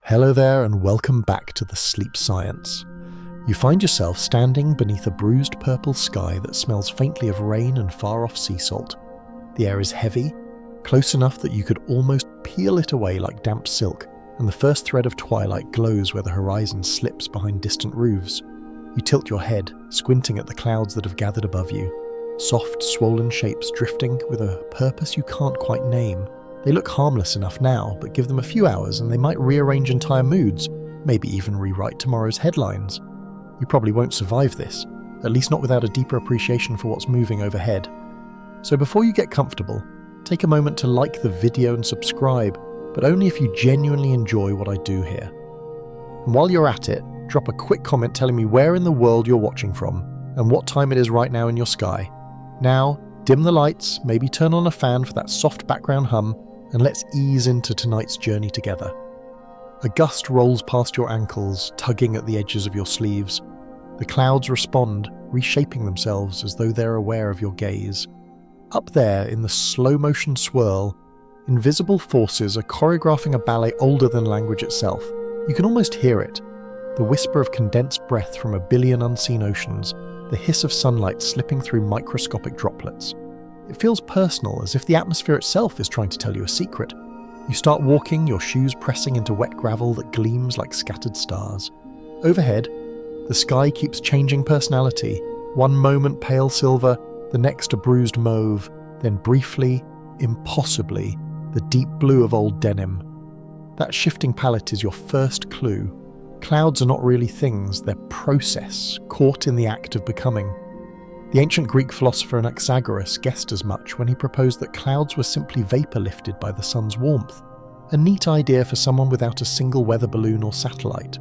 Hello there and welcome back to the Sleep Science. You find yourself standing beneath a bruised purple sky that smells faintly of rain and far-off sea salt. The air is heavy, close enough that you could almost peel it away like damp silk, and the first thread of twilight glows where the horizon slips behind distant roofs. You tilt your head, squinting at the clouds that have gathered above you. Soft, swollen shapes drifting with a purpose you can't quite name. They look harmless enough now, but give them a few hours and they might rearrange entire moods, maybe even rewrite tomorrow's headlines. You probably won't survive this, at least not without a deeper appreciation for what's moving overhead. So before you get comfortable, take a moment to like the video and subscribe, but only if you genuinely enjoy what I do here. And while you're at it, drop a quick comment telling me where in the world you're watching from and what time it is right now in your sky. Now, dim the lights, maybe turn on a fan for that soft background hum, and let's ease into tonight's journey together. A gust rolls past your ankles, tugging at the edges of your sleeves. The clouds respond, reshaping themselves as though they're aware of your gaze. Up there, in the slow-motion swirl, invisible forces are choreographing a ballet older than language itself. You can almost hear it, the whisper of condensed breath from a billion unseen oceans, the hiss of sunlight slipping through microscopic droplets. It feels personal, as if the atmosphere itself is trying to tell you a secret. You start walking, your shoes pressing into wet gravel that gleams like scattered stars. Overhead, the sky keeps changing personality, one moment pale silver, the next a bruised mauve, then briefly, impossibly, the deep blue of old denim. That shifting palette is your first clue. Clouds are not really things, they're process, caught in the act of becoming. The ancient Greek philosopher Anaxagoras guessed as much when he proposed that clouds were simply vapour lifted by the sun's warmth, a neat idea for someone without a single weather balloon or satellite.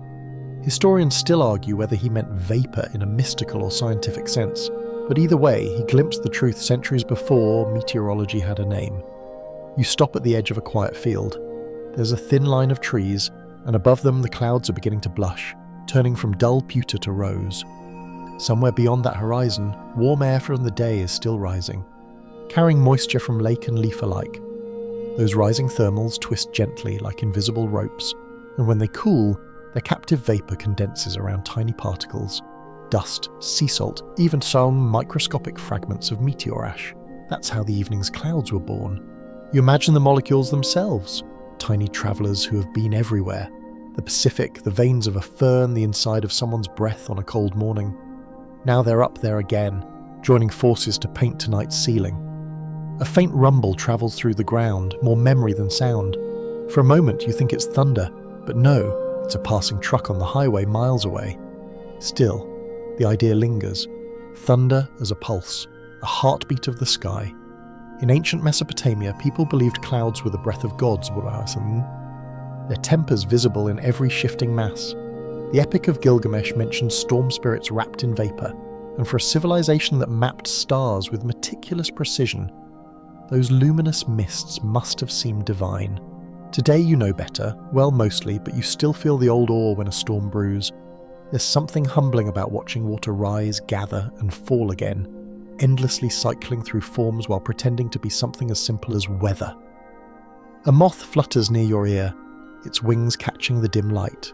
Historians still argue whether he meant vapour in a mystical or scientific sense, but either way, he glimpsed the truth centuries before meteorology had a name. You stop at the edge of a quiet field. There's a thin line of trees, and above them the clouds are beginning to blush, turning from dull pewter to rose. Somewhere beyond that horizon, warm air from the day is still rising, carrying moisture from lake and leaf alike. Those rising thermals twist gently like invisible ropes, and when they cool, their captive vapour condenses around tiny particles, dust, sea salt, even some microscopic fragments of meteor ash. That's how the evening's clouds were born. You imagine the molecules themselves, tiny travellers who have been everywhere. The Pacific, the veins of a fern, the inside of someone's breath on a cold morning. Now they're up there again, joining forces to paint tonight's ceiling. A faint rumble travels through the ground, more memory than sound. For a moment you think it's thunder, but no, it's a passing truck on the highway miles away. Still, the idea lingers. Thunder as a pulse, a heartbeat of the sky. In ancient Mesopotamia, people believed clouds were the breath of gods, their tempers visible in every shifting mass. The Epic of Gilgamesh mentions storm spirits wrapped in vapour, and for a civilization that mapped stars with meticulous precision, those luminous mists must have seemed divine. Today you know better, well mostly, but you still feel the old awe when a storm brews. There's something humbling about watching water rise, gather, and fall again, endlessly cycling through forms while pretending to be something as simple as weather. A moth flutters near your ear, its wings catching the dim light.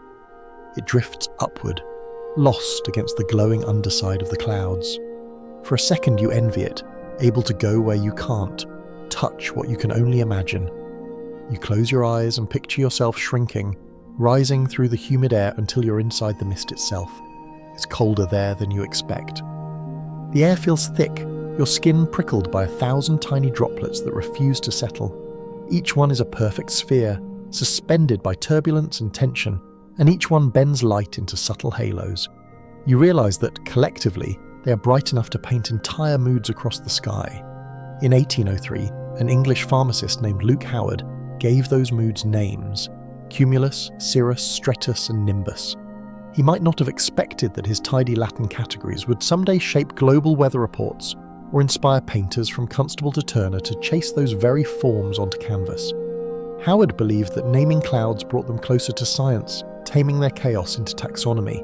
It drifts upward, lost against the glowing underside of the clouds. For a second you envy it, able to go where you can't, touch what you can only imagine. You close your eyes and picture yourself shrinking, rising through the humid air until you're inside the mist itself. It's colder there than you expect. The air feels thick, your skin prickled by 1,000 tiny droplets that refuse to settle. Each one is a perfect sphere, suspended by turbulence and tension, and each one bends light into subtle halos. You realise that, collectively, they are bright enough to paint entire moods across the sky. In 1803, an English pharmacist named Luke Howard gave those moods names: Cumulus, Cirrus, Stratus, and Nimbus. He might not have expected that his tidy Latin categories would someday shape global weather reports or inspire painters from Constable to Turner to chase those very forms onto canvas. Howard believed that naming clouds brought them closer to science, taming their chaos into taxonomy.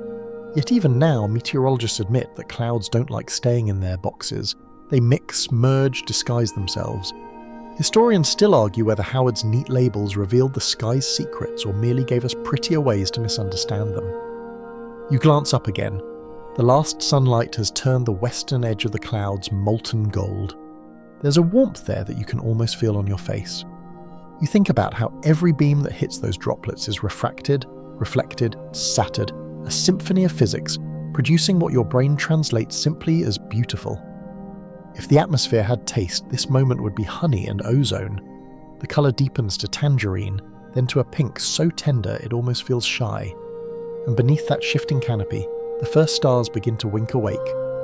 Yet even now, meteorologists admit that clouds don't like staying in their boxes. They mix, merge, disguise themselves. Historians still argue whether Howard's neat labels revealed the sky's secrets or merely gave us prettier ways to misunderstand them. You glance up again. The last sunlight has turned the western edge of the clouds molten gold. There's a warmth there that you can almost feel on your face. You think about how every beam that hits those droplets is refracted, reflected, scattered, a symphony of physics, producing what your brain translates simply as beautiful. If the atmosphere had taste, this moment would be honey and ozone. The colour deepens to tangerine, then to a pink so tender it almost feels shy. And beneath that shifting canopy, the first stars begin to wink awake,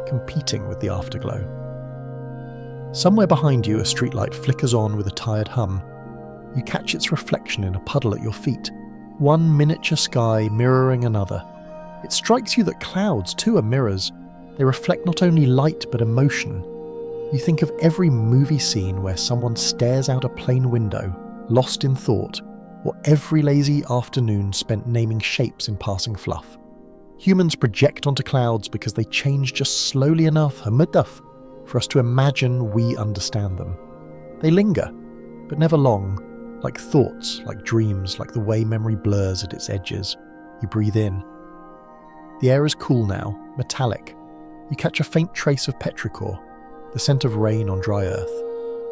competing with the afterglow. Somewhere behind you, a streetlight flickers on with a tired hum. You catch its reflection in a puddle at your feet, one miniature sky mirroring another. It strikes you that clouds too are mirrors. They reflect not only light but emotion. You think of every movie scene where someone stares out a plane window, lost in thought, or every lazy afternoon spent naming shapes in passing fluff. Humans project onto clouds because they change just slowly enough, for us to imagine we understand them. They linger, but never long, like thoughts, like dreams, like the way memory blurs at its edges. You breathe in. The air is cool now, metallic. You catch a faint trace of petrichor, the scent of rain on dry earth,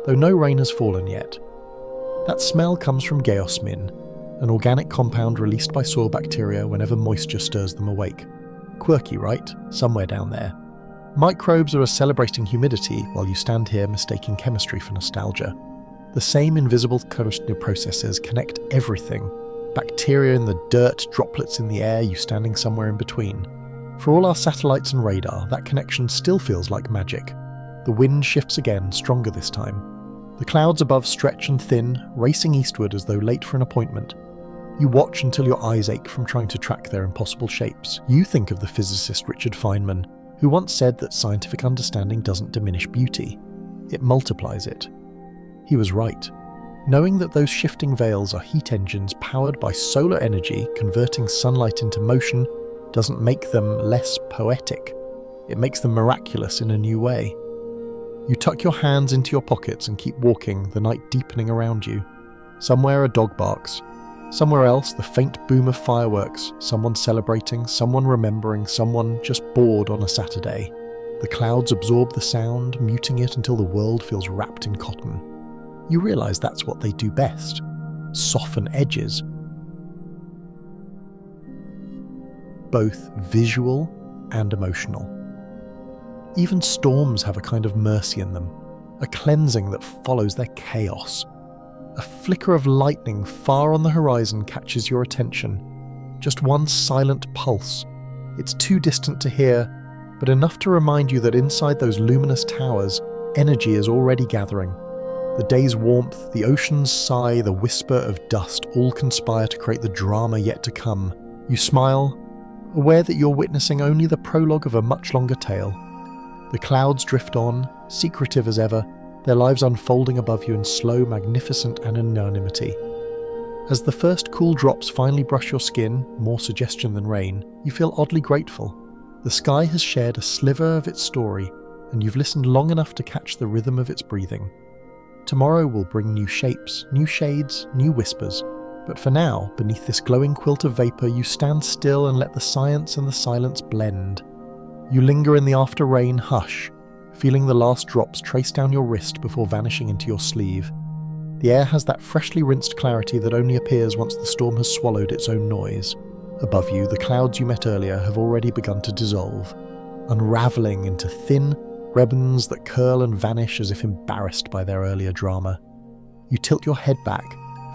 though no rain has fallen yet. That smell comes from geosmin, an organic compound released by soil bacteria whenever moisture stirs them awake. Quirky, right? Somewhere down there. Microbes are celebrating humidity while you stand here mistaking chemistry for nostalgia. The same invisible processes connect everything. Bacteria in the dirt, droplets in the air, you standing somewhere in between. For all our satellites and radar, that connection still feels like magic. The wind shifts again, stronger this time. The clouds above stretch and thin, racing eastward as though late for an appointment. You watch until your eyes ache from trying to track their impossible shapes. You think of the physicist Richard Feynman, who once said that scientific understanding doesn't diminish beauty, it multiplies it. He was right. Knowing that those shifting veils are heat engines powered by solar energy converting sunlight into motion doesn't make them less poetic. It makes them miraculous in a new way. You tuck your hands into your pockets and keep walking, the night deepening around you. Somewhere a dog barks. Somewhere else, the faint boom of fireworks, someone celebrating, someone remembering, someone just bored on a Saturday. The clouds absorb the sound, muting it until the world feels wrapped in cotton. You realize that's what they do best. Soften edges. Both visual and emotional. Even storms have a kind of mercy in them, a cleansing that follows their chaos. A flicker of lightning far on the horizon catches your attention. Just one silent pulse. It's too distant to hear, but enough to remind you that inside those luminous towers, energy is already gathering. The day's warmth, the ocean's sigh, the whisper of dust all conspire to create the drama yet to come. You smile, aware that you're witnessing only the prologue of a much longer tale. The clouds drift on, secretive as ever, their lives unfolding above you in slow, magnificent anonymity. As the first cool drops finally brush your skin, more suggestion than rain, you feel oddly grateful. The sky has shared a sliver of its story, and you've listened long enough to catch the rhythm of its breathing. Tomorrow will bring new shapes, new shades, new whispers, but for now, beneath this glowing quilt of vapour, you stand still and let the science and the silence blend. You linger in the after-rain hush, feeling the last drops trace down your wrist before vanishing into your sleeve. The air has that freshly rinsed clarity that only appears once the storm has swallowed its own noise. Above you, the clouds you met earlier have already begun to dissolve, unravelling into thin ribbons that curl and vanish as if embarrassed by their earlier drama. You tilt your head back,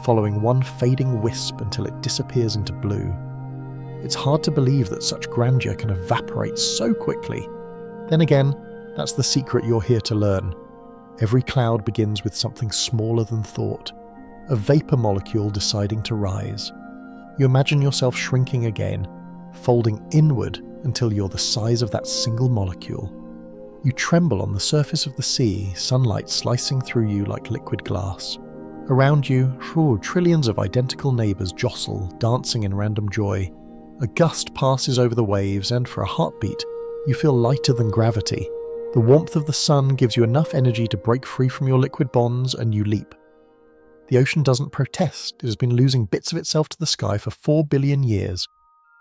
following one fading wisp until it disappears into blue. It's hard to believe that such grandeur can evaporate so quickly. Then again, that's the secret you're here to learn. Every cloud begins with something smaller than thought, a vapor molecule deciding to rise. You imagine yourself shrinking again, folding inward until you're the size of that single molecule. You tremble on the surface of the sea, sunlight slicing through you like liquid glass. Around you, trillions of identical neighbours jostle, dancing in random joy. A gust passes over the waves, and for a heartbeat, you feel lighter than gravity. The warmth of the sun gives you enough energy to break free from your liquid bonds, and you leap. The ocean doesn't protest. It has been losing bits of itself to the sky for 4 billion years.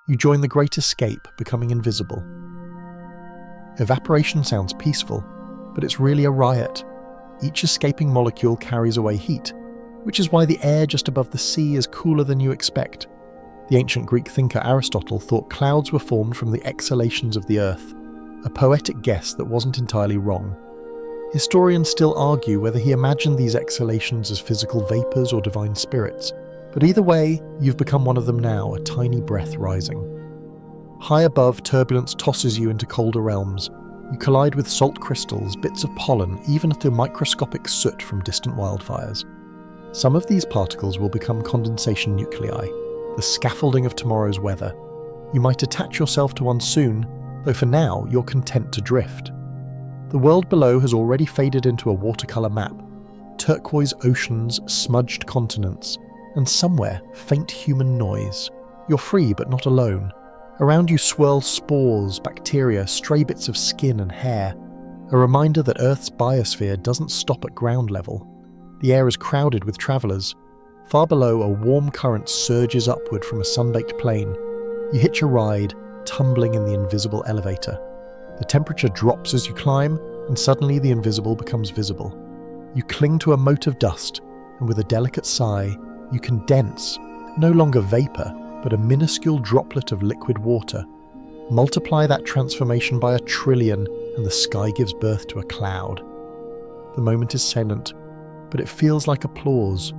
You join the Great Escape, becoming invisible. Evaporation sounds peaceful, but it's really a riot. Each escaping molecule carries away heat, which is why the air just above the sea is cooler than you expect. The ancient Greek thinker Aristotle thought clouds were formed from the exhalations of the earth, a poetic guess that wasn't entirely wrong. Historians still argue whether he imagined these exhalations as physical vapours or divine spirits, but either way, you've become one of them now, a tiny breath rising. High above, turbulence tosses you into colder realms. You collide with salt crystals, bits of pollen, even to microscopic soot from distant wildfires. Some of these particles will become condensation nuclei, the scaffolding of tomorrow's weather. You might attach yourself to one soon, though for now you're content to drift. The world below has already faded into a watercolour map. Turquoise oceans, smudged continents, and somewhere, faint human noise. You're free but not alone. Around you swirl spores, bacteria, stray bits of skin and hair, a reminder that Earth's biosphere doesn't stop at ground level. The air is crowded with travellers. Far below, a warm current surges upward from a sun-baked plain. You hitch a ride, tumbling in the invisible elevator. The temperature drops as you climb, and suddenly the invisible becomes visible. You cling to a mote of dust, and with a delicate sigh, you condense, no longer vapour, but a minuscule droplet of liquid water. Multiply that transformation by 1 trillion, and the sky gives birth to a cloud. The moment is silent, but it feels like applause.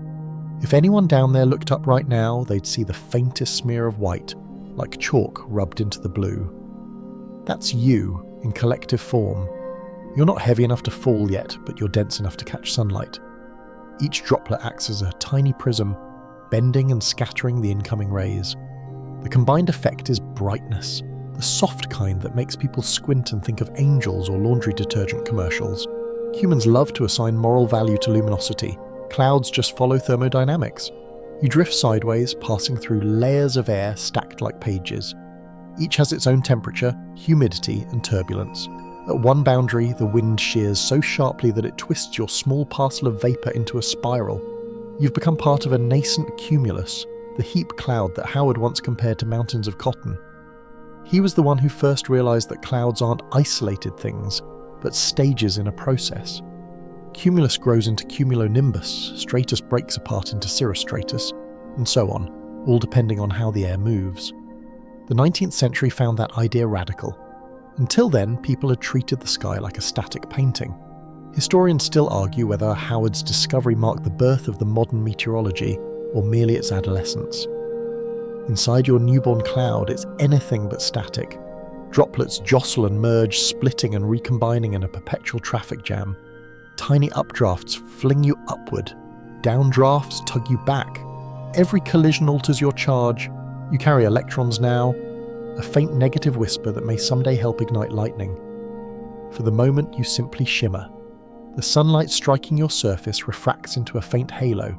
If anyone down there looked up right now, they'd see the faintest smear of white, like chalk rubbed into the blue. That's you, in collective form. You're not heavy enough to fall yet, but you're dense enough to catch sunlight. Each droplet acts as a tiny prism, bending and scattering the incoming rays. The combined effect is brightness, the soft kind that makes people squint and think of angels or laundry detergent commercials. Humans love to assign moral value to luminosity. Clouds just follow thermodynamics. You drift sideways, passing through layers of air stacked like pages. Each has its own temperature, humidity, and turbulence. At one boundary, the wind shears so sharply that it twists your small parcel of vapour into a spiral. You've become part of a nascent cumulus, the heap cloud that Howard once compared to mountains of cotton. He was the one who first realised that clouds aren't isolated things, but stages in a process. Cumulus grows into cumulonimbus, stratus breaks apart into cirrostratus, and so on, all depending on how the air moves. The 19th century found that idea radical. Until then, people had treated the sky like a static painting. Historians still argue whether Howard's discovery marked the birth of the modern meteorology or merely its adolescence. Inside your newborn cloud, it's anything but static. Droplets jostle and merge, splitting and recombining in a perpetual traffic jam. Tiny updrafts fling you upward. Downdrafts tug you back. Every collision alters your charge. You carry electrons now, a faint negative whisper that may someday help ignite lightning. For the moment, you simply shimmer. The sunlight striking your surface refracts into a faint halo,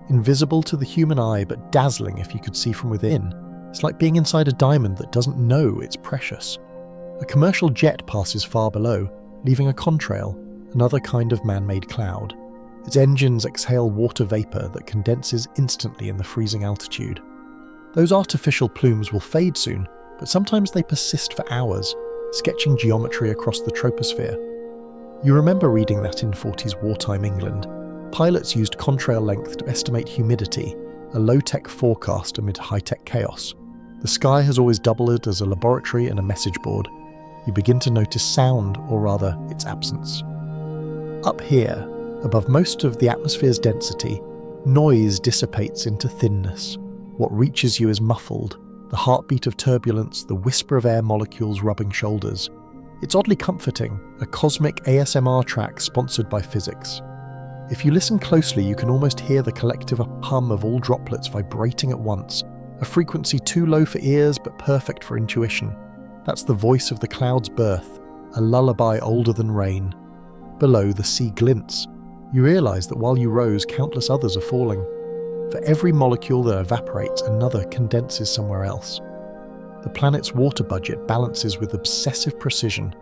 invisible to the human eye but dazzling if you could see from within. It's like being inside a diamond that doesn't know it's precious. A commercial jet passes far below, leaving a contrail, another kind of man-made cloud. Its engines exhale water vapour that condenses instantly in the freezing altitude. Those artificial plumes will fade soon, but sometimes they persist for hours, sketching geometry across the troposphere. You remember reading that in 40s wartime England. Pilots used contrail length to estimate humidity, a low-tech forecast amid high-tech chaos. The sky has always doubled as a laboratory and a message board. You begin to notice sound, or rather, its absence. Up here, above most of the atmosphere's density, noise dissipates into thinness. What reaches you is muffled, the heartbeat of turbulence, the whisper of air molecules rubbing shoulders. It's oddly comforting, a cosmic ASMR track sponsored by physics. If you listen closely, you can almost hear the collective hum of all droplets vibrating at once, a frequency too low for ears but perfect for intuition. That's the voice of the cloud's birth, a lullaby older than rain. Below, the sea glints. You realise that while you rose, countless others are falling. For every molecule that evaporates, another condenses somewhere else. The planet's water budget balances with obsessive precision.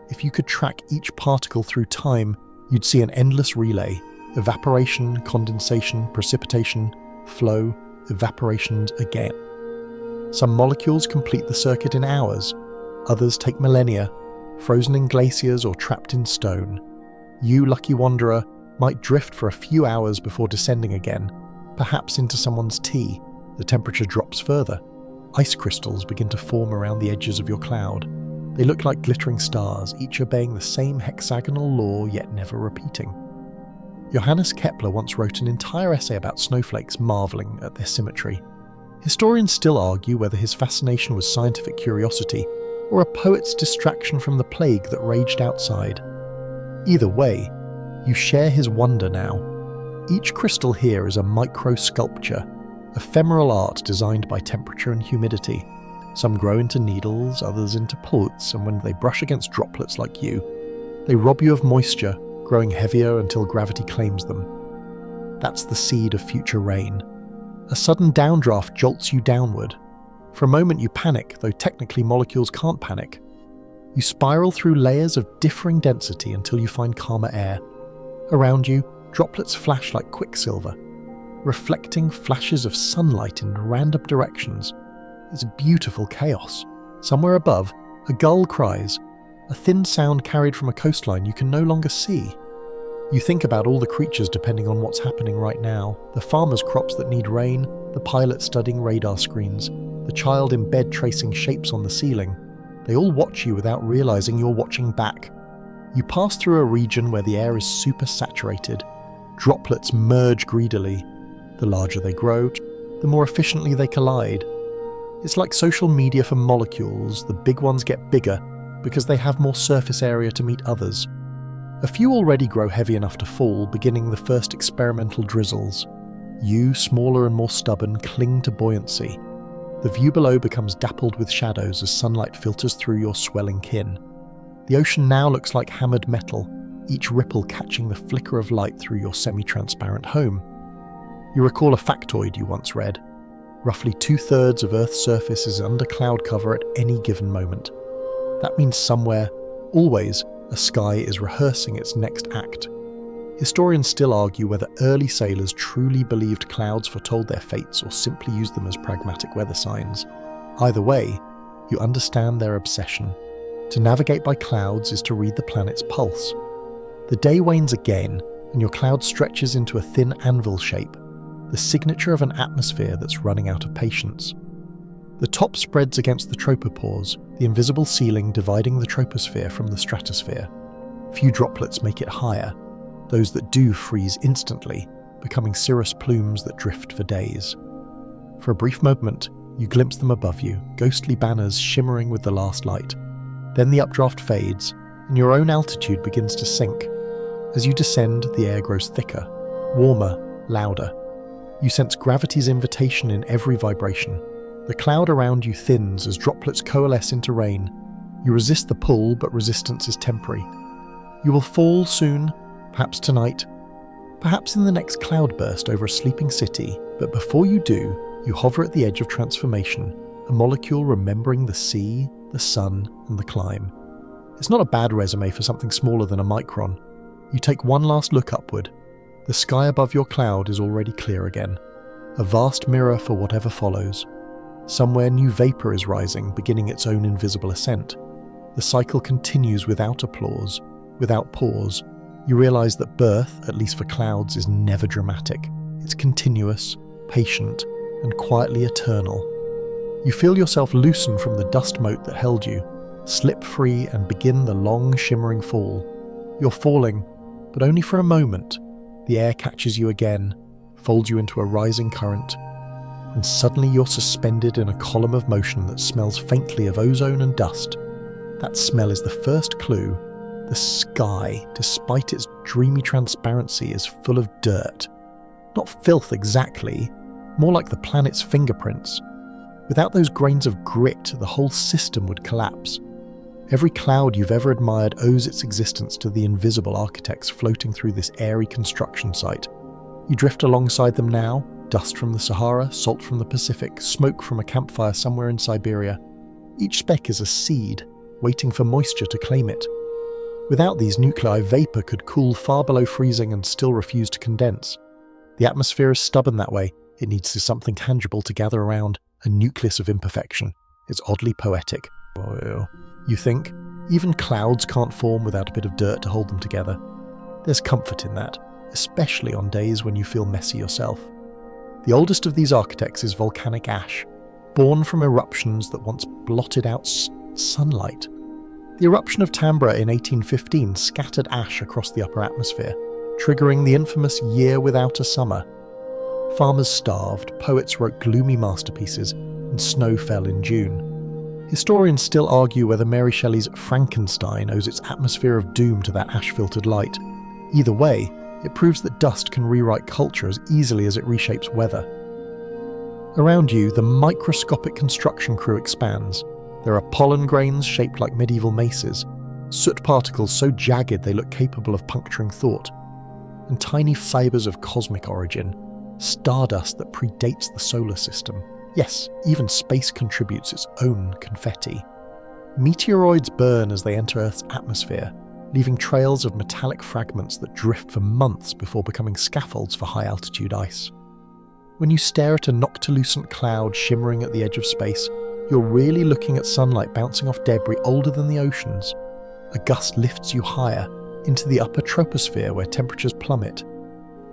If you could track each particle through time, you'd see an endless relay, Evaporation, condensation, precipitation, flow, evaporations again. Some molecules complete the circuit in hours, others take millennia, frozen in glaciers or trapped in stone. You, lucky wanderer, might drift for a few hours before descending again, perhaps into someone's tea. The temperature drops further. Ice crystals begin to form around the edges of your cloud. They look like glittering stars, each obeying the same hexagonal law yet never repeating. Johannes Kepler once wrote an entire essay about snowflakes, marvelling at their symmetry. Historians still argue whether his fascination was scientific curiosity or a poet's distraction from the plague that raged outside. Either way, you share his wonder now. Each crystal here is a micro-sculpture, ephemeral art designed by temperature and humidity. Some grow into needles, others into pulps, and when they brush against droplets like you, they rob you of moisture, growing heavier until gravity claims them. That's the seed of future rain. A sudden downdraft jolts you downward. For a moment you panic, though technically molecules can't panic. You spiral through layers of differing density until you find calmer air. Around you, droplets flash like quicksilver, reflecting flashes of sunlight in random directions. It's beautiful chaos. Somewhere above, a gull cries, a thin sound carried from a coastline you can no longer see. You think about all the creatures depending on what's happening right now, the farmer's crops that need rain, the pilot studying radar screens, the child in bed tracing shapes on the ceiling. They all watch you without realizing you're watching back. You pass through a region where the air is super saturated. Droplets merge greedily. The larger they grow, the more efficiently they collide. It's like social media for molecules. The big ones get bigger because they have more surface area to meet others. A few already grow heavy enough to fall, beginning the first experimental drizzles. You, smaller and more stubborn, cling to buoyancy. The view below becomes dappled with shadows as sunlight filters through your swelling kin. The ocean now looks like hammered metal, each ripple catching the flicker of light through your semi-transparent home. You recall a factoid you once read. Roughly 2/3 of Earth's surface is under cloud cover at any given moment. That means somewhere, always, a sky is rehearsing its next act. Historians still argue whether early sailors truly believed clouds foretold their fates or simply used them as pragmatic weather signs. Either way, you understand their obsession. To navigate by clouds is to read the planet's pulse. The day wanes again, and your cloud stretches into a thin anvil shape, the signature of an atmosphere that's running out of patience. The top spreads against the tropopause, the invisible ceiling dividing the troposphere from the stratosphere. Few droplets make it higher. Those that do freeze instantly, becoming cirrus plumes that drift for days. For a brief moment, you glimpse them above you, ghostly banners shimmering with the last light. Then the updraft fades, and your own altitude begins to sink. As you descend, the air grows thicker, warmer, louder. You sense gravity's invitation in every vibration. The cloud around you thins as droplets coalesce into rain. You resist the pull, but resistance is temporary. You will fall soon, perhaps tonight, perhaps in the next cloudburst over a sleeping city, but before you do, you hover at the edge of transformation, a molecule remembering the sea, the sun, and the climb. It's not a bad resume for something smaller than a micron. You take one last look upward. The sky above your cloud is already clear again, a vast mirror for whatever follows. Somewhere new vapor is rising, beginning its own invisible ascent. The cycle continues without applause, without pause. You realize that birth, at least for clouds, is never dramatic. It's continuous, patient, and quietly eternal. You feel yourself loosen from the dust moat that held you, slip free and begin the long, shimmering fall. You're falling, but only for a moment. The air catches you again, folds you into a rising current, and suddenly you're suspended in a column of motion that smells faintly of ozone and dust. That smell is the first clue. The sky, despite its dreamy transparency, is full of dirt. Not filth exactly, more like the planet's fingerprints. Without those grains of grit, the whole system would collapse. Every cloud you've ever admired owes its existence to the invisible architects floating through this airy construction site. You drift alongside them now, dust from the Sahara, salt from the Pacific, smoke from a campfire somewhere in Siberia. Each speck is a seed, waiting for moisture to claim it. Without these nuclei, vapor could cool far below freezing and still refuse to condense. The atmosphere is stubborn that way. It needs something tangible to gather around, a nucleus of imperfection. It's oddly poetic. You think? Even clouds can't form without a bit of dirt to hold them together. There's comfort in that, especially on days when you feel messy yourself. The oldest of these architects is volcanic ash, born from eruptions that once blotted out sunlight. The eruption of Tambora in 1815 scattered ash across the upper atmosphere, triggering the infamous year without a summer. Farmers starved, poets wrote gloomy masterpieces, and snow fell in June. Historians still argue whether Mary Shelley's Frankenstein owes its atmosphere of doom to that ash-filtered light. Either way, it proves that dust can rewrite culture as easily as it reshapes weather. Around you, the microscopic construction crew expands. There are pollen grains shaped like medieval maces, soot particles so jagged they look capable of puncturing thought, and tiny fibres of cosmic origin, stardust that predates the solar system. Yes, even space contributes its own confetti. Meteoroids burn as they enter Earth's atmosphere, leaving trails of metallic fragments that drift for months before becoming scaffolds for high-altitude ice. When you stare at a noctilucent cloud shimmering at the edge of space, you're really looking at sunlight bouncing off debris older than the oceans. A gust lifts you higher, into the upper troposphere where temperatures plummet.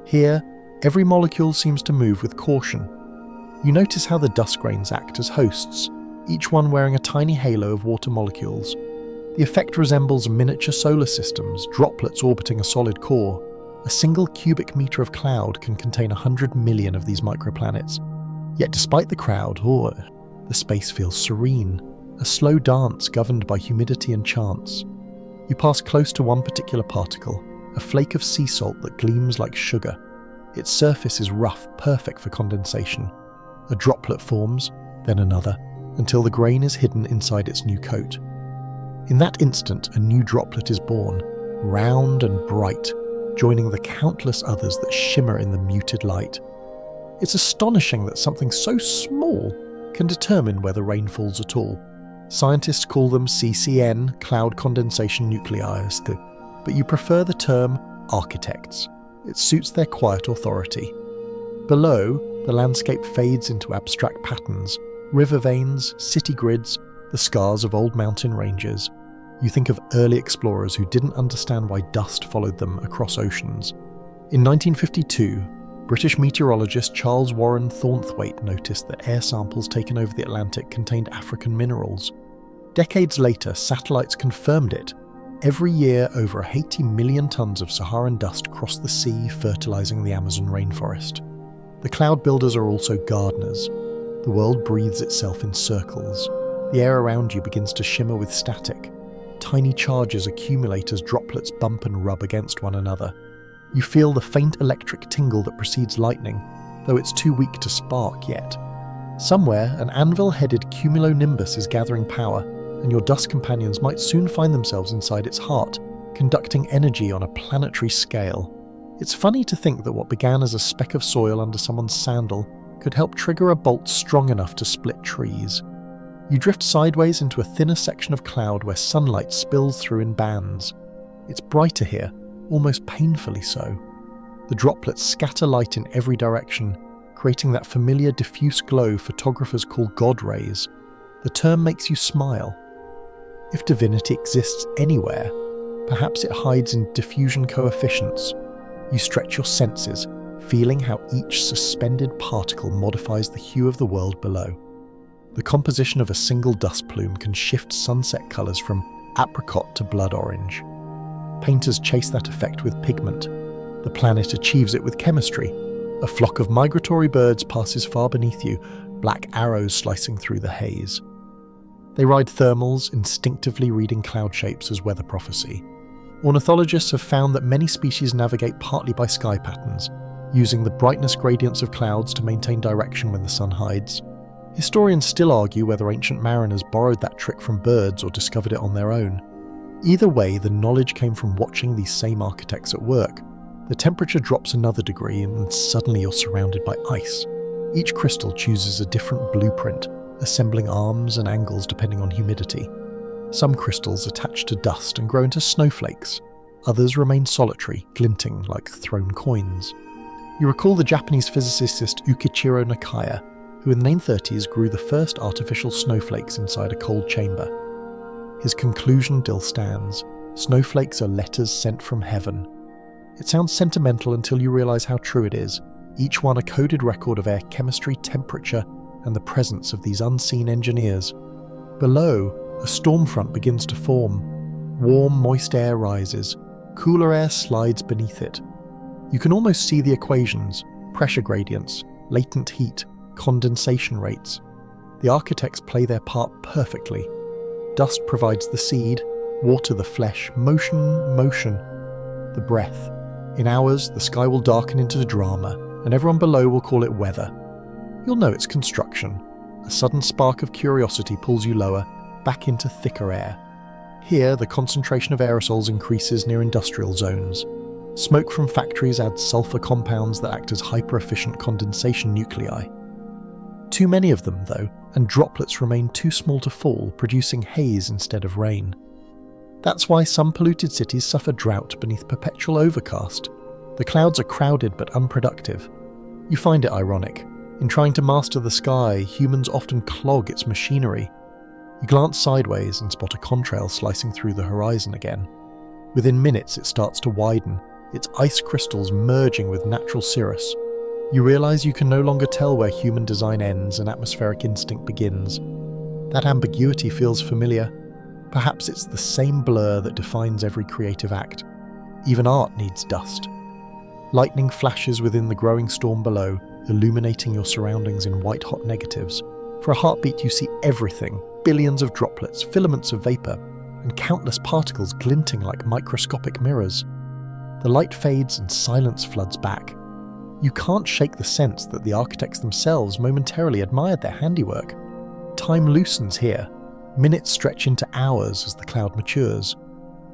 Here, every molecule seems to move with caution. You notice how the dust grains act as hosts, each one wearing a tiny halo of water molecules. The effect resembles miniature solar systems, droplets orbiting a solid core. A single cubic meter of cloud can contain 100 million of these microplanets. Yet despite the crowd, the space feels serene, a slow dance governed by humidity and chance. You pass close to one particular particle, a flake of sea salt that gleams like sugar. Its surface is rough, perfect for condensation. A droplet forms, then another, until the grain is hidden inside its new coat. In that instant, a new droplet is born, round and bright, joining the countless others that shimmer in the muted light. It's astonishing that something so small can determine whether rain falls at all. Scientists call them CCN, cloud condensation nuclei, but you prefer the term architects. It suits their quiet authority. Below, the landscape fades into abstract patterns, river veins, city grids, the scars of old mountain ranges. You think of early explorers who didn't understand why dust followed them across oceans. In 1952, British meteorologist Charles Warren Thornthwaite noticed that air samples taken over the Atlantic contained African minerals. Decades later, satellites confirmed it. Every year, over 80 million tons of Saharan dust cross the sea, fertilizing the Amazon rainforest. The cloud builders are also gardeners. The world breathes itself in circles. The air around you begins to shimmer with static. Tiny charges accumulate as droplets bump and rub against one another. You feel the faint electric tingle that precedes lightning, though it's too weak to spark yet. Somewhere, an anvil-headed cumulonimbus is gathering power, and your dust companions might soon find themselves inside its heart, conducting energy on a planetary scale. It's funny to think that what began as a speck of soil under someone's sandal could help trigger a bolt strong enough to split trees. You drift sideways into a thinner section of cloud where sunlight spills through in bands. It's brighter here, almost painfully so. The droplets scatter light in every direction, creating that familiar diffuse glow photographers call God rays. The term makes you smile. If divinity exists anywhere, perhaps it hides in diffusion coefficients. You stretch your senses, feeling how each suspended particle modifies the hue of the world below. The composition of a single dust plume can shift sunset colours from apricot to blood orange. Painters chase that effect with pigment. The planet achieves it with chemistry. A flock of migratory birds passes far beneath you, black arrows slicing through the haze. They ride thermals, instinctively reading cloud shapes as weather prophecy. Ornithologists have found that many species navigate partly by sky patterns, using the brightness gradients of clouds to maintain direction when the sun hides. Historians still argue whether ancient mariners borrowed that trick from birds or discovered it on their own. Either way, the knowledge came from watching these same architects at work. The temperature drops another degree and suddenly you're surrounded by ice. Each crystal chooses a different blueprint, assembling arms and angles depending on humidity. Some crystals attach to dust and grow into snowflakes. Others remain solitary, glinting like thrown coins. You recall the Japanese physicist Ukichiro Nakaya, who in the 1930s grew the first artificial snowflakes inside a cold chamber. His conclusion still stands: snowflakes are letters sent from heaven. It sounds sentimental until you realise how true it is, each one a coded record of air chemistry, temperature, and the presence of these unseen engineers. Below, a storm front begins to form. Warm, moist air rises. Cooler air slides beneath it. You can almost see the equations: pressure gradients, latent heat, condensation rates. The architects play their part perfectly. Dust provides the seed, water the flesh, motion, the breath. In hours, the sky will darken into drama, and everyone below will call it weather. You'll know it's construction. A sudden spark of curiosity pulls you lower, back into thicker air. Here, the concentration of aerosols increases near industrial zones. Smoke from factories adds sulfur compounds that act as hyper-efficient condensation nuclei. Too many of them, though, and droplets remain too small to fall, producing haze instead of rain. That's why some polluted cities suffer drought beneath perpetual overcast. The clouds are crowded but unproductive. You find it ironic. In trying to master the sky, humans often clog its machinery. You glance sideways and spot a contrail slicing through the horizon again. Within minutes it starts to widen, its ice crystals merging with natural cirrus. You realise you can no longer tell where human design ends and atmospheric instinct begins. That ambiguity feels familiar. Perhaps it's the same blur that defines every creative act. Even art needs dust. Lightning flashes within the growing storm below, illuminating your surroundings in white-hot negatives. For a heartbeat you see everything: billions of droplets, filaments of vapour, and countless particles glinting like microscopic mirrors. The light fades and silence floods back. You can't shake the sense that the architects themselves momentarily admired their handiwork. Time loosens here. Minutes stretch into hours as the cloud matures.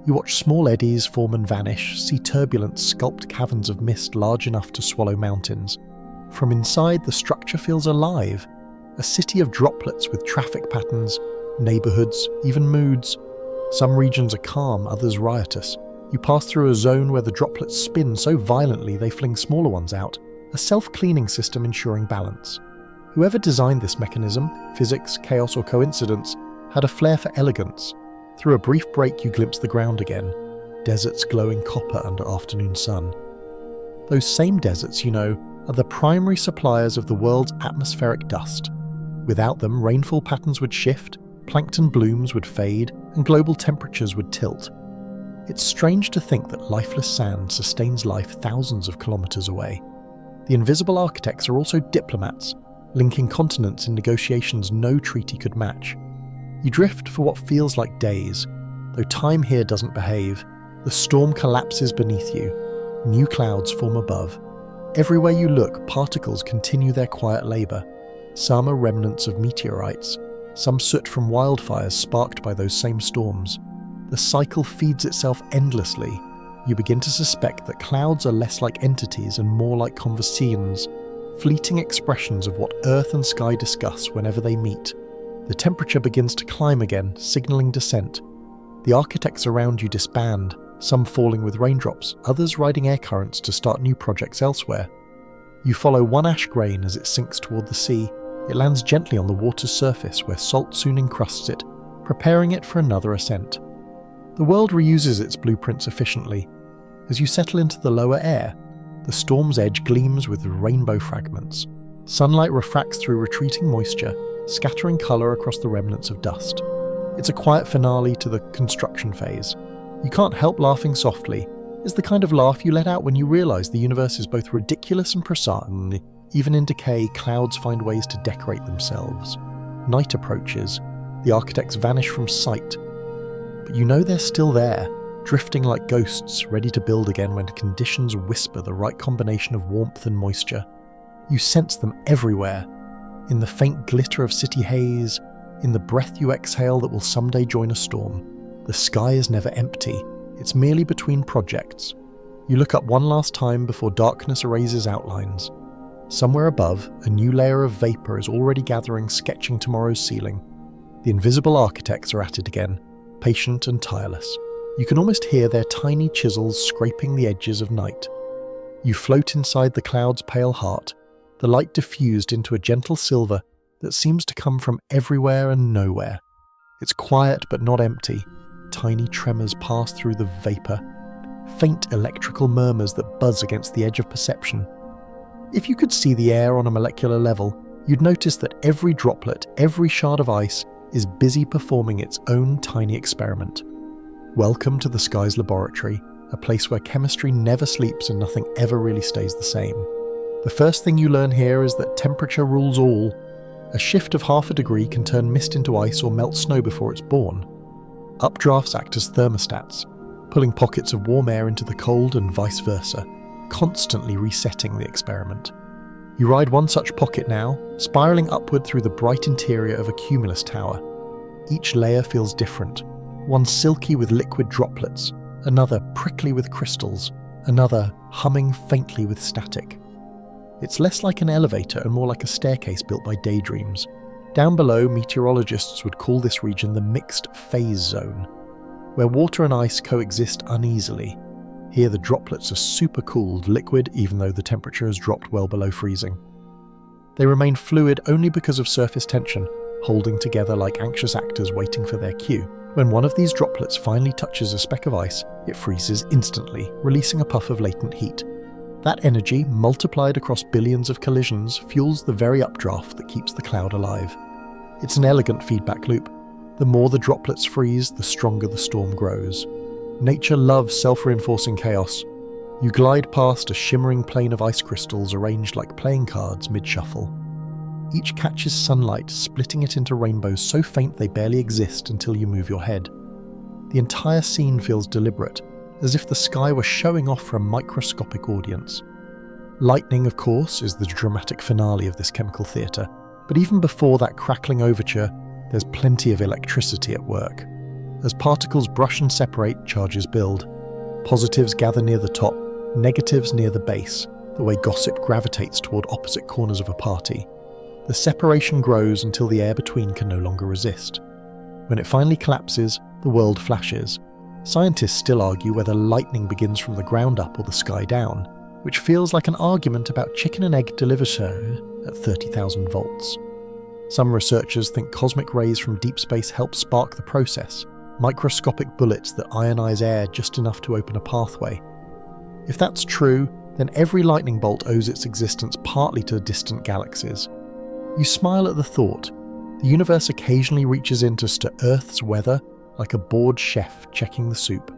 You watch small eddies form and vanish, see turbulent, sculpt caverns of mist large enough to swallow mountains. From inside, the structure feels alive. A city of droplets with traffic patterns, neighbourhoods, even moods. Some regions are calm, others riotous. You pass through a zone where the droplets spin so violently they fling smaller ones out, a self-cleaning system ensuring balance. Whoever designed this mechanism, physics, chaos or coincidence, had a flair for elegance. Through a brief break you glimpse the ground again, deserts glowing copper under afternoon sun. Those same deserts, you know, are the primary suppliers of the world's atmospheric dust. Without them, rainfall patterns would shift, plankton blooms would fade, and global temperatures would tilt. It's strange to think that lifeless sand sustains life thousands of kilometers away. The invisible architects are also diplomats, linking continents in negotiations no treaty could match. You drift for what feels like days. Though time here doesn't behave, the storm collapses beneath you. New clouds form above. Everywhere you look, particles continue their quiet labour. Some are remnants of meteorites, some soot from wildfires sparked by those same storms. The cycle feeds itself endlessly. You begin to suspect that clouds are less like entities and more like conversations, fleeting expressions of what earth and sky discuss whenever they meet. The temperature begins to climb again, signalling descent. The architects around you disband, some falling with raindrops, others riding air currents to start new projects elsewhere. You follow one ash grain as it sinks toward the sea. It lands gently on the water's surface where salt soon encrusts it, preparing it for another ascent. The world reuses its blueprints efficiently. As you settle into the lower air, the storm's edge gleams with rainbow fragments. Sunlight refracts through retreating moisture, scattering colour across the remnants of dust. It's a quiet finale to the construction phase. You can't help laughing softly. It's the kind of laugh you let out when you realise the universe is both ridiculous and precise. Even in decay, clouds find ways to decorate themselves. Night approaches. The architects vanish from sight. But you know they're still there, drifting like ghosts, ready to build again when conditions whisper the right combination of warmth and moisture. You sense them everywhere. In the faint glitter of city haze, in the breath you exhale that will someday join a storm. The sky is never empty, it's merely between projects. You look up one last time before darkness erases outlines. Somewhere above, a new layer of vapour is already gathering, sketching tomorrow's ceiling. The invisible architects are at it again, patient and tireless. You can almost hear their tiny chisels scraping the edges of night. You float inside the cloud's pale heart, the light diffused into a gentle silver that seems to come from everywhere and nowhere. It's quiet but not empty. Tiny tremors pass through the vapor, faint electrical murmurs that buzz against the edge of perception. If you could see the air on a molecular level, you'd notice that every droplet, every shard of ice, is busy performing its own tiny experiment. Welcome to the sky's laboratory, a place where chemistry never sleeps and nothing ever really stays the same. The first thing you learn here is that temperature rules all. A shift of half a degree can turn mist into ice or melt snow before it's born. Updrafts act as thermostats, pulling pockets of warm air into the cold and vice versa, constantly resetting the experiment. You ride one such pocket now, spiralling upward through the bright interior of a cumulus tower. Each layer feels different, one silky with liquid droplets, another prickly with crystals, another humming faintly with static. It's less like an elevator and more like a staircase built by daydreams. Down below, meteorologists would call this region the mixed phase zone, where water and ice coexist uneasily. Here the droplets are supercooled liquid even though the temperature has dropped well below freezing. They remain fluid only because of surface tension, holding together like anxious actors waiting for their cue. When one of these droplets finally touches a speck of ice, it freezes instantly, releasing a puff of latent heat. That energy, multiplied across billions of collisions, fuels the very updraft that keeps the cloud alive. It's an elegant feedback loop. The more the droplets freeze, the stronger the storm grows. Nature loves self-reinforcing chaos. You glide past a shimmering plain of ice crystals arranged like playing cards mid-shuffle. Each catches sunlight, splitting it into rainbows so faint they barely exist until you move your head. The entire scene feels deliberate, as if the sky were showing off for a microscopic audience. Lightning, of course, is the dramatic finale of this chemical theatre, but even before that crackling overture, there's plenty of electricity at work. As particles brush and separate, charges build. Positives gather near the top, negatives near the base, the way gossip gravitates toward opposite corners of a party. The separation grows until the air between can no longer resist. When it finally collapses, the world flashes. Scientists still argue whether lightning begins from the ground up or the sky down, which feels like an argument about chicken and egg delivery at 30,000 volts. Some researchers think cosmic rays from deep space help spark the process, microscopic bullets that ionize air just enough to open a pathway. If that's true, then every lightning bolt owes its existence partly to distant galaxies. You smile at the thought. The universe occasionally reaches in to stir Earth's weather like a bored chef checking the soup.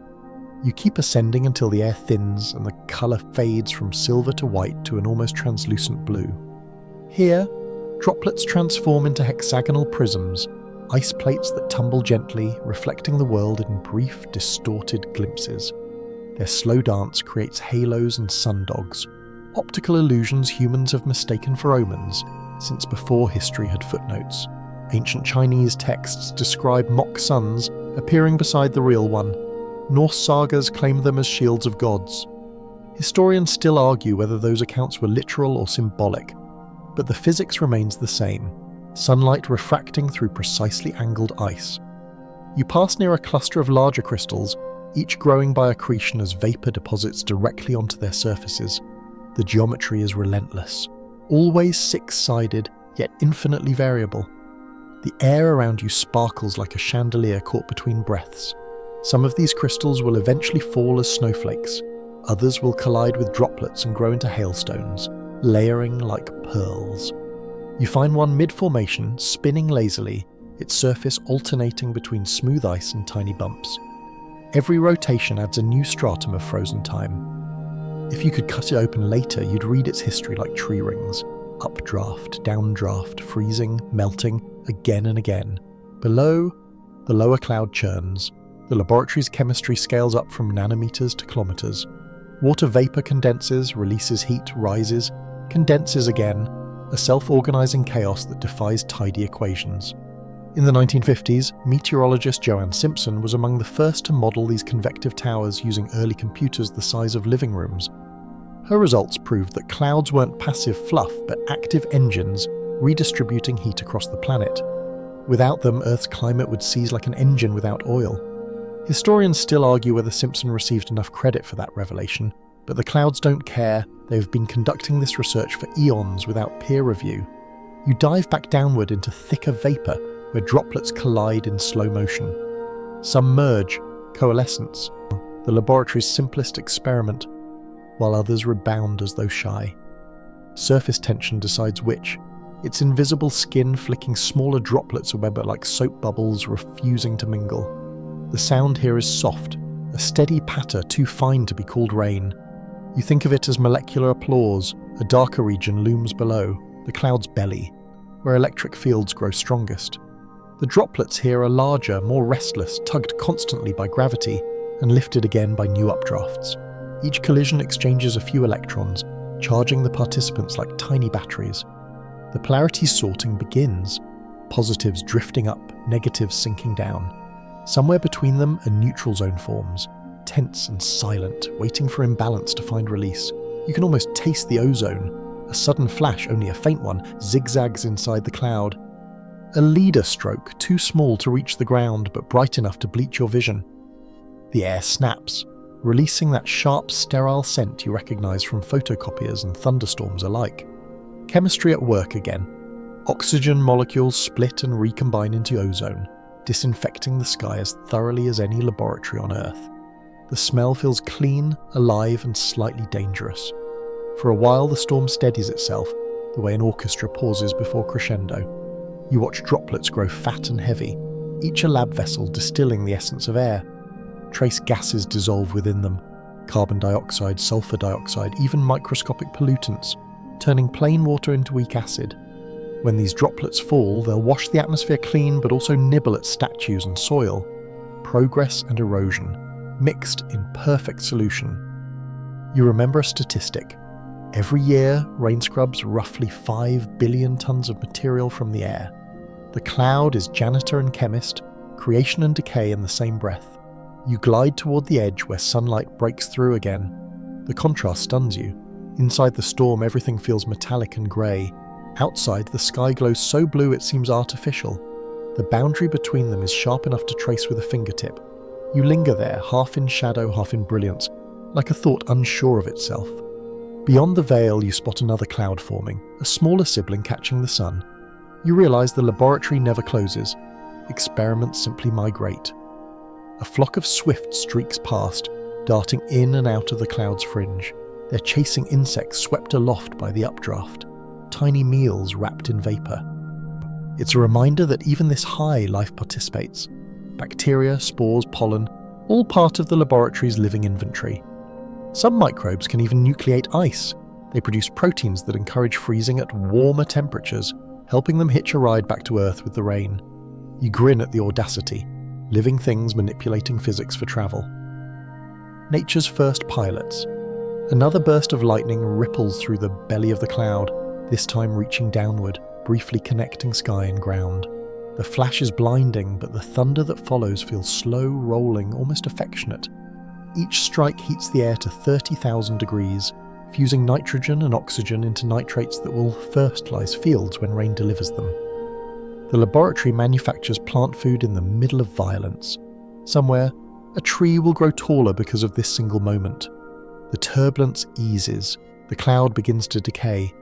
You keep ascending until the air thins and the colour fades from silver to white to an almost translucent blue. Here, droplets transform into hexagonal prisms, ice plates that tumble gently, reflecting the world in brief, distorted glimpses. Their slow dance creates halos and sundogs, optical illusions humans have mistaken for omens since before history had footnotes. Ancient Chinese texts describe mock suns appearing beside the real one. Norse sagas claim them as shields of gods. Historians still argue whether those accounts were literal or symbolic, but the physics remains the same, sunlight refracting through precisely angled ice. You pass near a cluster of larger crystals, each growing by accretion as vapor deposits directly onto their surfaces. The geometry is relentless, always six-sided, yet infinitely variable. The air around you sparkles like a chandelier caught between breaths. Some of these crystals will eventually fall as snowflakes, others will collide with droplets and grow into hailstones, layering like pearls. You find one mid-formation, spinning lazily, its surface alternating between smooth ice and tiny bumps. Every rotation adds a new stratum of frozen time. If you could cut it open later, you'd read its history like tree rings. Updraft, downdraft, freezing, melting, again and again. Below, the lower cloud churns. The laboratory's chemistry scales up from nanometers to kilometers. Water vapor condenses, releases heat, rises, condenses again, a self-organizing chaos that defies tidy equations. In the 1950s, meteorologist Joanne Simpson was among the first to model these convective towers using early computers the size of living rooms. Her results proved that clouds weren't passive fluff, but active engines redistributing heat across the planet. Without them, Earth's climate would seize like an engine without oil. Historians still argue whether Simpson received enough credit for that revelation, but the clouds don't care. They've been conducting this research for eons without peer review. You dive back downward into thicker vapour, where droplets collide in slow motion. Some merge, coalescence, the laboratory's simplest experiment, while others rebound as though shy. Surface tension decides which, its invisible skin flicking smaller droplets of web like soap bubbles refusing to mingle. The sound here is soft, a steady patter too fine to be called rain. You think of it as molecular applause. A darker region looms below, the cloud's belly, where electric fields grow strongest. The droplets here are larger, more restless, tugged constantly by gravity, and lifted again by new updrafts. Each collision exchanges a few electrons, charging the participants like tiny batteries. The polarity sorting begins, positives drifting up, negatives sinking down. Somewhere between them, a neutral zone forms, tense and silent, waiting for imbalance to find release. You can almost taste the ozone. A sudden flash, only a faint one, zigzags inside the cloud. A leader stroke, too small to reach the ground, but bright enough to bleach your vision. The air snaps, releasing that sharp, sterile scent you recognize from photocopiers and thunderstorms alike. Chemistry at work again. Oxygen molecules split and recombine into ozone, disinfecting the sky as thoroughly as any laboratory on Earth. The smell feels clean, alive, and slightly dangerous. For a while, the storm steadies itself, the way an orchestra pauses before crescendo. You watch droplets grow fat and heavy, each a lab vessel distilling the essence of air. Trace gases dissolve within them, carbon dioxide, sulfur dioxide, even microscopic pollutants, turning plain water into weak acid. When these droplets fall, they'll wash the atmosphere clean but also nibble at statues and soil. Progress and erosion, mixed in perfect solution. You remember a statistic. Every year, rain scrubs roughly 5 billion tons of material from the air. The cloud is janitor and chemist, creation and decay in the same breath. You glide toward the edge where sunlight breaks through again. The contrast stuns you. Inside the storm, everything feels metallic and grey. Outside, the sky glows so blue it seems artificial. The boundary between them is sharp enough to trace with a fingertip. You linger there, half in shadow, half in brilliance, like a thought unsure of itself. Beyond the veil, you spot another cloud forming, a smaller sibling catching the sun. You realise the laboratory never closes. Experiments simply migrate. A flock of swifts streaks past, darting in and out of the cloud's fringe. They're chasing insects swept aloft by the updraft. Tiny meals wrapped in vapour. It's a reminder that even this high life participates. Bacteria, spores, pollen, all part of the laboratory's living inventory. Some microbes can even nucleate ice. They produce proteins that encourage freezing at warmer temperatures, helping them hitch a ride back to Earth with the rain. You grin at the audacity, living things manipulating physics for travel. Nature's first pilots. Another burst of lightning ripples through the belly of the cloud, this time reaching downward, briefly connecting sky and ground. The flash is blinding, but the thunder that follows feels slow, rolling, almost affectionate. Each strike heats the air to 30,000 degrees, fusing nitrogen and oxygen into nitrates that will fertilize fields when rain delivers them. The laboratory manufactures plant food in the middle of violence. Somewhere, a tree will grow taller because of this single moment. The turbulence eases, the cloud begins to decay.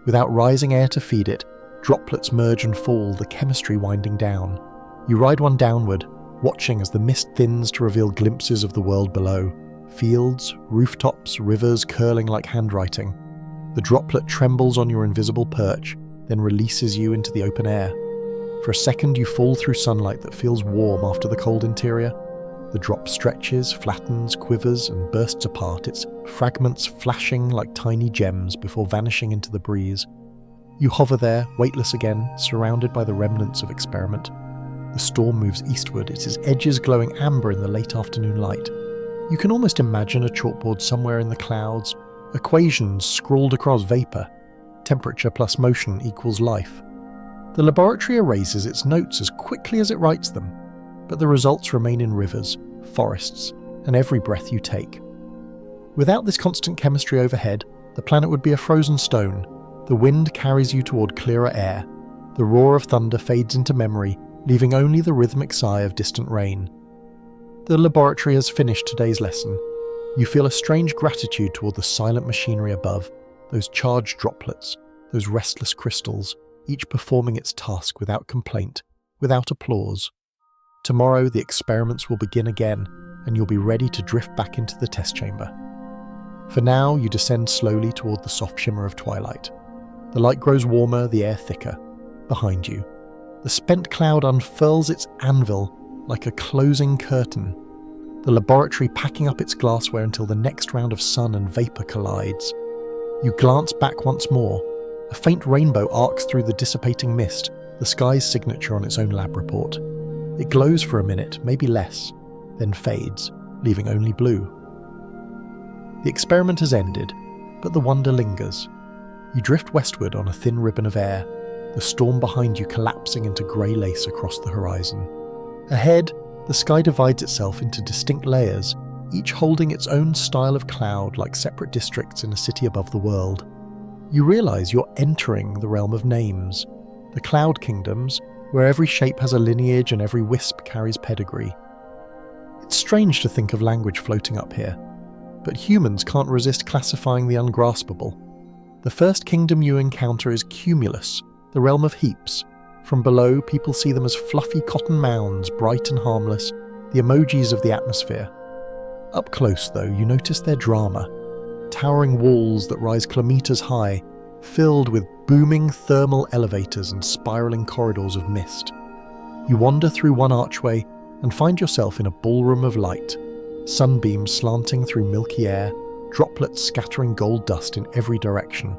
Without rising air to feed it, droplets merge and fall, the chemistry winding down. You ride one downward, watching as the mist thins to reveal glimpses of the world below. Fields, rooftops, rivers curling like handwriting. The droplet trembles on your invisible perch, then releases you into the open air. For a second you fall through sunlight that feels warm after the cold interior. The drop stretches, flattens, quivers, and bursts apart, its fragments flashing like tiny gems before vanishing into the breeze. You hover there, weightless again, surrounded by the remnants of experiment. The storm moves eastward, its edges glowing amber in the late afternoon light. You can almost imagine a chalkboard somewhere in the clouds, equations scrawled across vapour. Temperature plus motion equals life. The laboratory erases its notes as quickly as it writes them, but the results remain in rivers, forests, and every breath you take. Without this constant chemistry overhead, the planet would be a frozen stone. The wind carries you toward clearer air. The roar of thunder fades into memory, leaving only the rhythmic sigh of distant rain. The laboratory has finished today's lesson. You feel a strange gratitude toward the silent machinery above, those charged droplets, those restless crystals, each performing its task without complaint, without applause. Tomorrow the experiments will begin again, and you'll be ready to drift back into the test chamber. For now, you descend slowly toward the soft shimmer of twilight. The light grows warmer, the air thicker. Behind you, the spent cloud unfurls its anvil like a closing curtain, the laboratory packing up its glassware until the next round of sun and vapour collides. You glance back once more. A faint rainbow arcs through the dissipating mist, the sky's signature on its own lab report. It glows for a minute, maybe less, then fades, leaving only blue. The experiment has ended, but the wonder lingers. You drift westward on a thin ribbon of air, the storm behind you collapsing into grey lace across the horizon. Ahead, the sky divides itself into distinct layers, each holding its own style of cloud like separate districts in a city above the world. You realise you're entering the realm of names, the cloud kingdoms, where every shape has a lineage and every wisp carries pedigree. It's strange to think of language floating up here, but humans can't resist classifying the ungraspable. The first kingdom you encounter is Cumulus, the realm of heaps. From below, people see them as fluffy cotton mounds, bright and harmless, the emojis of the atmosphere. Up close, though, you notice their drama. Towering walls that rise kilometres high, filled with booming thermal elevators and spiralling corridors of mist. You wander through one archway and find yourself in a ballroom of light, sunbeams slanting through milky air, droplets scattering gold dust in every direction.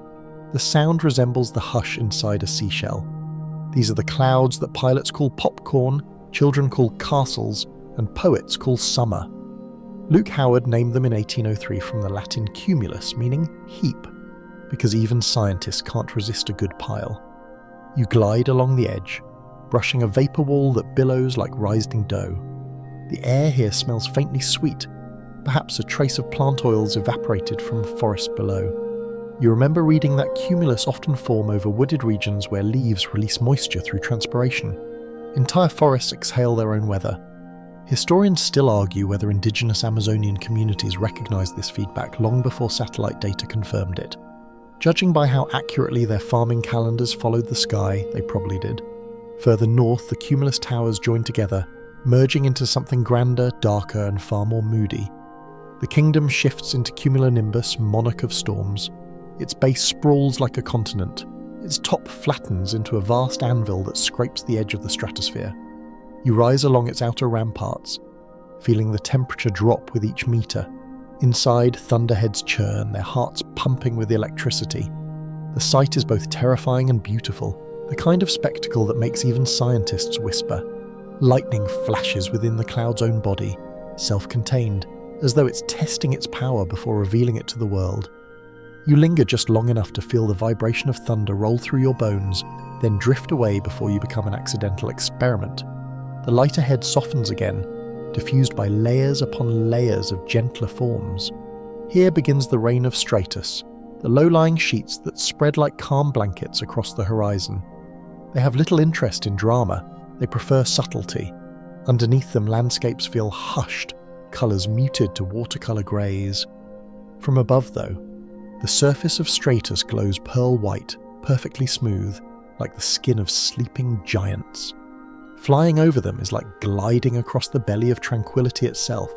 The sound resembles the hush inside a seashell. These are the clouds that pilots call popcorn, children call castles, and poets call summer. Luke Howard named them in 1803 from the Latin cumulus, meaning heap, because even scientists can't resist a good pile. You glide along the edge, brushing a vapour wall that billows like rising dough. The air here smells faintly sweet, perhaps a trace of plant oils evaporated from the forest below. You remember reading that cumulus often form over wooded regions where leaves release moisture through transpiration. Entire forests exhale their own weather. Historians still argue whether indigenous Amazonian communities recognized this feedback long before satellite data confirmed it. Judging by how accurately their farming calendars followed the sky, they probably did. Further north, the cumulus towers join together, merging into something grander, darker, and far more moody. The kingdom shifts into cumulonimbus, monarch of storms. Its base sprawls like a continent. Its top flattens into a vast anvil that scrapes the edge of the stratosphere. You rise along its outer ramparts, feeling the temperature drop with each meter. Inside, thunderheads churn, their hearts pumping with electricity. The sight is both terrifying and beautiful, the kind of spectacle that makes even scientists whisper. Lightning flashes within the cloud's own body, self-contained, as though it's testing its power before revealing it to the world. You linger just long enough to feel the vibration of thunder roll through your bones, then drift away before you become an accidental experiment. The light ahead softens again, diffused by layers upon layers of gentler forms. Here begins the reign of stratus, the low-lying sheets that spread like calm blankets across the horizon. They have little interest in drama, they prefer subtlety. Underneath them, landscapes feel hushed, colours muted to watercolour greys. From above, though, the surface of stratus glows pearl white, perfectly smooth, like the skin of sleeping giants. Flying over them is like gliding across the belly of tranquility itself.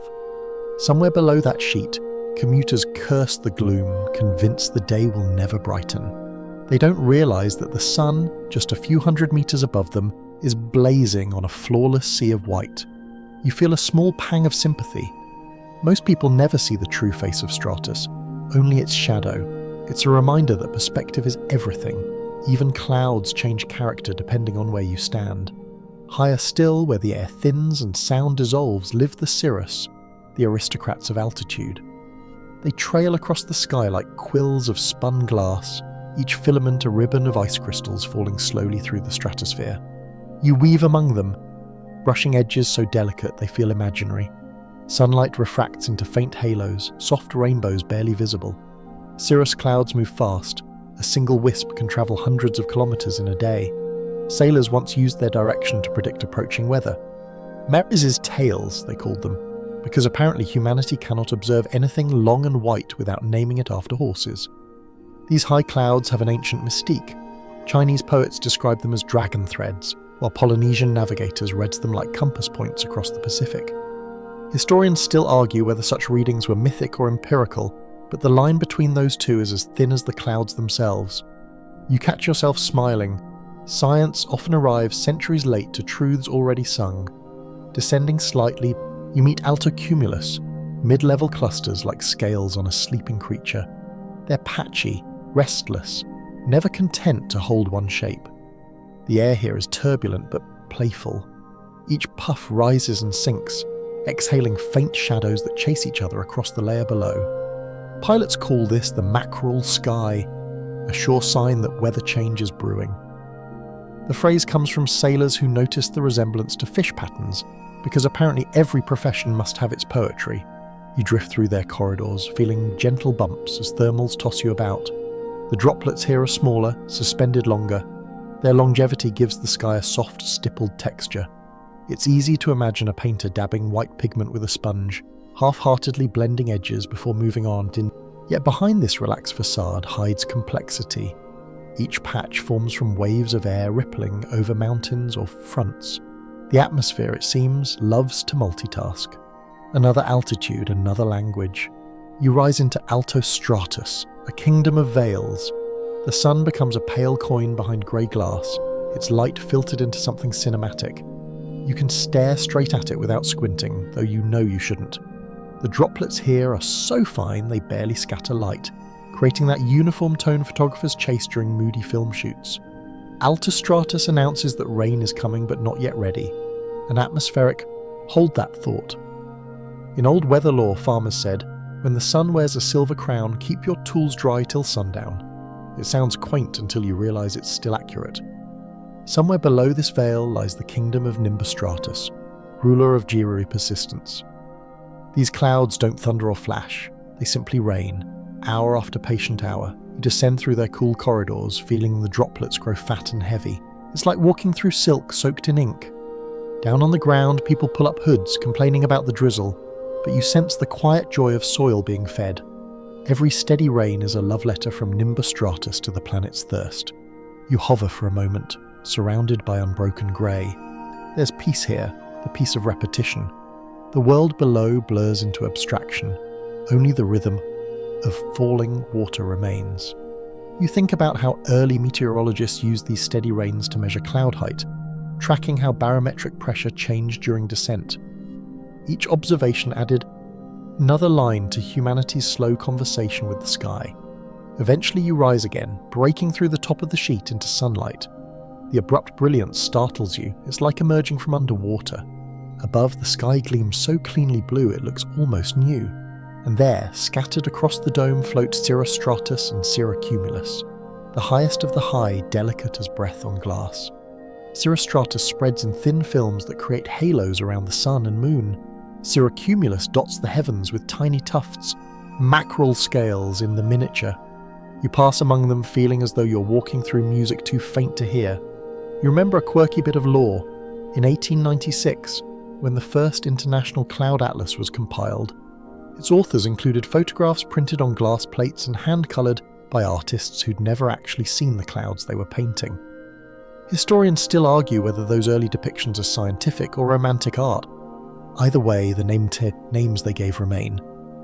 Somewhere below that sheet, commuters curse the gloom, convinced the day will never brighten. They don't realise that the sun, just a few hundred metres above them, is blazing on a flawless sea of white. You feel a small pang of sympathy. Most people never see the true face of stratus, only its shadow. It's a reminder that perspective is everything. Even clouds change character depending on where you stand. Higher still, where the air thins and sound dissolves, live the cirrus, the aristocrats of altitude. They trail across the sky like quills of spun glass, each filament a ribbon of ice crystals falling slowly through the stratosphere. You weave among them, brushing edges so delicate they feel imaginary. Sunlight refracts into faint halos, soft rainbows barely visible. Cirrus clouds move fast. A single wisp can travel hundreds of kilometers in a day. Sailors once used their direction to predict approaching weather. Meriz's tails, they called them, because apparently humanity cannot observe anything long and white without naming it after horses. These high clouds have an ancient mystique. Chinese poets describe them as dragon threads, while Polynesian navigators read them like compass points across the Pacific. Historians still argue whether such readings were mythic or empirical, but the line between those two is as thin as the clouds themselves. You catch yourself smiling. Science often arrives centuries late to truths already sung. Descending slightly, you meet altocumulus, mid-level clusters like scales on a sleeping creature. They're patchy, restless, never content to hold one shape. The air here is turbulent but playful. Each puff rises and sinks, exhaling faint shadows that chase each other across the layer below. Pilots call this the mackerel sky, a sure sign that weather change is brewing. The phrase comes from sailors who noticed the resemblance to fish patterns, because apparently every profession must have its poetry. You drift through their corridors, feeling gentle bumps as thermals toss you about. The droplets here are smaller, suspended longer. Their longevity gives the sky a soft, stippled texture. It's easy to imagine a painter dabbing white pigment with a sponge, half-heartedly blending edges before moving on. Yet behind this relaxed facade hides complexity. Each patch forms from waves of air rippling over mountains or fronts. The atmosphere, it seems, loves to multitask. Another altitude, another language. You rise into altostratus, a kingdom of veils. The sun becomes a pale coin behind grey glass, its light filtered into something cinematic. You can stare straight at it without squinting, though you know you shouldn't. The droplets here are so fine they barely scatter light, creating that uniform tone photographers chase during moody film shoots. Altostratus announces that rain is coming but not yet ready. An atmospheric, hold that thought. In old weather lore, farmers said, when the sun wears a silver crown, keep your tools dry till sundown. It sounds quaint until you realise it's still accurate. Somewhere below this veil lies the kingdom of Nimbostratus, ruler of dreary persistence. These clouds don't thunder or flash, they simply rain, hour after patient hour. You descend through their cool corridors, feeling the droplets grow fat and heavy. It's like walking through silk soaked in ink. Down on the ground, people pull up hoods, complaining about the drizzle, but you sense the quiet joy of soil being fed. Every steady rain is a love letter from Nimbostratus to the planet's thirst. You hover for a moment, surrounded by unbroken grey. There's peace here, the peace of repetition. The world below blurs into abstraction. Only the rhythm of falling water remains. You think about how early meteorologists used these steady rains to measure cloud height, tracking how barometric pressure changed during descent. Each observation added another line to humanity's slow conversation with the sky. Eventually you rise again, breaking through the top of the sheet into sunlight. The abrupt brilliance startles you. It's like emerging from underwater. Above, the sky gleams so cleanly blue it looks almost new. And there, scattered across the dome, float cirrostratus and cirrocumulus, the highest of the high, delicate as breath on glass. Cirrostratus spreads in thin films that create halos around the sun and moon. Cirrocumulus dots the heavens with tiny tufts, mackerel scales in the miniature. You pass among them feeling as though you're walking through music too faint to hear. You remember a quirky bit of lore. In 1896, when the first International Cloud Atlas was compiled, its authors included photographs printed on glass plates and hand-coloured by artists who'd never actually seen the clouds they were painting. Historians still argue whether those early depictions are scientific or romantic art. Either way, the names they gave remain.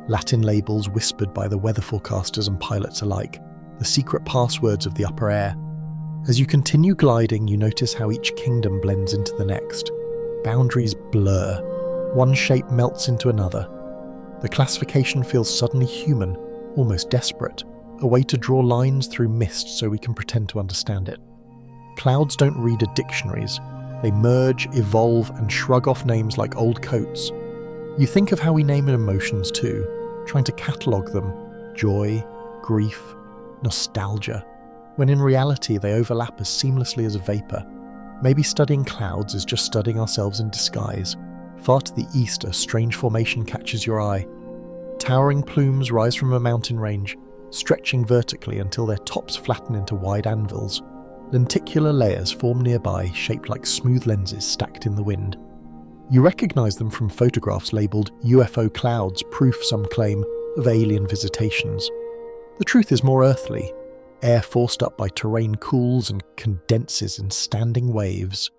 Latin labels whispered by the weather forecasters and pilots alike, the secret passwords of the upper air. As you continue gliding, you notice how each kingdom blends into the next. Boundaries blur. One shape melts into another. The classification feels suddenly human, almost desperate, a way to draw lines through mist so we can pretend to understand it. Clouds don't read at dictionaries. They merge, evolve, and shrug off names like old coats. You think of how we name emotions too, trying to catalogue them: joy, grief, nostalgia, when in reality they overlap as seamlessly as a vapour. Maybe studying clouds is just studying ourselves in disguise. Far to the east, a strange formation catches your eye. Towering plumes rise from a mountain range, stretching vertically until their tops flatten into wide anvils. Lenticular layers form nearby, shaped like smooth lenses stacked in the wind. You recognize them from photographs labeled UFO clouds, proof, some claim, of alien visitations. The truth is more earthly. Air forced up by terrain cools and condenses in standing waves.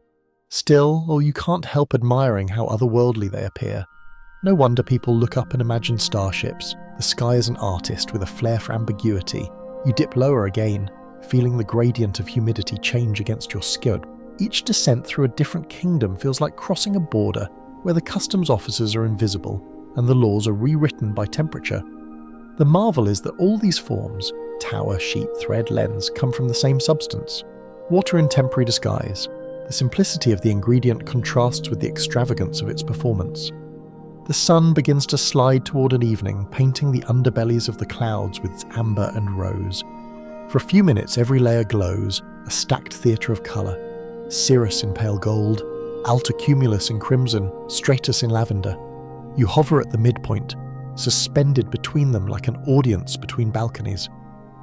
Still, you can't help admiring how otherworldly they appear. No wonder people look up and imagine starships. The sky is an artist with a flair for ambiguity. You dip lower again, feeling the gradient of humidity change against your skin. Each descent through a different kingdom feels like crossing a border where the customs officers are invisible and the laws are rewritten by temperature. The marvel is that all these forms, tower, sheet, thread, lens, come from the same substance. Water in temporary disguise. The simplicity of the ingredient contrasts with the extravagance of its performance. The sun begins to slide toward an evening, painting the underbellies of the clouds with its amber and rose. For a few minutes, every layer glows, a stacked theatre of colour. Cirrus in pale gold, altocumulus in crimson, stratus in lavender. You hover at the midpoint, suspended between them like an audience between balconies.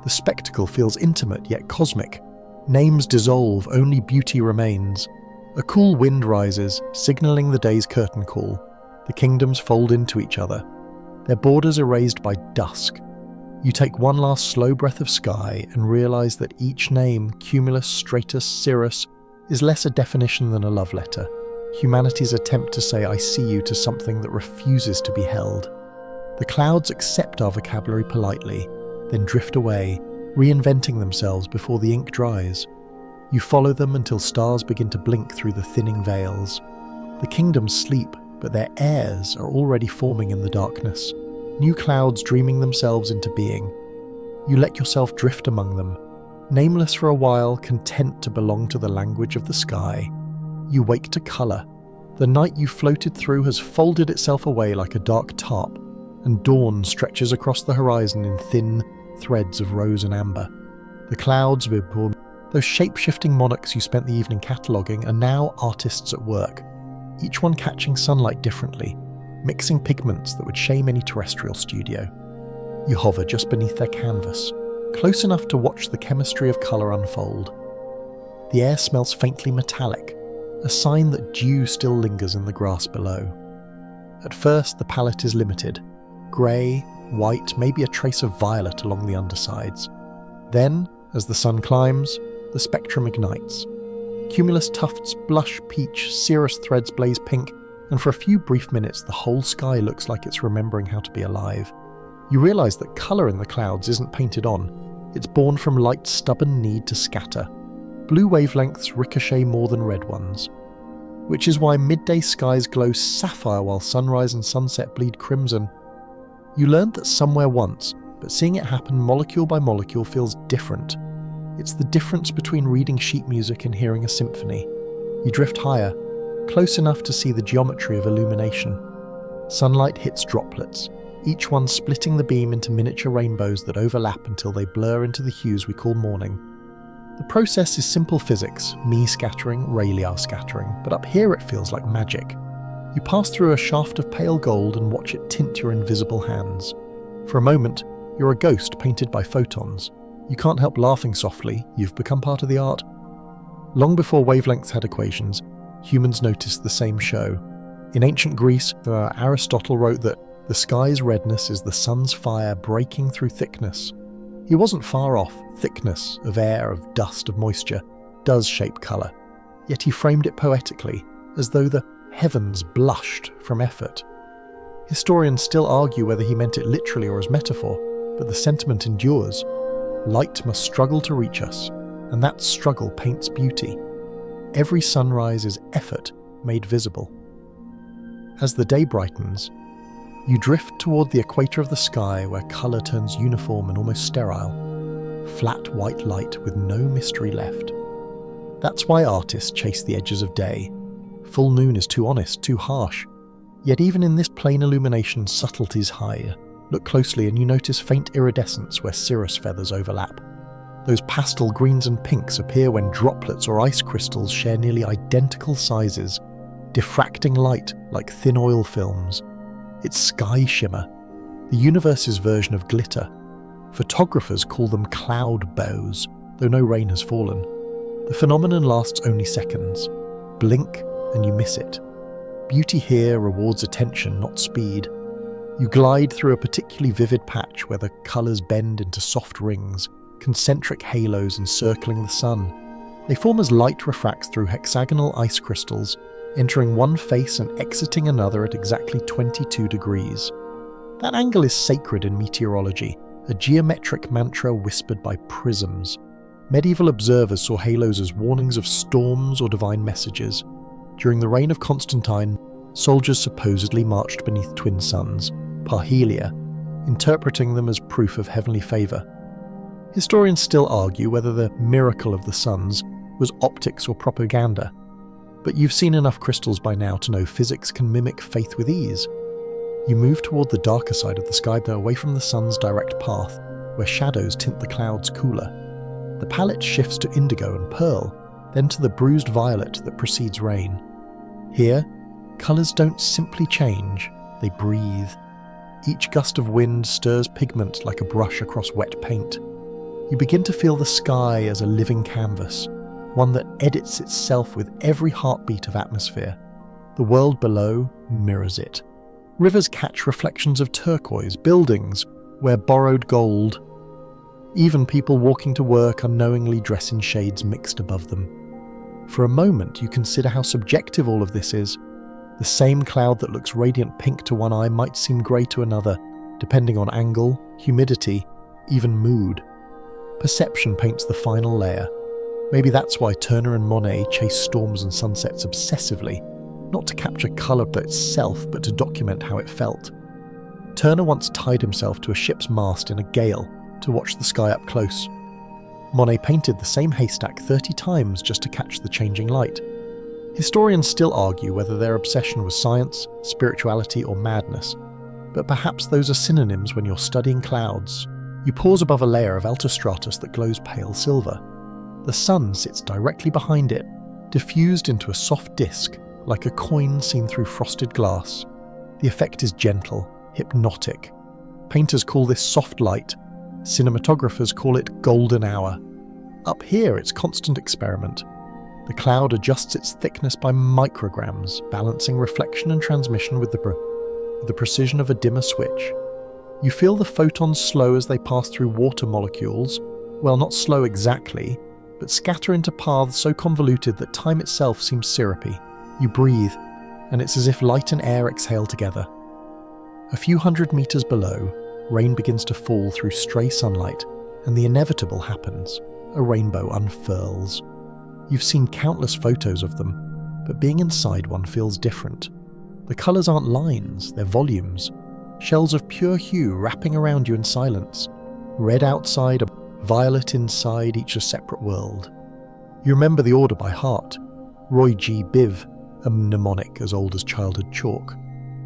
The spectacle feels intimate yet cosmic. Names dissolve, only beauty remains. A cool wind rises, signalling the day's curtain call. The kingdoms fold into each other, their borders erased by dusk. You take one last slow breath of sky and realize that each name, Cumulus, Stratus, Cirrus, is less a definition than a love letter. Humanity's attempt to say I see you to something that refuses to be held. The clouds accept our vocabulary politely, then drift away, reinventing themselves before the ink dries. You follow them until stars begin to blink through the thinning veils. The kingdoms sleep, but their heirs are already forming in the darkness, new clouds dreaming themselves into being. You let yourself drift among them, nameless for a while, content to belong to the language of the sky. You wake to colour. The night you floated through has folded itself away like a dark tarp, and dawn stretches across the horizon in thin threads of rose and amber. The clouds, those shape-shifting monarchs you spent the evening cataloguing, are now artists at work, each one catching sunlight differently, mixing pigments that would shame any terrestrial studio. You hover just beneath their canvas, close enough to watch the chemistry of colour unfold. The air smells faintly metallic, a sign that dew still lingers in the grass below. At first, the palette is limited. Grey, white, maybe a trace of violet along the undersides. Then, as the sun climbs, the spectrum ignites. Cumulus tufts blush peach, cirrus threads blaze pink, and for a few brief minutes the whole sky looks like it's remembering how to be alive. You realise that colour in the clouds isn't painted on. It's born from light's stubborn need to scatter. Blue wavelengths ricochet more than red ones. Which is why midday skies glow sapphire while sunrise and sunset bleed crimson. You learned that somewhere once, but seeing it happen molecule by molecule feels different. It's the difference between reading sheet music and hearing a symphony. You drift higher, close enough to see the geometry of illumination. Sunlight hits droplets, each one splitting the beam into miniature rainbows that overlap until they blur into the hues we call morning. The process is simple physics, me scattering, Rayleigh scattering, but up here it feels like magic. You pass through a shaft of pale gold and watch it tint your invisible hands. For a moment, you're a ghost painted by photons. You can't help laughing softly, you've become part of the art. Long before wavelengths had equations, humans noticed the same show. In ancient Greece, Aristotle wrote that the sky's redness is the sun's fire breaking through thickness. He wasn't far off. Thickness of air, of dust, of moisture does shape colour. Yet he framed it poetically, as though the heavens blushed from effort. Historians still argue whether he meant it literally or as metaphor, but the sentiment endures. Light must struggle to reach us, and that struggle paints beauty. Every sunrise is effort made visible. As the day brightens, you drift toward the equator of the sky where colour turns uniform and almost sterile. Flat white light with no mystery left. That's why artists chase the edges of day. Full noon is too honest, too harsh. Yet even in this plain illumination, subtleties hide. Look closely and you notice faint iridescence where cirrus feathers overlap. Those pastel greens and pinks appear when droplets or ice crystals share nearly identical sizes, diffracting light like thin oil films. It's sky shimmer, the universe's version of glitter. Photographers call them cloud bows, though no rain has fallen. The phenomenon lasts only seconds. Blink and you miss it. Beauty here rewards attention, not speed. You glide through a particularly vivid patch where the colours bend into soft rings, concentric halos encircling the sun. They form as light refracts through hexagonal ice crystals, entering one face and exiting another at exactly 22 degrees. That angle is sacred in meteorology, a geometric mantra whispered by prisms. Medieval observers saw halos as warnings of storms or divine messages. During the reign of Constantine, soldiers supposedly marched beneath twin suns, parhelia, interpreting them as proof of heavenly favour. Historians still argue whether the miracle of the suns was optics or propaganda, but you've seen enough crystals by now to know physics can mimic faith with ease. You move toward the darker side of the sky, though, away from the sun's direct path, where shadows tint the clouds cooler. The palette shifts to indigo and pearl, then to the bruised violet that precedes rain. Here, colours don't simply change, they breathe. Each gust of wind stirs pigment like a brush across wet paint. You begin to feel the sky as a living canvas, one that edits itself with every heartbeat of atmosphere. The world below mirrors it. Rivers catch reflections of turquoise, buildings wear borrowed gold. Even people walking to work unknowingly dress in shades mixed above them. For a moment, you consider how subjective all of this is. The same cloud that looks radiant pink to one eye might seem grey to another, depending on angle, humidity, even mood. Perception paints the final layer. Maybe that's why Turner and Monet chase storms and sunsets obsessively, not to capture colour itself, but to document how it felt. Turner once tied himself to a ship's mast in a gale to watch the sky up close. Monet painted the same haystack 30 times just to catch the changing light. Historians still argue whether their obsession was science, spirituality, or madness, but perhaps those are synonyms when you're studying clouds. You pause above a layer of altostratus that glows pale silver. The sun sits directly behind it, diffused into a soft disk, like a coin seen through frosted glass. The effect is gentle, hypnotic. Painters call this soft light. Cinematographers call it golden hour. Up here, it's constant experiment. The cloud adjusts its thickness by micrograms, balancing reflection and transmission with the precision of a dimmer switch. You feel the photons slow as they pass through water molecules, well, not slow exactly, but scatter into paths so convoluted that time itself seems syrupy. You breathe, and it's as if light and air exhale together. A few hundred meters below, rain begins to fall through stray sunlight, and the inevitable happens. A rainbow unfurls. You've seen countless photos of them, but being inside one feels different. The colours aren't lines, they're volumes. Shells of pure hue wrapping around you in silence. Red outside, violet inside, each a separate world. You remember the order by heart. Roy G. Biv, a mnemonic as old as childhood chalk.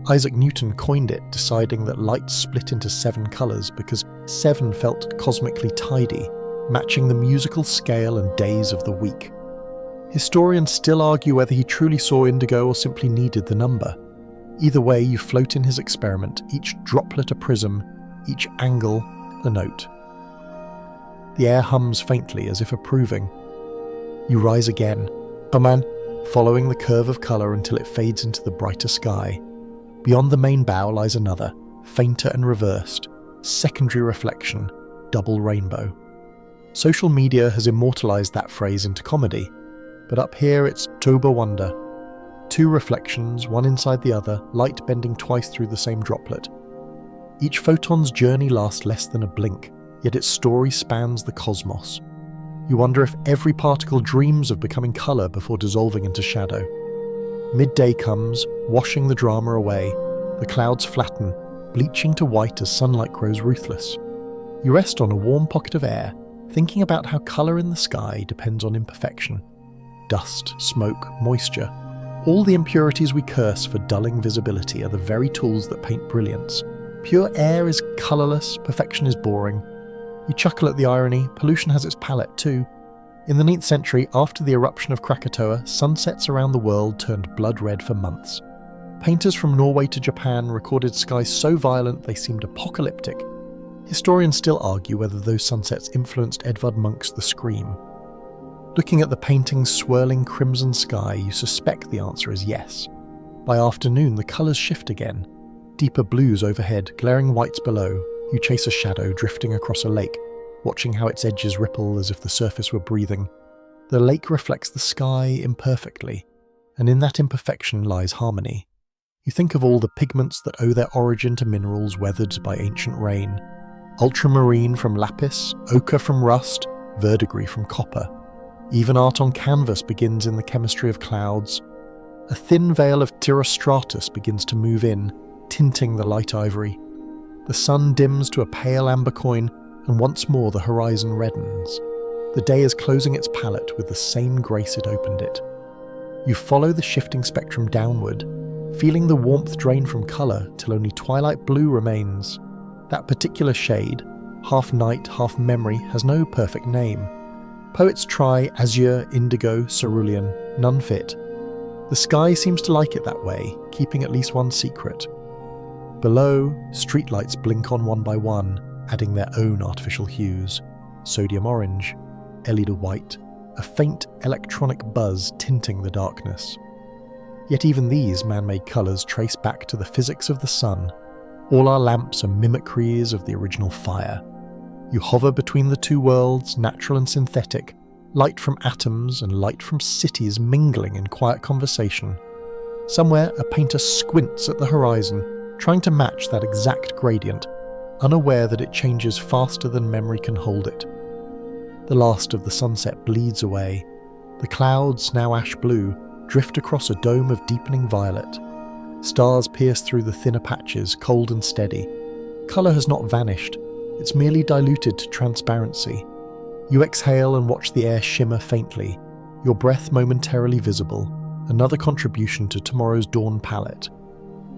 Isaac Newton coined it, deciding that light split into 7 colours because 7 felt cosmically tidy, matching the musical scale and days of the week. Historians still argue whether he truly saw indigo or simply needed the number. Either way, you float in his experiment, each droplet a prism, each angle a note. The air hums faintly as if approving. You rise again, following the curve of colour until it fades into the brighter sky. Beyond the main bow lies another, fainter and reversed, secondary reflection, double rainbow. Social media has immortalised that phrase into comedy, but up here it's Toba wonder. 2 reflections, one inside the other, light bending twice through the same droplet. Each photon's journey lasts less than a blink, yet its story spans the cosmos. You wonder if every particle dreams of becoming colour before dissolving into shadow. Midday comes, washing the drama away. The clouds flatten, bleaching to white as sunlight grows ruthless. You rest on a warm pocket of air, thinking about how colour in the sky depends on imperfection. Dust, smoke, moisture. All the impurities we curse for dulling visibility are the very tools that paint brilliance. Pure air is colourless, perfection is boring. You chuckle at the irony, pollution has its palette too. In the 9th century, after the eruption of Krakatoa, sunsets around the world turned blood red for months. Painters from Norway to Japan recorded skies so violent they seemed apocalyptic. Historians still argue whether those sunsets influenced Edvard Munch's The Scream. Looking at the painting's swirling crimson sky, you suspect the answer is yes. By afternoon, the colours shift again. Deeper blues overhead, glaring whites below. You chase a shadow drifting across a lake, watching how its edges ripple as if the surface were breathing. The lake reflects the sky imperfectly, and in that imperfection lies harmony. You think of all the pigments that owe their origin to minerals weathered by ancient rain. Ultramarine from lapis, ochre from rust, verdigris from copper. Even art on canvas begins in the chemistry of clouds. A thin veil of cirrostratus begins to move in, tinting the light ivory. The sun dims to a pale amber coin, and once more the horizon reddens. The day is closing its palette with the same grace it opened it. You follow the shifting spectrum downward, feeling the warmth drain from colour till only twilight blue remains. That particular shade, half night, half memory, has no perfect name. Poets try azure, indigo, cerulean, none fit. The sky seems to like it that way, keeping at least one secret. Below, streetlights blink on one by one, adding their own artificial hues. Sodium orange, LED white, a faint electronic buzz tinting the darkness. Yet even these man-made colours trace back to the physics of the sun. All our lamps are mimicries of the original fire. You hover between the two worlds, natural and synthetic, light from atoms and light from cities mingling in quiet conversation. Somewhere, a painter squints at the horizon, trying to match that exact gradient, unaware that it changes faster than memory can hold it. The last of the sunset bleeds away. The clouds, now ash blue, drift across a dome of deepening violet. Stars pierce through the thinner patches, cold and steady. Colour has not vanished, it's merely diluted to transparency. You exhale and watch the air shimmer faintly, your breath momentarily visible, another contribution to tomorrow's dawn palette.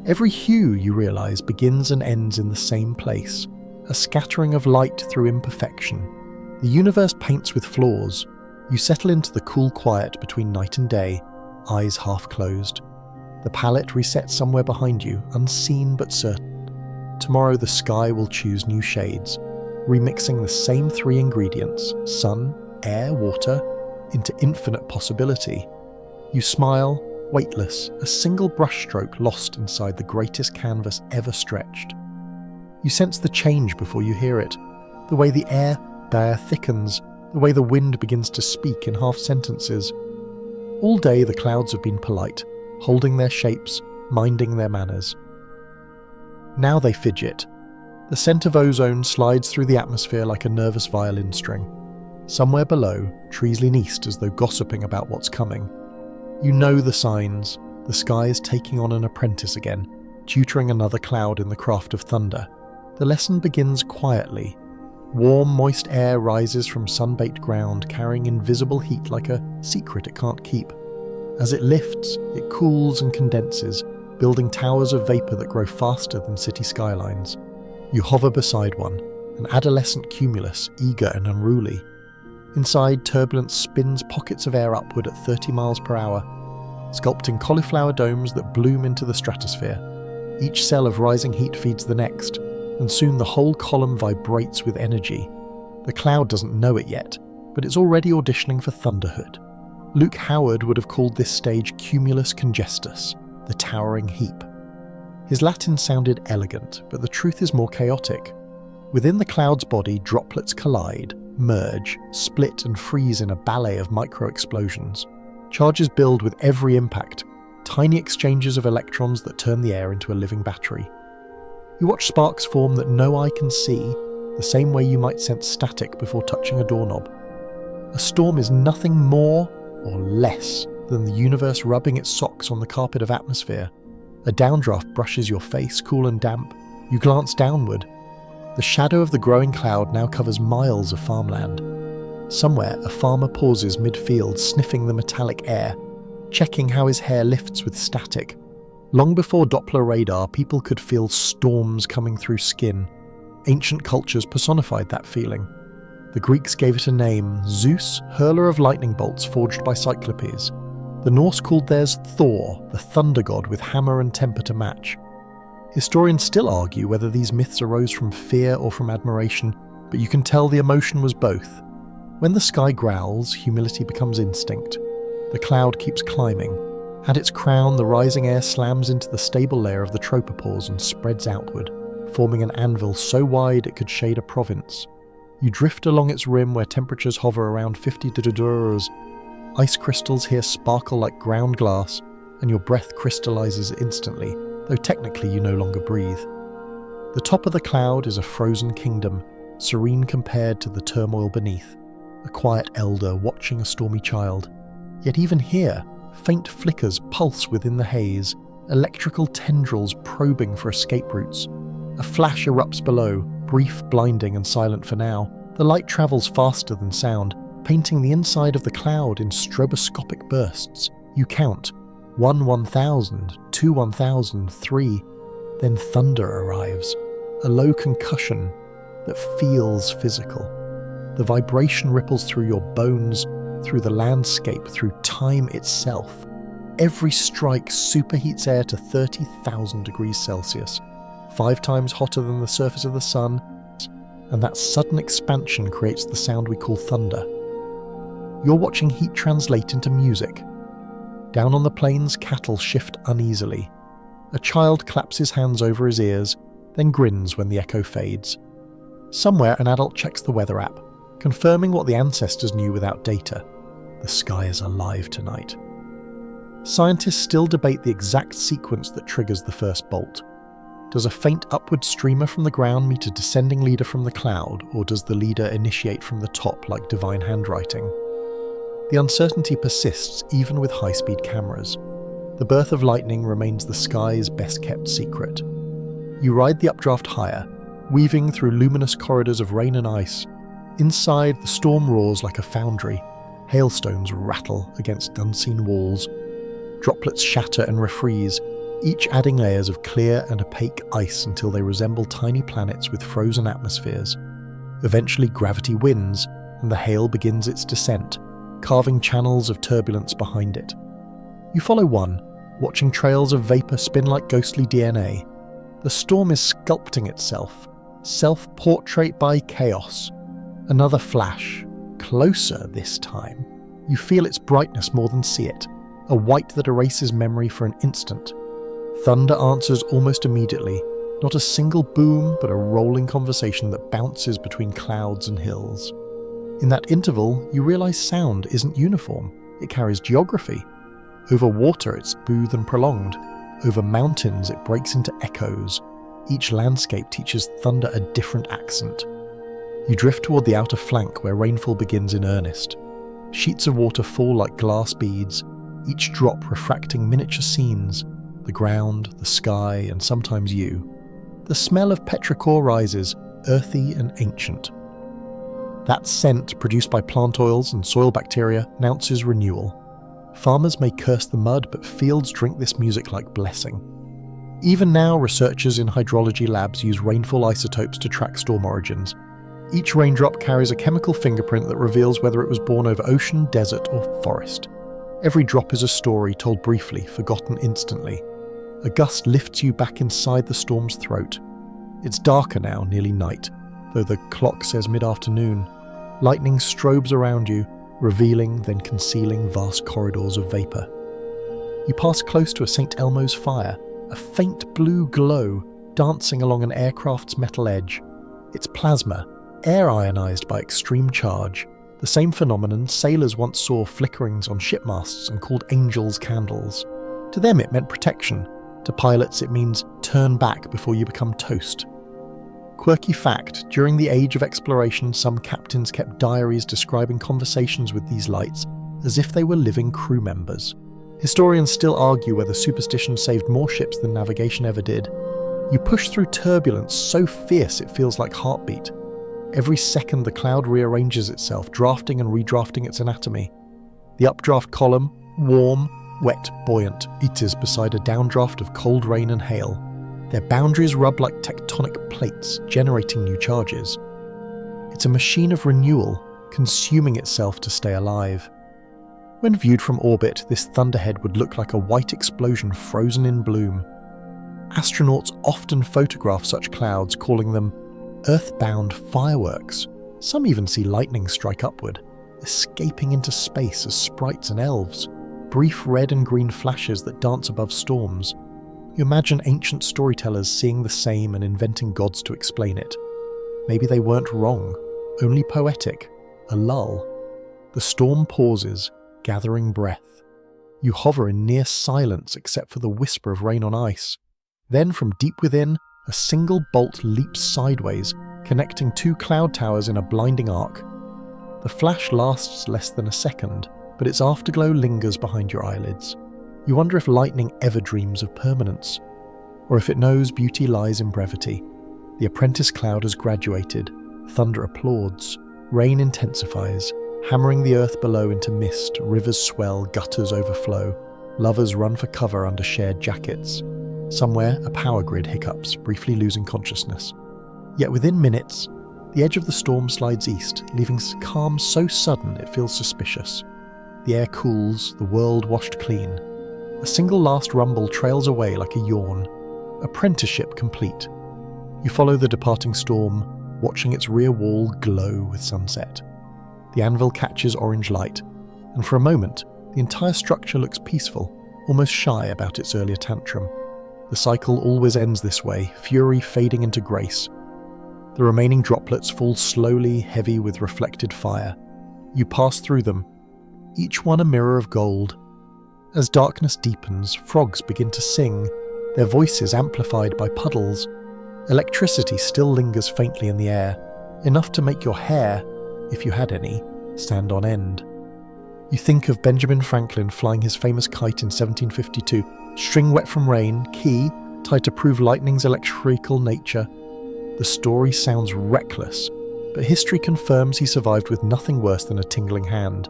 Every hue, you realise, begins and ends in the same place, a scattering of light through imperfection. The universe paints with flaws. You settle into the cool quiet between night and day, eyes half closed. The palette resets somewhere behind you, unseen but certain. Tomorrow the sky will choose new shades, remixing the same three ingredients, sun, air, water, into infinite possibility. You smile, weightless, a single brushstroke lost inside the greatest canvas ever stretched. You sense the change before you hear it, the way the air thickens, the way the wind begins to speak in half sentences. All day the clouds have been polite, holding their shapes, minding their manners. Now they fidget. The scent of ozone slides through the atmosphere like a nervous violin string. Somewhere below, trees lean east as though gossiping about what's coming. You know the signs. The sky is taking on an apprentice again, tutoring another cloud in the craft of thunder. The lesson begins quietly. Warm, moist air rises from sun-baked ground, carrying invisible heat like a secret it can't keep. As it lifts, it cools and condenses, building towers of vapour that grow faster than city skylines. You hover beside one, an adolescent cumulus, eager and unruly. Inside, turbulence spins pockets of air upward at 30 miles per hour, sculpting cauliflower domes that bloom into the stratosphere. Each cell of rising heat feeds the next, and soon the whole column vibrates with energy. The cloud doesn't know it yet, but it's already auditioning for thunderhood. Luke Howard would have called this stage cumulus congestus, the towering heap. His Latin sounded elegant, but the truth is more chaotic. Within the cloud's body, droplets collide, merge, split and freeze in a ballet of micro-explosions. Charges build with every impact, tiny exchanges of electrons that turn the air into a living battery. You watch sparks form that no eye can see, the same way you might sense static before touching a doorknob. A storm is nothing more or less than the universe rubbing its socks on the carpet of atmosphere. A downdraft brushes your face, cool and damp. You glance downward. The shadow of the growing cloud now covers miles of farmland. Somewhere, a farmer pauses mid-field, sniffing the metallic air, checking how his hair lifts with static. Long before Doppler radar, people could feel storms coming through skin. Ancient cultures personified that feeling. The Greeks gave it a name, Zeus, hurler of lightning bolts forged by Cyclopes. The Norse called theirs Thor, the thunder god with hammer and temper to match. Historians still argue whether these myths arose from fear or from admiration, but you can tell the emotion was both. When the sky growls, humility becomes instinct. The cloud keeps climbing. At its crown, the rising air slams into the stable layer of the tropopause and spreads outward, forming an anvil so wide it could shade a province. You drift along its rim where temperatures hover around 50 degrees. Ice crystals here sparkle like ground glass, and your breath crystallizes instantly, though technically you no longer breathe. The top of the cloud is a frozen kingdom, serene compared to the turmoil beneath, a quiet elder watching a stormy child. Yet even here, faint flickers pulse within the haze, electrical tendrils probing for escape routes. A flash erupts below, brief, blinding, and silent for now. The light travels faster than sound, painting the inside of the cloud in stroboscopic bursts. You count. 1 1,000, 2 1,000, 3. Then thunder arrives. A low concussion that feels physical. The vibration ripples through your bones, through the landscape, through time itself. Every strike superheats air to 30,000 degrees Celsius, 5 times hotter than the surface of the sun, and that sudden expansion creates the sound we call thunder. You're watching heat translate into music. Down on the plains, cattle shift uneasily. A child claps his hands over his ears, then grins when the echo fades. Somewhere, an adult checks the weather app, confirming what the ancestors knew without data. The sky is alive tonight. Scientists still debate the exact sequence that triggers the first bolt. Does a faint upward streamer from the ground meet a descending leader from the cloud, or does the leader initiate from the top like divine handwriting? The uncertainty persists even with high-speed cameras. The birth of lightning remains the sky's best-kept secret. You ride the updraft higher, weaving through luminous corridors of rain and ice. Inside, the storm roars like a foundry. Hailstones rattle against unseen walls. Droplets shatter and refreeze, each adding layers of clear and opaque ice until they resemble tiny planets with frozen atmospheres. Eventually gravity wins, and the hail begins its descent, carving channels of turbulence behind it. You follow one, watching trails of vapor spin like ghostly DNA. The storm is sculpting itself, self-portrait by chaos. Another flash, closer this time. You feel its brightness more than see it, a white that erases memory for an instant. Thunder answers almost immediately, not a single boom, but a rolling conversation that bounces between clouds and hills. In that interval, you realize sound isn't uniform, it carries geography. Over water, it's smooth and prolonged. Over mountains, it breaks into echoes. Each landscape teaches thunder a different accent. You drift toward the outer flank where rainfall begins in earnest. Sheets of water fall like glass beads, each drop refracting miniature scenes, the ground, the sky, and sometimes you. The smell of petrichor rises, earthy and ancient. That scent, produced by plant oils and soil bacteria, announces renewal. Farmers may curse the mud, but fields drink this music like blessing. Even now, researchers in hydrology labs use rainfall isotopes to track storm origins. Each raindrop carries a chemical fingerprint that reveals whether it was born over ocean, desert, or forest. Every drop is a story told briefly, forgotten instantly. A gust lifts you back inside the storm's throat. It's darker now, nearly night, though the clock says mid-afternoon. Lightning strobes around you, revealing then concealing vast corridors of vapor. You pass close to a St. Elmo's fire, a faint blue glow dancing along an aircraft's metal edge. It's plasma, air ionized by extreme charge, the same phenomenon sailors once saw flickerings on ship masts and called angels' candles. To them it meant protection. To pilots it means turn back before you become toast. Quirky fact, during the age of exploration, some captains kept diaries describing conversations with these lights as if they were living crew members. Historians still argue whether superstition saved more ships than navigation ever did. You push through turbulence so fierce it feels like heartbeat. Every second the cloud rearranges itself, drafting and redrafting its anatomy. The updraft column, warm, wet, buoyant, eases beside a downdraft of cold rain and hail. Their boundaries rub like tectonic plates, generating new charges. It's a machine of renewal, consuming itself to stay alive. When viewed from orbit, this thunderhead would look like a white explosion frozen in bloom. Astronauts often photograph such clouds, calling them earthbound fireworks. Some even see lightning strike upward, escaping into space as sprites and elves. brief red and green flashes that dance above storms. You imagine ancient storytellers seeing the same and inventing gods to explain it. Maybe they weren't wrong, only poetic, a lull. The storm pauses, gathering breath. You hover in near silence except for the whisper of rain on ice. Then from deep within, a single bolt leaps sideways, connecting two cloud towers in a blinding arc. The flash lasts less than a second, but its afterglow lingers behind your eyelids. You wonder if lightning ever dreams of permanence, or if it knows beauty lies in brevity. The apprentice cloud has graduated. Thunder applauds. Rain intensifies, hammering the earth below into mist. Rivers swell, gutters overflow. Lovers run for cover under shared jackets. Somewhere, a power grid hiccups, briefly losing consciousness. Yet within minutes, the edge of the storm slides east, leaving calm so sudden it feels suspicious. The air cools, the world washed clean. A single last rumble trails away like a yawn. Apprenticeship complete. You follow the departing storm, watching its rear wall glow with sunset. The anvil catches orange light, and for a moment, the entire structure looks peaceful, almost shy about its earlier tantrum. The cycle always ends this way, fury fading into grace. The remaining droplets fall slowly, heavy with reflected fire. You pass through them, each one a mirror of gold. As darkness deepens, frogs begin to sing, their voices amplified by puddles. Electricity still lingers faintly in the air, enough to make your hair, if you had any, stand on end. You think of Benjamin Franklin flying his famous kite in 1752, string wet from rain, key tied to prove lightning's electrical nature. The story sounds reckless, but history confirms he survived with nothing worse than a tingling hand.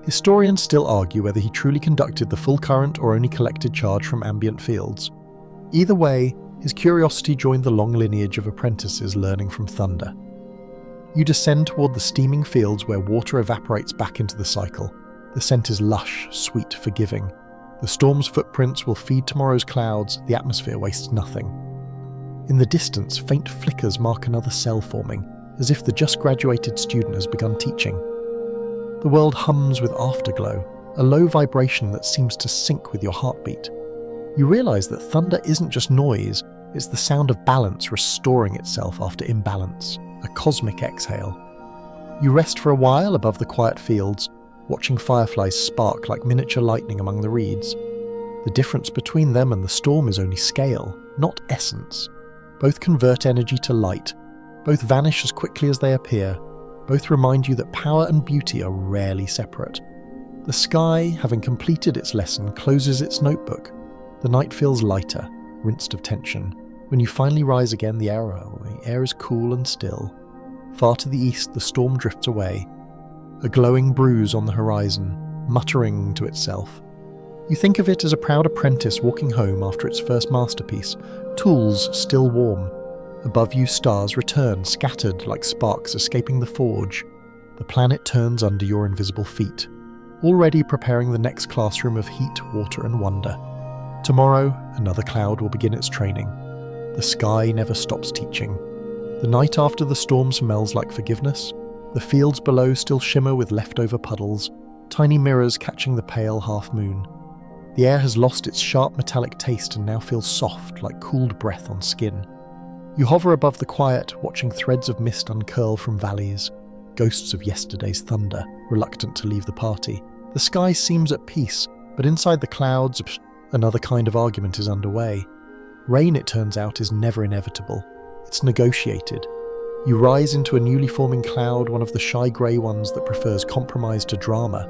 Historians still argue whether he truly conducted the full current or only collected charge from ambient fields. Either way, his curiosity joined the long lineage of apprentices learning from thunder. You descend toward the steaming fields where water evaporates back into the cycle. The scent is lush, sweet, forgiving. The storm's footprints will feed tomorrow's clouds, the atmosphere wastes nothing. In the distance, faint flickers mark another cell forming, as if the just graduated student has begun teaching. The world hums with afterglow, a low vibration that seems to sync with your heartbeat. You realize that thunder isn't just noise, it's the sound of balance restoring itself after imbalance, a cosmic exhale. You rest for a while above the quiet fields, watching fireflies spark like miniature lightning among the reeds. The difference between them and the storm is only scale, not essence. Both convert energy to light, both vanish as quickly as they appear, both remind you that power and beauty are rarely separate. The sky, having completed its lesson, closes its notebook. The night feels lighter, rinsed of tension. When you finally rise again, the air is cool and still. Far to the east, the storm drifts away, a glowing bruise on the horizon, muttering to itself. You think of it as a proud apprentice walking home after its first masterpiece, tools still warm. Above you, stars return, scattered like sparks escaping the forge. The planet turns under your invisible feet, already preparing the next classroom of heat, water, and wonder. Tomorrow, another cloud will begin its training. The sky never stops teaching. The night after the storm smells like forgiveness. The fields below still shimmer with leftover puddles, tiny mirrors catching the pale half moon. The air has lost its sharp metallic taste and now feels soft like cooled breath on skin. You hover above the quiet, watching threads of mist uncurl from valleys, ghosts of yesterday's thunder, reluctant to leave the party. The sky seems at peace, but inside the clouds, another kind of argument is underway. Rain, it turns out, is never inevitable. It's negotiated. You rise into a newly forming cloud, one of the shy grey ones that prefers compromise to drama.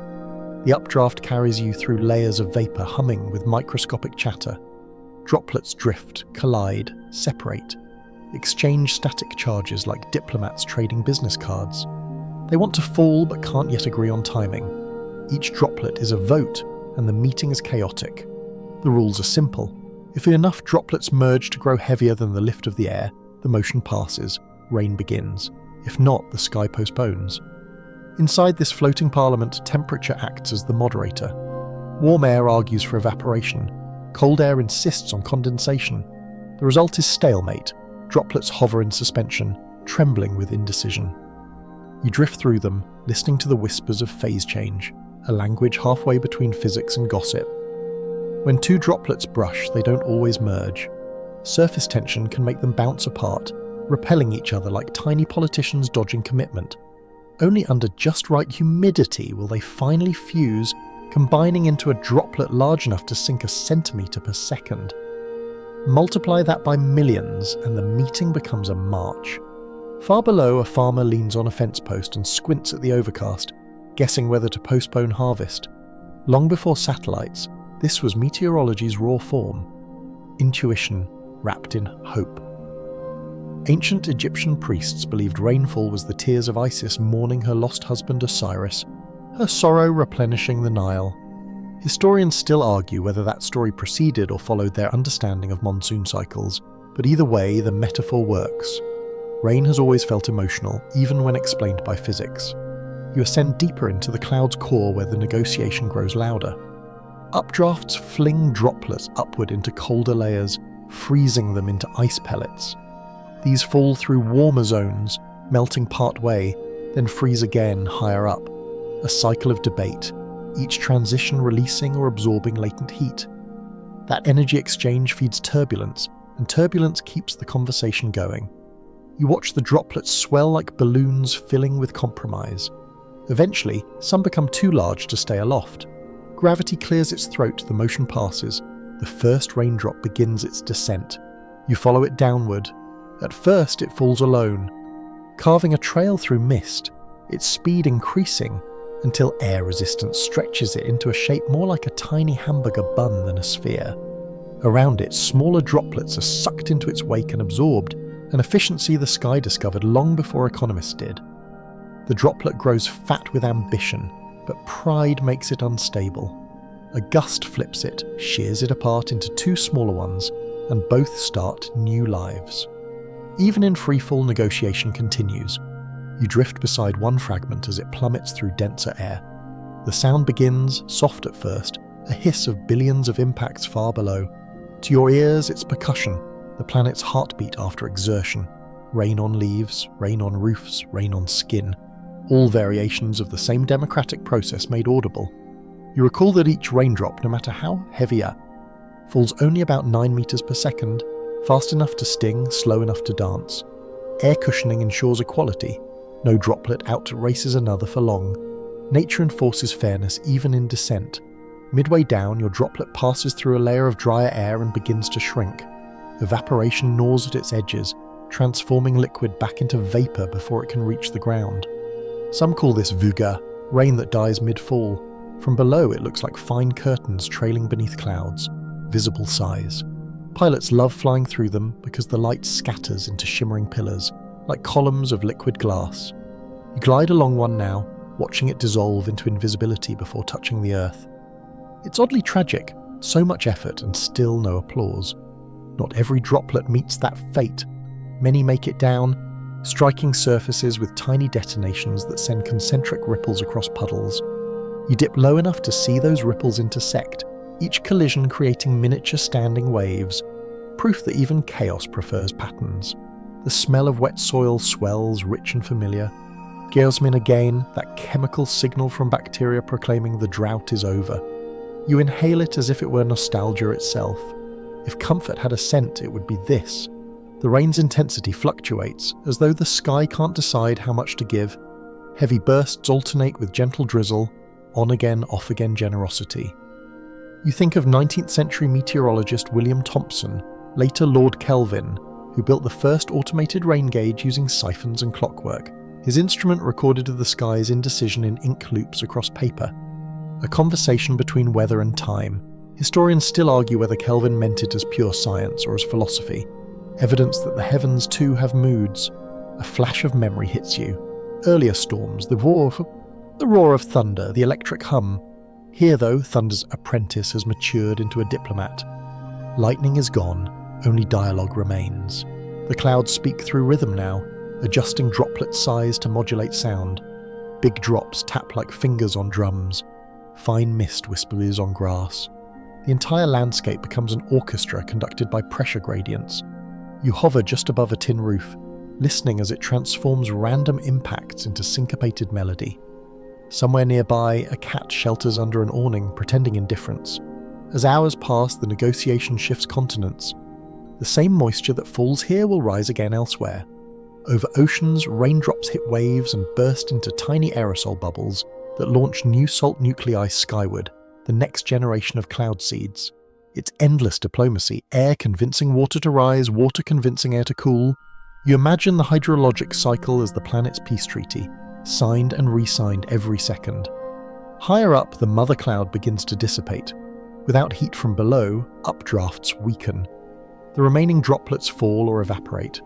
The updraft carries you through layers of vapour humming with microscopic chatter. Droplets drift, collide, separate, exchange static charges like diplomats trading business cards. They want to fall but can't yet agree on timing. Each droplet is a vote, and the meeting is chaotic. The rules are simple. If enough droplets merge to grow heavier than the lift of the air, the motion passes. Rain begins. If not, the sky postpones. Inside this floating parliament, temperature acts as the moderator. Warm air argues for evaporation. Cold air insists on condensation. The result is stalemate. Droplets hover in suspension, trembling with indecision. You drift through them, listening to the whispers of phase change. a language halfway between physics and gossip. When two droplets brush, they don't always merge. Surface tension can make them bounce apart, repelling each other like tiny politicians dodging commitment. Only under just right humidity will they finally fuse, combining into a droplet large enough to sink a centimetre per second. Multiply that by millions and the meeting becomes a march. Far below, a farmer leans on a fence post and squints at the overcast, guessing whether to postpone harvest. Long before satellites, this was meteorology's raw form. Intuition wrapped in hope. Ancient Egyptian priests believed rainfall was the tears of Isis mourning her lost husband Osiris, her sorrow replenishing the Nile. Historians still argue whether that story preceded or followed their understanding of monsoon cycles, but either way, the metaphor works. Rain has always felt emotional, even when explained by physics. You ascend deeper into the cloud's core where the negotiation grows louder. Updrafts fling droplets upward into colder layers, freezing them into ice pellets. These fall through warmer zones, melting part way, then freeze again higher up. A cycle of debate, each transition releasing or absorbing latent heat. That energy exchange feeds turbulence, and turbulence keeps the conversation going. You watch the droplets swell like balloons filling with compromise. Eventually, some become too large to stay aloft. Gravity clears its throat, the motion passes. The first raindrop begins its descent. You follow it downward. At first, it falls alone, carving a trail through mist, its speed increasing until air resistance stretches it into a shape more like a tiny hamburger bun than a sphere. Around it, smaller droplets are sucked into its wake and absorbed, an efficiency the sky discovered long before economists did. The droplet grows fat with ambition, but pride makes it unstable. A gust flips it, shears it apart into two smaller ones, and both start new lives. Even in freefall, negotiation continues. You drift beside one fragment as it plummets through denser air. The sound begins, soft at first, a hiss of billions of impacts far below. To your ears, it's percussion, the planet's heartbeat after exertion. Rain on leaves, rain on roofs, rain on skin. All variations of the same democratic process made audible. You recall that each raindrop, no matter how heavier, falls only about 9 meters per second, fast enough to sting, slow enough to dance. Air cushioning ensures equality. No droplet outraces another for long. Nature enforces fairness even in descent. Midway down, your droplet passes through a layer of drier air and begins to shrink. Evaporation gnaws at its edges, transforming liquid back into vapor before it can reach the ground. Some call this vuga, rain that dies mid-fall. From below, it looks like fine curtains trailing beneath clouds, visible size. Pilots love flying through them because the light scatters into shimmering pillars, like columns of liquid glass. You glide along one now, watching it dissolve into invisibility before touching the earth. It's oddly tragic, so much effort and still no applause. Not every droplet meets that fate. Many make it down, striking surfaces with tiny detonations that send concentric ripples across puddles. You dip low enough to see those ripples intersect, each collision creating miniature standing waves, proof that even chaos prefers patterns. The smell of wet soil swells, rich and familiar. Geosmin again, that chemical signal from bacteria proclaiming the drought is over. You inhale it as if it were nostalgia itself. If comfort had a scent, it would be this. The rain's intensity fluctuates, as though the sky can't decide how much to give. Heavy bursts alternate with gentle drizzle, on again, off again generosity. You think of 19th century meteorologist William Thompson, later Lord Kelvin, who built the first automated rain gauge using siphons and clockwork. His instrument recorded the sky's indecision in ink loops across paper. A conversation between weather and time. Historians still argue whether Kelvin meant it as pure science or as philosophy. Evidence that the heavens too have moods. A flash of memory hits you. Earlier storms, the roar of thunder, the electric hum. Here, though, thunder's apprentice has matured into a diplomat. Lightning is gone, only dialogue remains. The clouds speak through rhythm now, adjusting droplet size to modulate sound. Big drops tap like fingers on drums. Fine mist whispers on grass. The entire landscape becomes an orchestra conducted by pressure gradients. You hover just above a tin roof, listening as it transforms random impacts into syncopated melody. Somewhere nearby, a cat shelters under an awning, pretending indifference. As hours pass, the negotiation shifts continents. The same moisture that falls here will rise again elsewhere. Over oceans, raindrops hit waves and burst into tiny aerosol bubbles that launch new salt nuclei skyward, the next generation of cloud seeds. It's endless diplomacy, air convincing water to rise, water convincing air to cool. You imagine the hydrologic cycle as the planet's peace treaty, signed and re-signed every second. Higher up, the mother cloud begins to dissipate. Without heat from below, updrafts weaken. The remaining droplets fall or evaporate.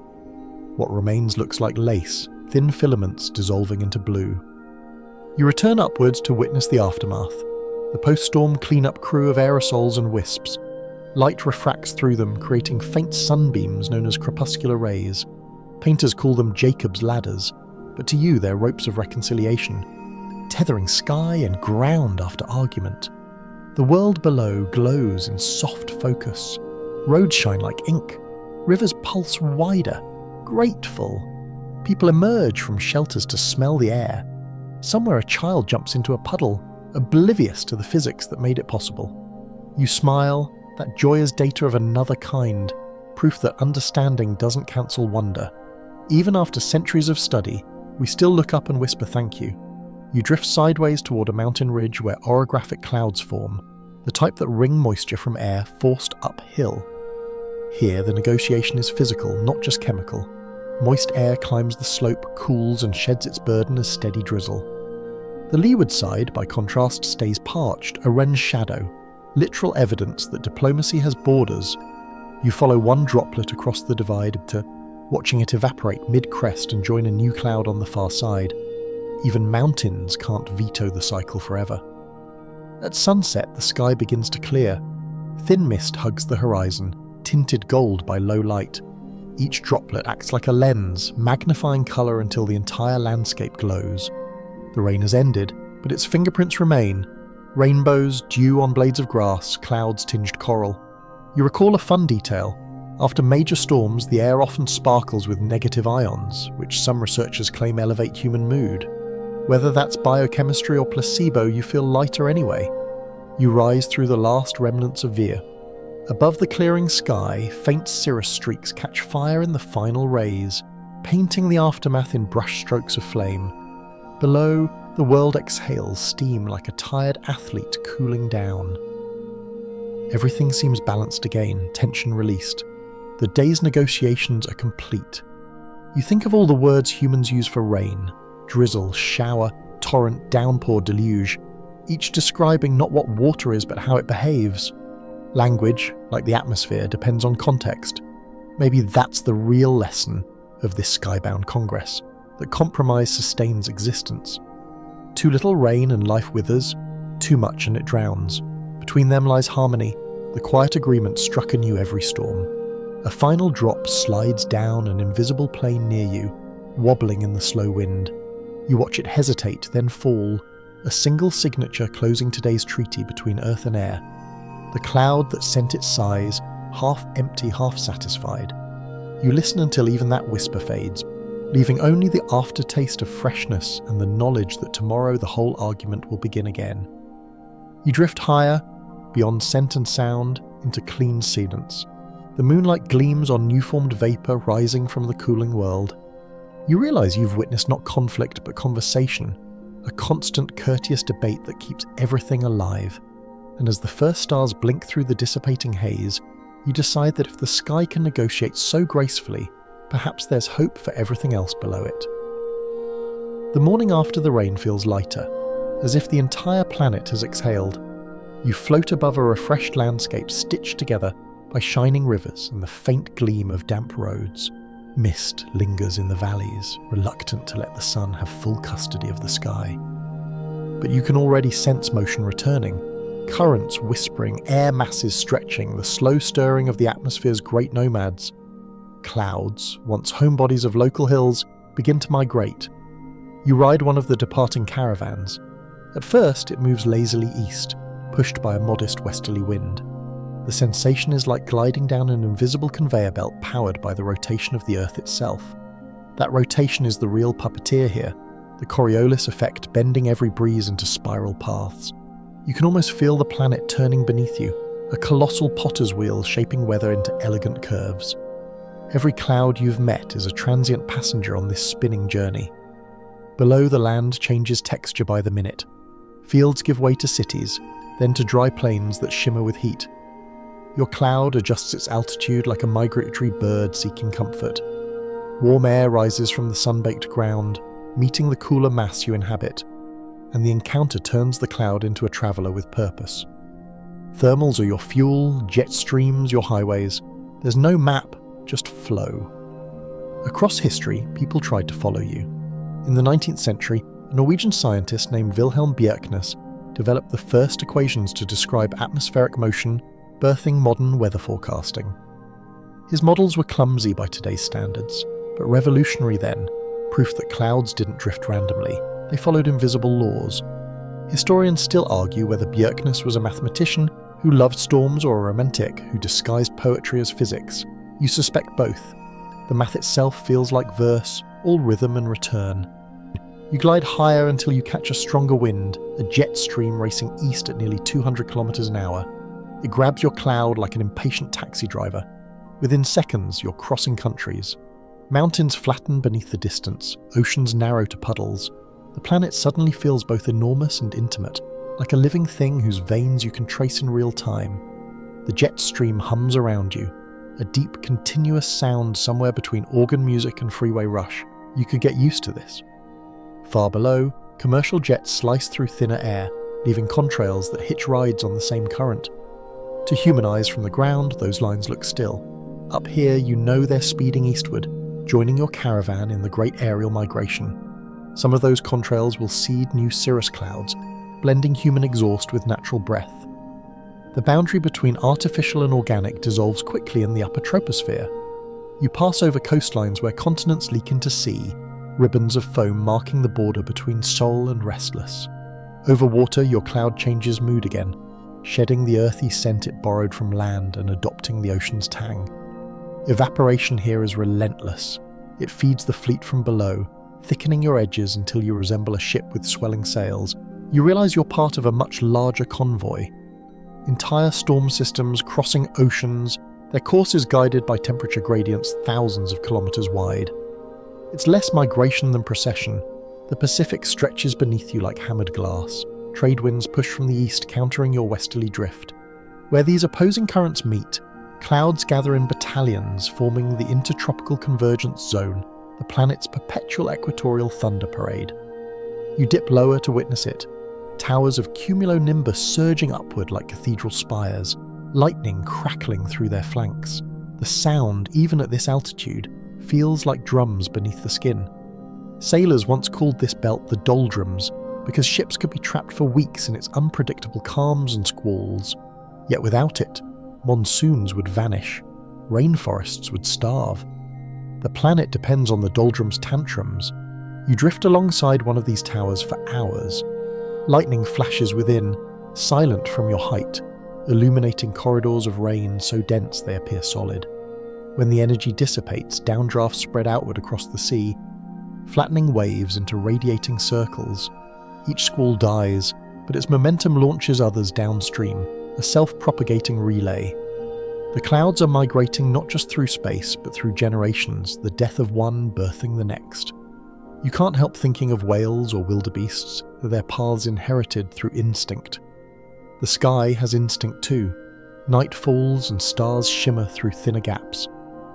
What remains looks like lace, thin filaments dissolving into blue. You return upwards to witness the aftermath. The post-storm cleanup crew of aerosols and wisps. Light refracts through them, creating faint sunbeams known as crepuscular rays. Painters call them Jacob's ladders, but to you they're ropes of reconciliation, tethering sky and ground after argument. The world below glows in soft focus. Roads shine like ink. Rivers pulse wider, grateful. People emerge from shelters to smell the air. Somewhere a child jumps into a puddle, oblivious to the physics that made it possible. You smile, that joy is data of another kind, proof that understanding doesn't cancel wonder. Even after centuries of study, we still look up and whisper thank you. You drift sideways toward a mountain ridge where orographic clouds form, the type that wring moisture from air forced uphill. Here, the negotiation is physical, not just chemical. Moist air climbs the slope, cools, and sheds its burden as steady drizzle. The leeward side, by contrast, stays parched, a wren's shadow, literal evidence that diplomacy has borders. You follow one droplet across the divide to watching it evaporate mid-crest and join a new cloud on the far side. Even mountains can't veto the cycle forever. At sunset, the sky begins to clear. Thin mist hugs the horizon, tinted gold by low light. Each droplet acts like a lens, magnifying colour until the entire landscape glows. The rain has ended, but its fingerprints remain. Rainbows, dew on blades of grass, clouds tinged coral. You recall a fun detail. After major storms, the air often sparkles with negative ions, which some researchers claim elevate human mood. Whether that's biochemistry or placebo, you feel lighter anyway. You rise through the last remnants of Vir. Above the clearing sky, faint cirrus streaks catch fire in the final rays, painting the aftermath in brushstrokes of flame. Below, the world exhales steam like a tired athlete cooling down. Everything seems balanced again, tension released. The day's negotiations are complete. You think of all the words humans use for rain: drizzle, shower, torrent, downpour, deluge, each describing not what water is but how it behaves. Language, like the atmosphere, depends on context. Maybe that's the real lesson of this skybound congress, that compromise sustains existence. Too little rain and life withers, too much and it drowns. Between them lies harmony, the quiet agreement struck anew every storm. A final drop slides down an invisible plane near you, wobbling in the slow wind. You watch it hesitate, then fall, a single signature closing today's treaty between earth and air. The cloud that sent its sighs, half empty, half satisfied. You listen until even that whisper fades, leaving only the aftertaste of freshness and the knowledge that tomorrow the whole argument will begin again. You drift higher, beyond scent and sound, into clean silence. The moonlight gleams on new-formed vapour rising from the cooling world. You realise you've witnessed not conflict but conversation, a constant courteous debate that keeps everything alive. And as the first stars blink through the dissipating haze, you decide that if the sky can negotiate so gracefully, perhaps there's hope for everything else below it. The morning after the rain feels lighter, as if the entire planet has exhaled. You float above a refreshed landscape stitched together by shining rivers and the faint gleam of damp roads. Mist lingers in the valleys, reluctant to let the sun have full custody of the sky. But you can already sense motion returning. Currents whispering, air masses stretching, the slow stirring of the atmosphere's great nomads. Clouds, once homebodies of local hills, begin to migrate. You ride one of the departing caravans. At first, it moves lazily east, pushed by a modest westerly wind. The sensation is like gliding down an invisible conveyor belt powered by the rotation of the Earth itself. That rotation is the real puppeteer here, the Coriolis effect bending every breeze into spiral paths. You can almost feel the planet turning beneath you, a colossal potter's wheel shaping weather into elegant curves. Every cloud you've met is a transient passenger on this spinning journey. Below, the land changes texture by the minute. Fields give way to cities, then to dry plains that shimmer with heat. Your cloud adjusts its altitude like a migratory bird seeking comfort. Warm air rises from the sun-baked ground, meeting the cooler mass you inhabit, and the encounter turns the cloud into a traveller with purpose. Thermals are your fuel, jet streams your highways. There's no map, just flow. Across history, people tried to follow you. In the 19th century, a Norwegian scientist named Wilhelm Bjerknes developed the first equations to describe atmospheric motion, birthing modern weather forecasting. His models were clumsy by today's standards, but revolutionary then, proof that clouds didn't drift randomly, they followed invisible laws. Historians still argue whether Bjerknes was a mathematician who loved storms or a romantic who disguised poetry as physics. You suspect both. The math itself feels like verse, all rhythm and return. You glide higher until you catch a stronger wind, a jet stream racing east at nearly 200 kilometers an hour. It grabs your cloud like an impatient taxi driver. Within seconds, you're crossing countries. Mountains flatten beneath the distance, oceans narrow to puddles. The planet suddenly feels both enormous and intimate, like a living thing whose veins you can trace in real time. The jet stream hums around you, a deep, continuous sound somewhere between organ music and freeway rush. You could get used to this. Far below, commercial jets slice through thinner air, leaving contrails that hitch rides on the same current. To human eyes from the ground, those lines look still. Up here, you know they're speeding eastward, joining your caravan in the great aerial migration. Some of those contrails will seed new cirrus clouds, blending human exhaust with natural breath. The boundary between artificial and organic dissolves quickly in the upper troposphere. You pass over coastlines where continents leak into sea, ribbons of foam marking the border between soul and restless. Over water, your cloud changes mood again, shedding the earthy scent it borrowed from land and adopting the ocean's tang. Evaporation here is relentless. It feeds the fleet from below, thickening your edges until you resemble a ship with swelling sails. You realize you're part of a much larger convoy. Entire storm systems crossing oceans, their course is guided by temperature gradients thousands of kilometers wide. It's less migration than procession. The Pacific stretches beneath you like hammered glass. Trade winds push from the east, countering your westerly drift. Where these opposing currents meet, clouds gather in battalions, forming the intertropical convergence zone, the planet's perpetual equatorial thunder parade. You dip lower to witness it, towers of cumulonimbus surging upward like cathedral spires, lightning crackling through their flanks. The sound, even at this altitude, feels like drums beneath the skin. Sailors once called this belt the doldrums, because ships could be trapped for weeks in its unpredictable calms and squalls. Yet without it, monsoons would vanish, rainforests would starve. The planet depends on the doldrums' tantrums. You drift alongside one of these towers for hours. Lightning flashes within, silent from your height, illuminating corridors of rain so dense they appear solid. When the energy dissipates, downdrafts spread outward across the sea, flattening waves into radiating circles. Each squall dies, but its momentum launches others downstream, a self-propagating relay. The clouds are migrating not just through space, but through generations, the death of one birthing the next. You can't help thinking of whales or wildebeests, their paths inherited through instinct. The sky has instinct too. Night falls and stars shimmer through thinner gaps.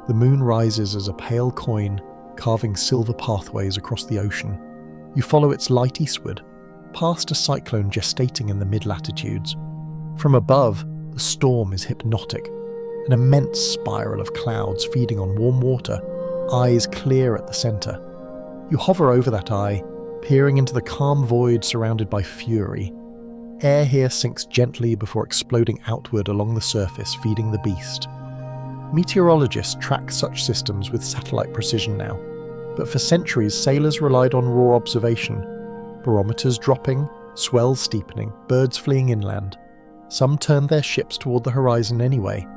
The moon rises as a pale coin, carving silver pathways across the ocean. You follow its light eastward, past a cyclone gestating in the mid-latitudes. From above, the storm is hypnotic, an immense spiral of clouds feeding on warm water, eyes clear at the centre. You hover over that eye, peering into the calm void surrounded by fury. Air here sinks gently before exploding outward along the surface, feeding the beast. Meteorologists track such systems with satellite precision now, but for centuries sailors relied on raw observation. Barometers dropping, swells steepening, birds fleeing inland. Some turned their ships toward the horizon anyway.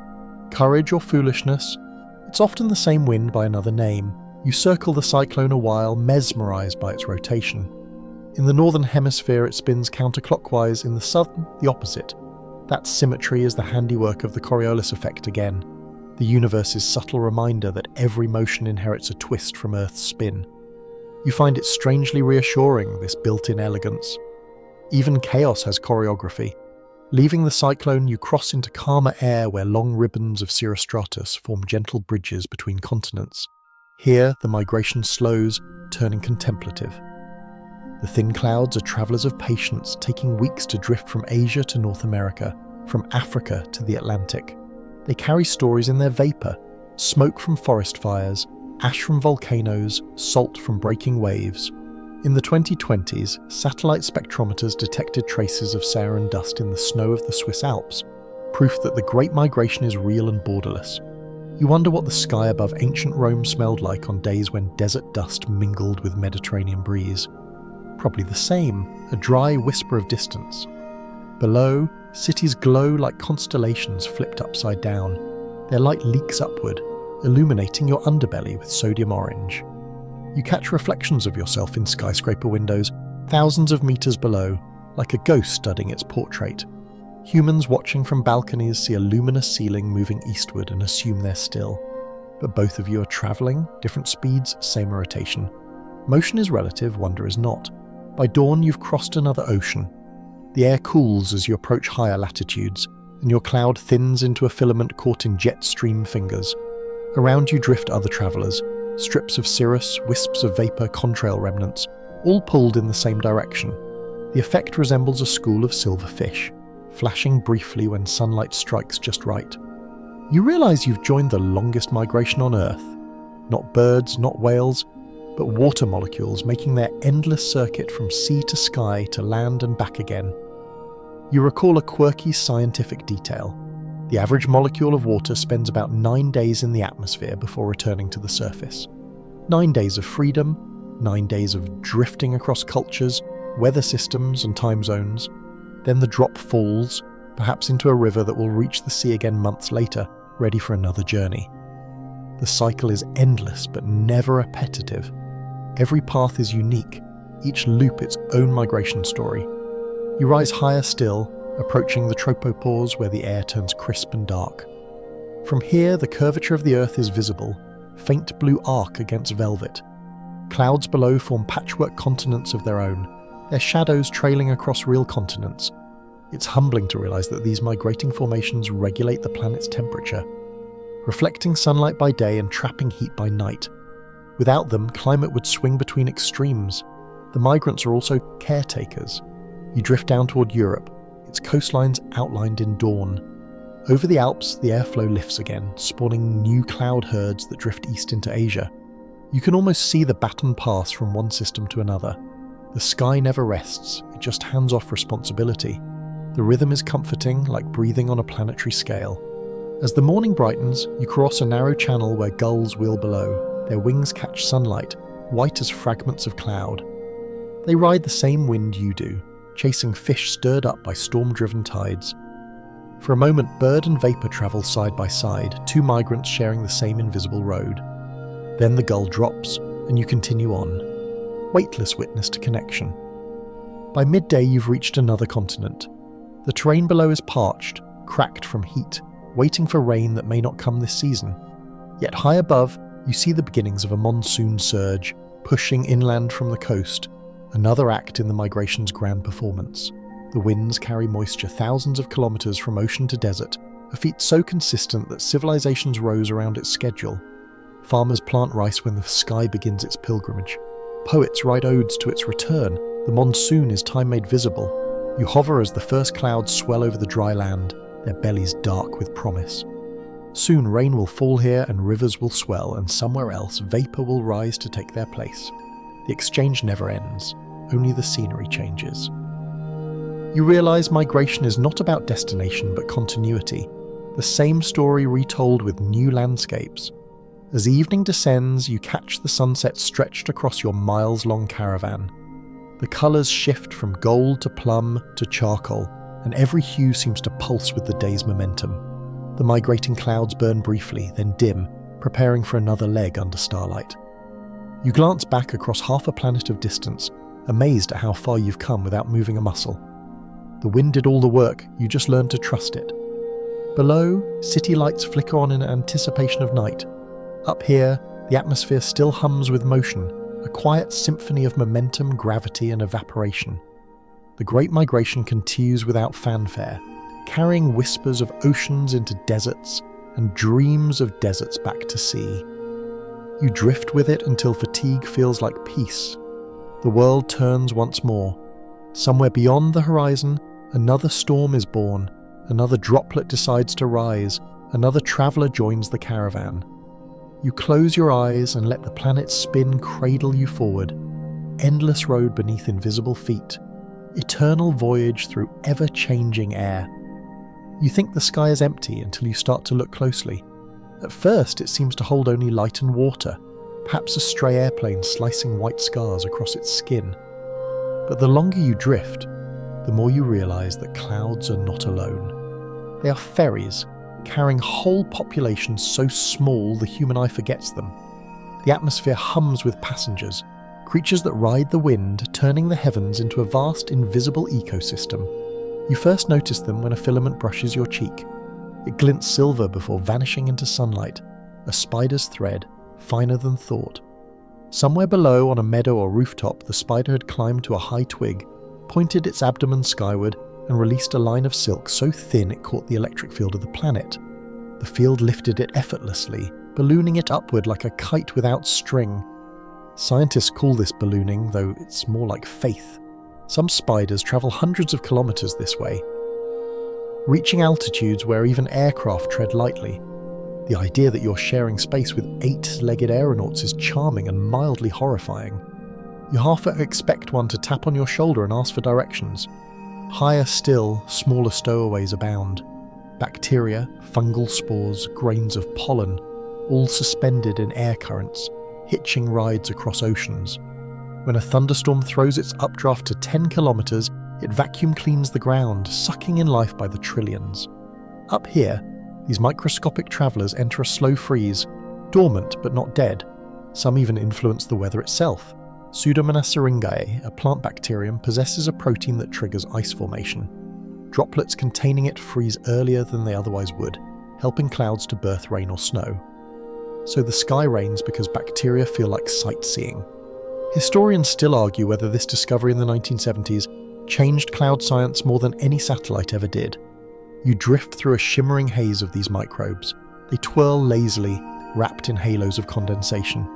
Courage or foolishness? It's often the same wind by another name. You circle the cyclone a while, mesmerised by its rotation. In the northern hemisphere it spins counterclockwise, in the southern the opposite. That symmetry is the handiwork of the Coriolis effect again, the universe's subtle reminder that every motion inherits a twist from Earth's spin. You find it strangely reassuring, this built-in elegance. Even chaos has choreography. Leaving the cyclone, you cross into calmer air where long ribbons of cirrostratus form gentle bridges between continents. Here, the migration slows, turning contemplative. The thin clouds are travellers of patience, taking weeks to drift from Asia to North America, from Africa to the Atlantic. They carry stories in their vapour, smoke from forest fires, ash from volcanoes, salt from breaking waves. In the 2020s, satellite spectrometers detected traces of Saharan dust in the snow of the Swiss Alps, proof that the Great Migration is real and borderless. You wonder what the sky above ancient Rome smelled like on days when desert dust mingled with Mediterranean breeze. Probably the same, a dry whisper of distance. Below, cities glow like constellations flipped upside down. Their light leaks upward, illuminating your underbelly with sodium orange. You catch reflections of yourself in skyscraper windows, thousands of meters below, like a ghost studying its portrait. Humans watching from balconies see a luminous ceiling moving eastward and assume they're still. But both of you are travelling, different speeds, same rotation. Motion is relative, wonder is not. By dawn, you've crossed another ocean. The air cools as you approach higher latitudes, and your cloud thins into a filament caught in jet stream fingers. Around you drift other travellers, strips of cirrus, wisps of vapour, contrail remnants, all pulled in the same direction. The effect resembles a school of silver fish, flashing briefly when sunlight strikes just right. You realise you've joined the longest migration on Earth. Not birds, not whales, but water molecules making their endless circuit from sea to sky to land and back again. You recall a quirky scientific detail. The average molecule of water spends about 9 days in the atmosphere before returning to the surface. 9 days of freedom, 9 days of drifting across cultures, weather systems and time zones. Then the drop falls, perhaps into a river that will reach the sea again months later, ready for another journey. The cycle is endless but never repetitive. Every path is unique, each loop its own migration story. You rise higher still, approaching the tropopause where the air turns crisp and dark. From here, the curvature of the Earth is visible, faint blue arc against velvet. Clouds below form patchwork continents of their own, their shadows trailing across real continents. It's humbling to realise that these migrating formations regulate the planet's temperature, reflecting sunlight by day and trapping heat by night. Without them, climate would swing between extremes. The migrants are also caretakers. You drift down toward Europe, its coastlines outlined in dawn. Over the Alps, the airflow lifts again, spawning new cloud herds that drift east into Asia. You can almost see the baton pass from one system to another. The sky never rests, it just hands off responsibility. The rhythm is comforting, like breathing on a planetary scale. As the morning brightens, you cross a narrow channel where gulls wheel below. Their wings catch sunlight, white as fragments of cloud. They ride the same wind you do, chasing fish stirred up by storm-driven tides. For a moment, bird and vapour travel side by side, two migrants sharing the same invisible road. Then the gull drops, and you continue on, weightless witness to connection. By midday, you've reached another continent. The terrain below is parched, cracked from heat, waiting for rain that may not come this season. Yet high above, you see the beginnings of a monsoon surge, pushing inland from the coast, another act in the migration's grand performance. The winds carry moisture thousands of kilometers from ocean to desert, a feat so consistent that civilizations rose around its schedule. Farmers plant rice when the sky begins its pilgrimage. Poets write odes to its return. The monsoon is time made visible. You hover as the first clouds swell over the dry land, their bellies dark with promise. Soon rain will fall here and rivers will swell, and somewhere else vapor will rise to take their place. The exchange never ends, only the scenery changes. You realize migration is not about destination but continuity, the same story retold with new landscapes. As evening descends, you catch the sunset stretched across your miles-long caravan. The colours shift from gold to plum to charcoal, and every hue seems to pulse with the day's momentum. The migrating clouds burn briefly, then dim, preparing for another leg under starlight. You glance back across half a planet of distance, amazed at how far you've come without moving a muscle. The wind did all the work, you just learned to trust it. Below, city lights flicker on in anticipation of night. Up here, the atmosphere still hums with motion, a quiet symphony of momentum, gravity, and evaporation. The Great Migration continues without fanfare, carrying whispers of oceans into deserts and dreams of deserts back to sea. You drift with it until fatigue feels like peace. The world turns once more. Somewhere beyond the horizon, another storm is born, another droplet decides to rise, another traveller joins the caravan. You close your eyes and let the planet's spin cradle you forward. Endless road beneath invisible feet. Eternal voyage through ever-changing air. You think the sky is empty until you start to look closely. At first it seems to hold only light and water, perhaps a stray airplane slicing white scars across its skin. But the longer you drift, the more you realise that clouds are not alone. They are ferries, carrying whole populations so small the human eye forgets them. The atmosphere hums with passengers, creatures that ride the wind, turning the heavens into a vast invisible ecosystem. You first notice them when a filament brushes your cheek. It glints silver before vanishing into sunlight, a spider's thread, finer than thought. Somewhere below on a meadow or rooftop, the spider had climbed to a high twig, pointed its abdomen skyward, and released a line of silk so thin it caught the electric field of the planet. The field lifted it effortlessly, ballooning it upward like a kite without string. Scientists call this ballooning, though it's more like faith. Some spiders travel hundreds of kilometers this way, reaching altitudes where even aircraft tread lightly. The idea that you're sharing space with 8-legged aeronauts is charming and mildly horrifying. You half expect one to tap on your shoulder and ask for directions. Higher still, smaller stowaways abound. Bacteria, fungal spores, grains of pollen, all suspended in air currents, hitching rides across oceans. When a thunderstorm throws its updraft to 10 kilometers, it vacuum cleans the ground, sucking in life by the trillions. Up here, these microscopic travelers enter a slow freeze, dormant but not dead. Some even influence the weather itself. Pseudomonas syringae, a plant bacterium, possesses a protein that triggers ice formation. Droplets containing it freeze earlier than they otherwise would, helping clouds to birth rain or snow. So the sky rains because bacteria feel like sightseeing. Historians still argue whether this discovery in the 1970s changed cloud science more than any satellite ever did. You drift through a shimmering haze of these microbes. They twirl lazily, wrapped in halos of condensation.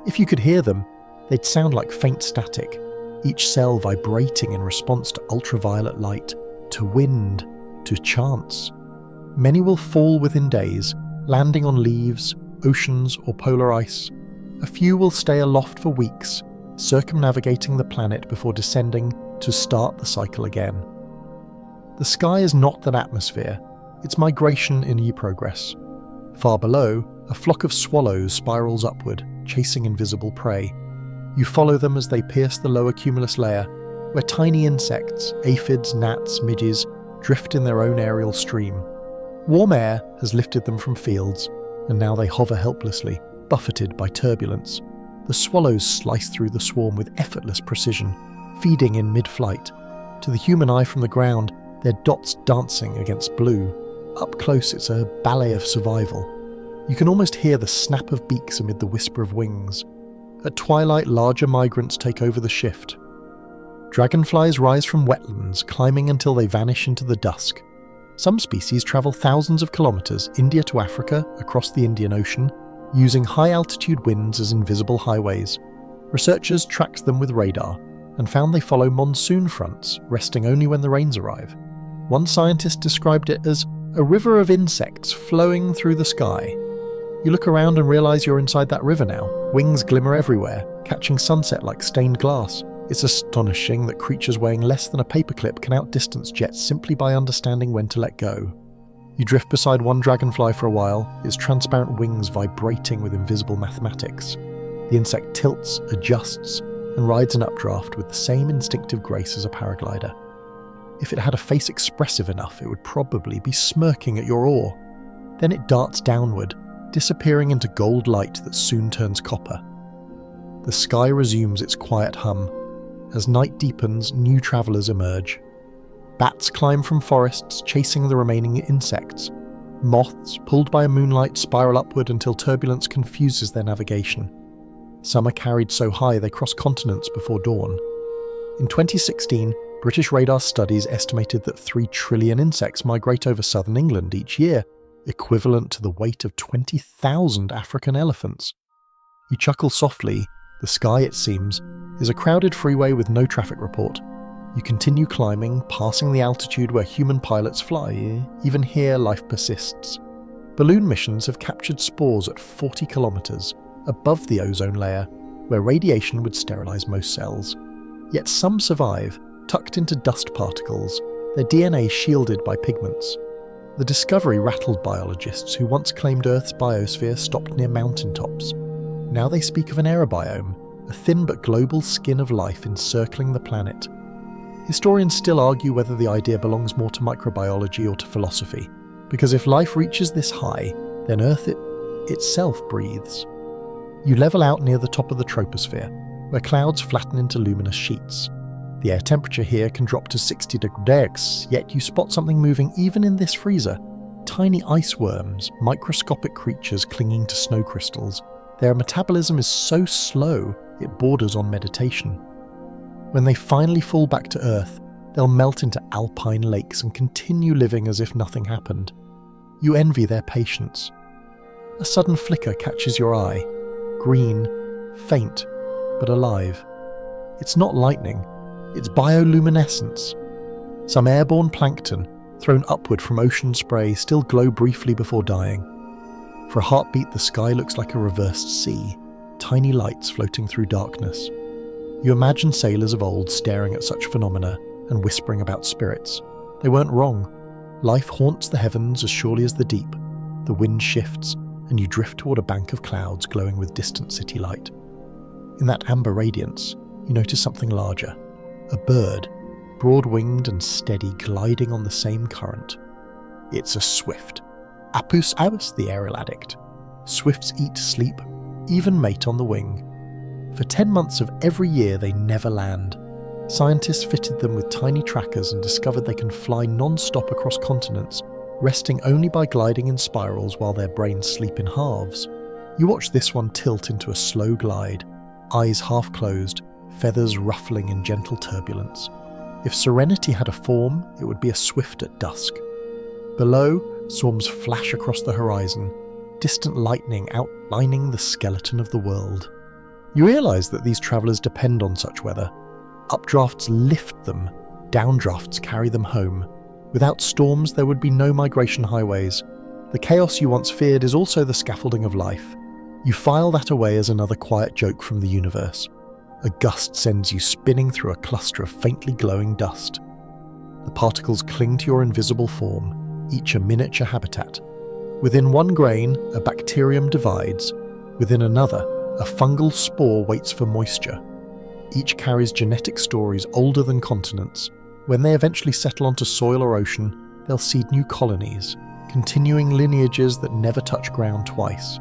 If you could hear them, they'd sound like faint static, each cell vibrating in response to ultraviolet light, to wind, to chance. Many will fall within days, landing on leaves, oceans, or polar ice. A few will stay aloft for weeks, circumnavigating the planet before descending to start the cycle again. The sky is not that atmosphere, it's migration in e-progress. Far below, a flock of swallows spirals upward, chasing invisible prey. You follow them as they pierce the lower cumulus layer, where tiny insects, aphids, gnats, midges, drift in their own aerial stream. Warm air has lifted them from fields, and now they hover helplessly, buffeted by turbulence. The swallows slice through the swarm with effortless precision, feeding in mid-flight. To the human eye from the ground, their dots dancing against blue. Up close, it's a ballet of survival. You can almost hear the snap of beaks amid the whisper of wings. At twilight, larger migrants take over the shift. Dragonflies rise from wetlands, climbing until they vanish into the dusk. Some species travel thousands of kilometers, India to Africa, across the Indian Ocean, using high-altitude winds as invisible highways. Researchers tracked them with radar and found they follow monsoon fronts, resting only when the rains arrive. One scientist described it as a river of insects flowing through the sky. You look around and realize you're inside that river now. Wings glimmer everywhere, catching sunset like stained glass. It's astonishing that creatures weighing less than a paperclip can outdistance jets simply by understanding when to let go. You drift beside one dragonfly for a while, its transparent wings vibrating with invisible mathematics. The insect tilts, adjusts, and rides an updraft with the same instinctive grace as a paraglider. If it had a face expressive enough, it would probably be smirking at your oar. Then it darts downward, disappearing into gold light that soon turns copper. the sky resumes its quiet hum. As night deepens, new travellers emerge. Bats climb from forests, chasing the remaining insects. Moths, pulled by moonlight, spiral upward until turbulence confuses their navigation. Some are carried so high they cross continents before dawn. In 2016, British radar studies estimated that 3 trillion insects migrate over southern England each year, equivalent to the weight of 20,000 African elephants. You chuckle softly. The sky, it seems, is a crowded freeway with no traffic report. You continue climbing, passing the altitude where human pilots fly. Even here, life persists. Balloon missions have captured spores at 40 kilometers above the ozone layer, where radiation would sterilize most cells. Yet some survive, tucked into dust particles, their DNA shielded by pigments. The discovery rattled biologists who once claimed Earth's biosphere stopped near mountaintops. Now they speak of an aerobiome, a thin but global skin of life encircling the planet. Historians still argue whether the idea belongs more to microbiology or to philosophy, because if life reaches this high, then Earth itself breathes. You level out near the top of the troposphere, where clouds flatten into luminous sheets. The air temperature here can drop to 60 degrees, yet you spot something moving even in this freezer. Tiny ice worms, microscopic creatures clinging to snow crystals. Their metabolism is so slow, it borders on meditation. When they finally fall back to Earth, they'll melt into alpine lakes and continue living as if nothing happened. You envy their patience. A sudden flicker catches your eye. Green, faint, but alive. It's not lightning, it's bioluminescence. Some airborne plankton, thrown upward from ocean spray, still glow briefly before dying. For a heartbeat, the sky looks like a reversed sea, tiny lights floating through darkness. You imagine sailors of old staring at such phenomena and whispering about spirits. They weren't wrong. Life haunts the heavens as surely as the deep. The wind shifts, and you drift toward a bank of clouds glowing with distant city light. In that amber radiance, you notice something larger. A bird, broad-winged and steady, gliding on the same current. It's a swift. Apus aus, the aerial addict. Swifts eat, sleep, even mate on the wing. For 10 months of every year, they never land. Scientists fitted them with tiny trackers and discovered they can fly non-stop across continents, resting only by gliding in spirals while their brains sleep in halves. You watch this one tilt into a slow glide, eyes half closed, feathers ruffling in gentle turbulence. If serenity had a form, it would be a swift at dusk. Below, swarms flash across the horizon, distant lightning outlining the skeleton of the world. You realise that these travellers depend on such weather. Updrafts lift them, downdrafts carry them home. Without storms, there would be no migration highways. The chaos you once feared is also the scaffolding of life. You file that away as another quiet joke from the universe. A gust sends you spinning through a cluster of faintly glowing dust. The particles cling to your invisible form, each a miniature habitat. Within one grain, a bacterium divides. Within another, a fungal spore waits for moisture. Each carries genetic stories older than continents. When they eventually settle onto soil or ocean, they'll seed new colonies, continuing lineages that never touch ground twice.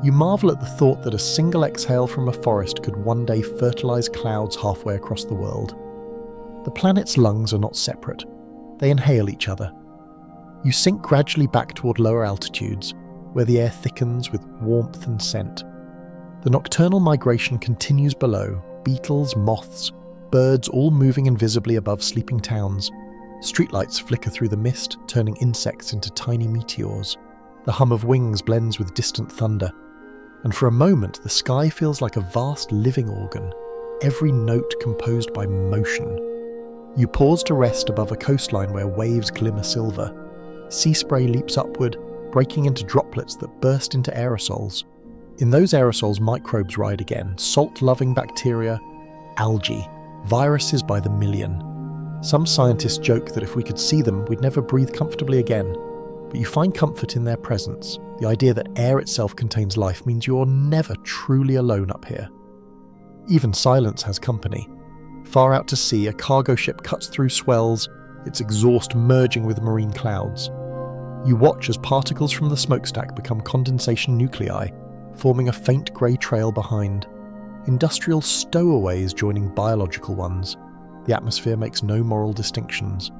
You marvel at the thought that a single exhale from a forest could one day fertilize clouds halfway across the world. The planet's lungs are not separate. They inhale each other. You sink gradually back toward lower altitudes, where the air thickens with warmth and scent. The nocturnal migration continues below, beetles, moths, birds all moving invisibly above sleeping towns. Streetlights flicker through the mist, turning insects into tiny meteors. The hum of wings blends with distant thunder. And for a moment, the sky feels like a vast living organ, every note composed by motion. You pause to rest above a coastline where waves glimmer silver. Sea spray leaps upward, breaking into droplets that burst into aerosols. In those aerosols, microbes ride again, salt-loving bacteria, algae, viruses by the million. Some scientists joke that if we could see them, we'd never breathe comfortably again. But you find comfort in their presence. The idea that air itself contains life means you're never truly alone up here. Even silence has company. Far out to sea, a cargo ship cuts through swells, its exhaust merging with marine clouds. You watch as particles from the smokestack become condensation nuclei, forming a faint grey trail behind. Industrial stowaways joining biological ones. The atmosphere makes no moral distinctions.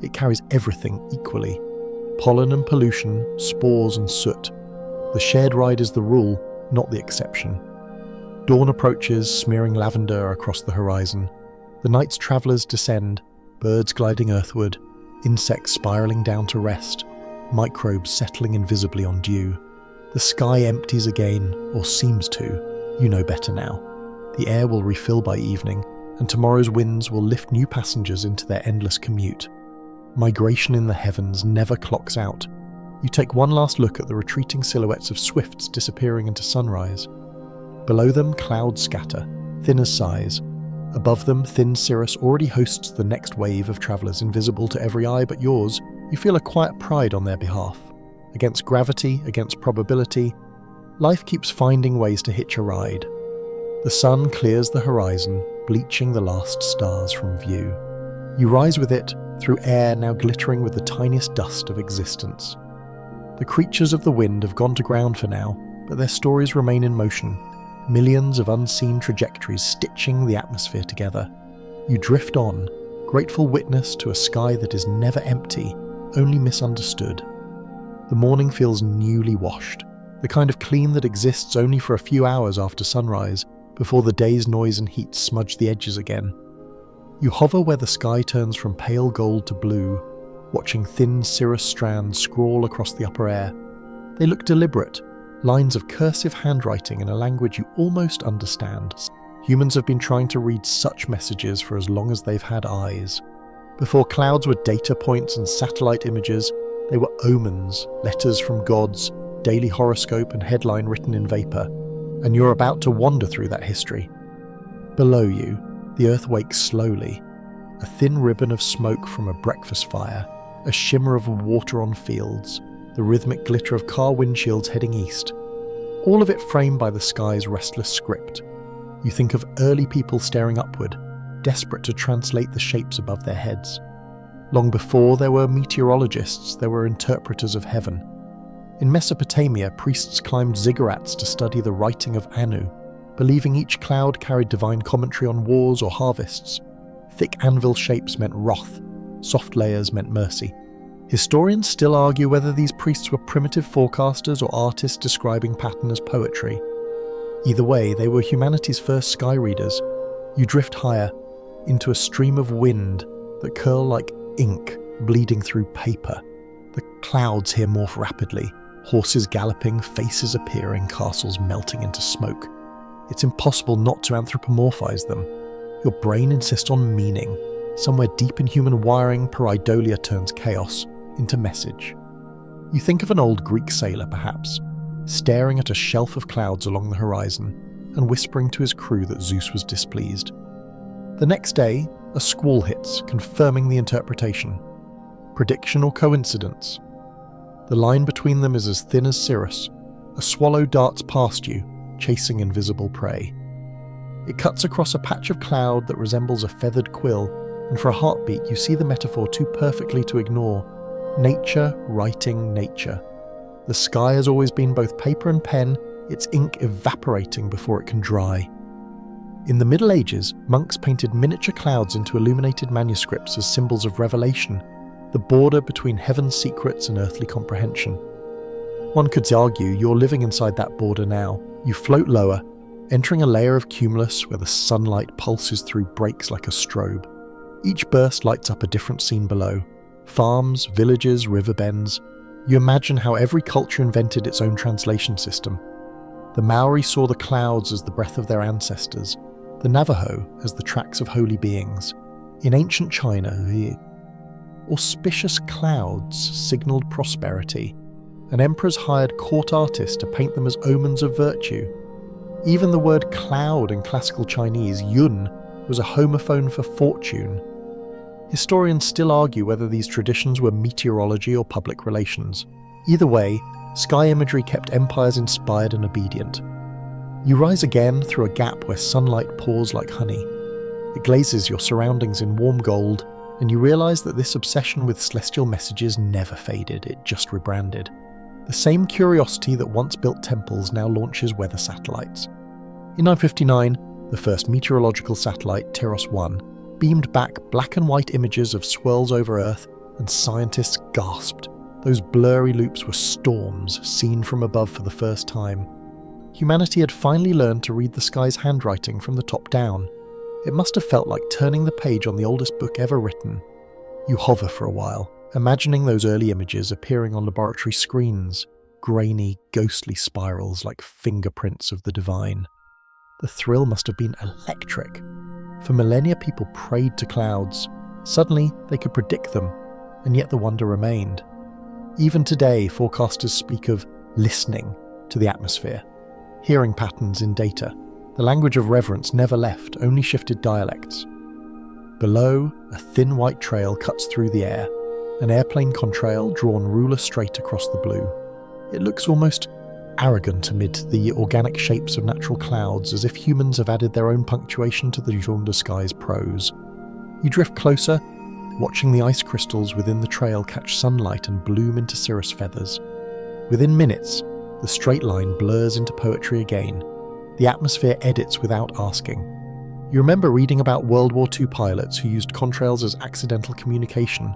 It carries everything equally. Pollen and pollution, spores and soot. The shared ride is the rule, not the exception. Dawn approaches, smearing lavender across the horizon. The night's travellers descend, birds gliding earthward, insects spiralling down to rest, microbes settling invisibly on dew. The sky empties again, or seems to. You know better now. The air will refill by evening, and tomorrow's winds will lift new passengers into their endless commute. Migration in the heavens never clocks out. You take one last look at the retreating silhouettes of swifts disappearing into sunrise. Below them, clouds scatter, thin as sighs. Above them, thin cirrus already hosts the next wave of travellers invisible to every eye but yours. You feel a quiet pride on their behalf. Against gravity, against probability, life keeps finding ways to hitch a ride. The sun clears the horizon, bleaching the last stars from view. You rise with it, through air now glittering with the tiniest dust of existence. The creatures of the wind have gone to ground for now, but their stories remain in motion, millions of unseen trajectories stitching the atmosphere together. You drift on, grateful witness to a sky that is never empty, only misunderstood. The morning feels newly washed, the kind of clean that exists only for a few hours after sunrise, before the day's noise and heat smudge the edges again. You hover where the sky turns from pale gold to blue, watching thin cirrus strands scrawl across the upper air. They look deliberate, lines of cursive handwriting in a language you almost understand. Humans have been trying to read such messages for as long as they've had eyes. Before clouds were data points and satellite images, they were omens, letters from gods, daily horoscope and headline written in vapor. And you're about to wander through that history. Below you, the earth wakes slowly, a thin ribbon of smoke from a breakfast fire, a shimmer of water on fields, the rhythmic glitter of car windshields heading east, all of it framed by the sky's restless script. You think of early people staring upward, desperate to translate the shapes above their heads. Long before there were meteorologists, there were interpreters of heaven. In Mesopotamia, priests climbed ziggurats to study the writing of Anu, believing each cloud carried divine commentary on wars or harvests. Thick anvil shapes meant wrath, soft layers meant mercy. Historians still argue whether these priests were primitive forecasters or artists describing pattern as poetry. Either way, they were humanity's first sky readers. You drift higher, into a stream of wind that curl like ink bleeding through paper. The clouds here morph rapidly, horses galloping, faces appearing, castles melting into smoke. It's impossible not to anthropomorphize them. Your brain insists on meaning. Somewhere deep in human wiring, pareidolia turns chaos into message. You think of an old Greek sailor, perhaps, staring at a shelf of clouds along the horizon and whispering to his crew that Zeus was displeased. The next day, a squall hits, confirming the interpretation. Prediction or coincidence? The line between them is as thin as cirrus. A swallow darts past you, chasing invisible prey. It cuts across a patch of cloud that resembles a feathered quill, and for a heartbeat you see the metaphor too perfectly to ignore. Nature writing nature. The sky has always been both paper and pen, its ink evaporating before it can dry. In the Middle Ages, monks painted miniature clouds into illuminated manuscripts as symbols of revelation, the border between heaven's secrets and earthly comprehension. One could argue you're living inside that border now. You float lower, entering a layer of cumulus where the sunlight pulses through breaks like a strobe. Each burst lights up a different scene below. Farms, villages, river bends. You imagine how every culture invented its own translation system. The Maori saw the clouds as the breath of their ancestors, the Navajo as the tracks of holy beings. In ancient China, the auspicious clouds signaled prosperity. An emperor's hired court artists to paint them as omens of virtue. Even the word cloud in classical Chinese, yun, was a homophone for fortune. Historians still argue whether these traditions were meteorology or public relations. Either way, sky imagery kept empires inspired and obedient. You rise again through a gap where sunlight pours like honey. It glazes your surroundings in warm gold, and you realize that this obsession with celestial messages never faded, it just rebranded. The same curiosity that once built temples now launches weather satellites. In 959, the first meteorological satellite, TIROS-1, beamed back black and white images of swirls over Earth, and scientists gasped. Those blurry loops were storms seen from above for the first time. Humanity had finally learned to read the sky's handwriting from the top down. It must have felt like turning the page on the oldest book ever written. You hover for a while, imagining those early images appearing on laboratory screens, grainy, ghostly spirals like fingerprints of the divine. The thrill must have been electric. For millennia, people prayed to clouds. Suddenly, they could predict them, and yet the wonder remained. Even today, forecasters speak of listening to the atmosphere, hearing patterns in data. The language of reverence never left, only shifted dialects. Below, a thin white trail cuts through the air, an airplane contrail drawn ruler straight across the blue. It looks almost arrogant amid the organic shapes of natural clouds, as if humans have added their own punctuation to the Jour de Sky's prose. You drift closer, watching the ice crystals within the trail catch sunlight and bloom into cirrus feathers. Within minutes, the straight line blurs into poetry again. The atmosphere edits without asking. You remember reading about World War II pilots who used contrails as accidental communication,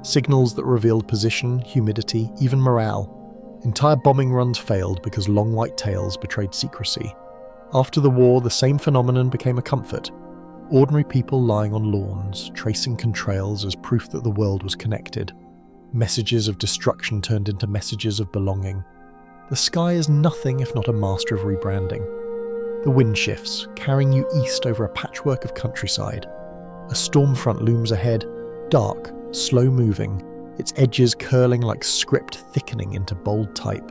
signals that revealed position, humidity, even morale. Entire bombing runs failed because long white tails betrayed secrecy. After the war, the same phenomenon became a comfort. Ordinary people lying on lawns, tracing contrails as proof that the world was connected. Messages of destruction turned into messages of belonging. The sky is nothing if not a master of rebranding. The wind shifts, carrying you east over a patchwork of countryside. A storm front looms ahead, dark, slow-moving, its edges curling like script thickening into bold type.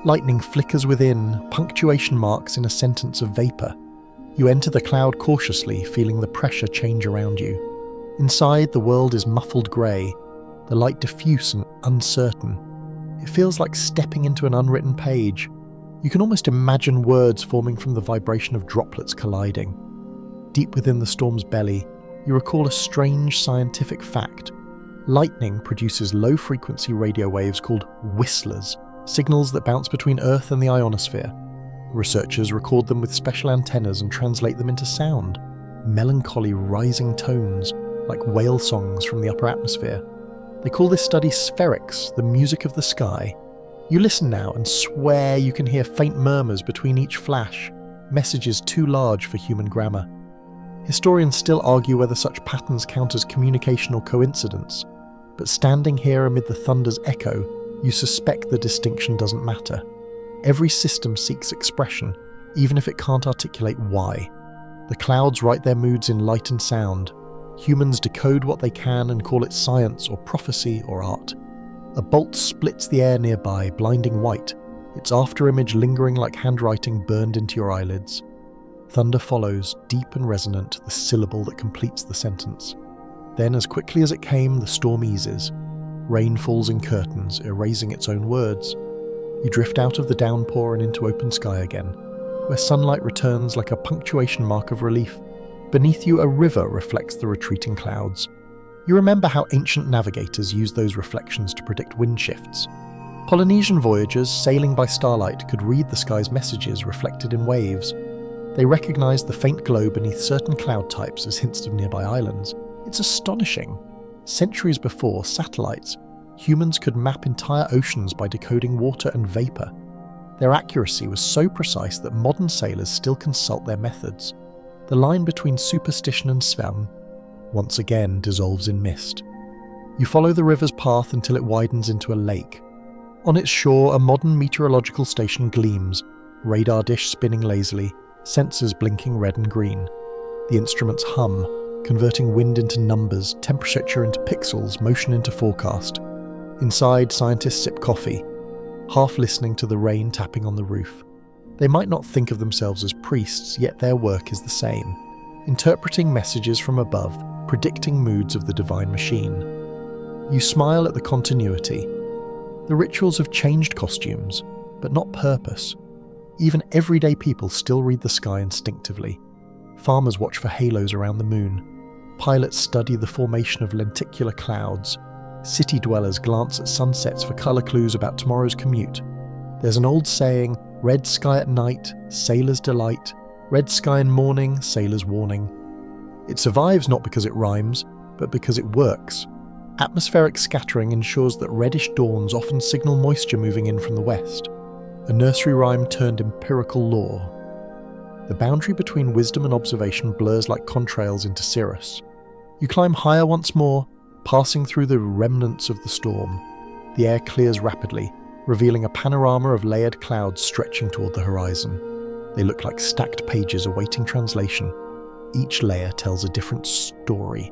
Lightning flickers within, punctuation marks in a sentence of vapour. You enter the cloud cautiously, feeling the pressure change around you. Inside, the world is muffled grey, the light diffuse and uncertain. It feels like stepping into an unwritten page. You can almost imagine words forming from the vibration of droplets colliding. Deep within the storm's belly, you recall a strange scientific fact. Lightning produces low-frequency radio waves called whistlers, signals that bounce between Earth and the ionosphere. Researchers record them with special antennas and translate them into sound, melancholy rising tones, like whale songs from the upper atmosphere. They call this study spherics, the music of the sky. You listen now and swear you can hear faint murmurs between each flash, messages too large for human grammar. Historians still argue whether such patterns count as communication or coincidence, but standing here amid the thunder's echo, you suspect the distinction doesn't matter. Every system seeks expression, even if it can't articulate why. The clouds write their moods in light and sound. Humans decode what they can and call it science or prophecy or art. A bolt splits the air nearby, blinding white, its afterimage lingering like handwriting burned into your eyelids. Thunder follows, deep and resonant, the syllable that completes the sentence. Then, as quickly as it came, the storm eases. Rain falls in curtains, erasing its own words. You drift out of the downpour and into open sky again, where sunlight returns like a punctuation mark of relief. Beneath you, a river reflects the retreating clouds. You remember how ancient navigators used those reflections to predict wind shifts. Polynesian voyagers sailing by starlight could read the sky's messages reflected in waves. They recognized the faint glow beneath certain cloud types as hints of nearby islands. It's astonishing. Centuries before satellites, humans could map entire oceans by decoding water and vapor. Their accuracy was so precise that modern sailors still consult their methods. The line between superstition and Sven once again dissolves in mist. You follow the river's path until it widens into a lake. On its shore, a modern meteorological station gleams, radar dish spinning lazily, sensors blinking red and green. The instruments hum, converting wind into numbers, temperature into pixels, motion into forecast. Inside, scientists sip coffee, half listening to the rain tapping on the roof. They might not think of themselves as priests, yet their work is the same, interpreting messages from above, predicting moods of the divine machine. You smile at the continuity. The rituals have changed costumes, but not purpose. Even everyday people still read the sky instinctively. Farmers watch for halos around the moon. Pilots study the formation of lenticular clouds. City dwellers glance at sunsets for colour clues about tomorrow's commute. There's an old saying, Red sky at night, sailor's delight. Red sky in morning, sailor's warning. It survives not because it rhymes, but because it works. Atmospheric scattering ensures that reddish dawns often signal moisture moving in from the west. A nursery rhyme turned empirical law. The boundary between wisdom and observation blurs like contrails into cirrus. You climb higher once more, passing through the remnants of the storm. The air clears rapidly, revealing a panorama of layered clouds stretching toward the horizon. They look like stacked pages awaiting translation. Each layer tells a different story.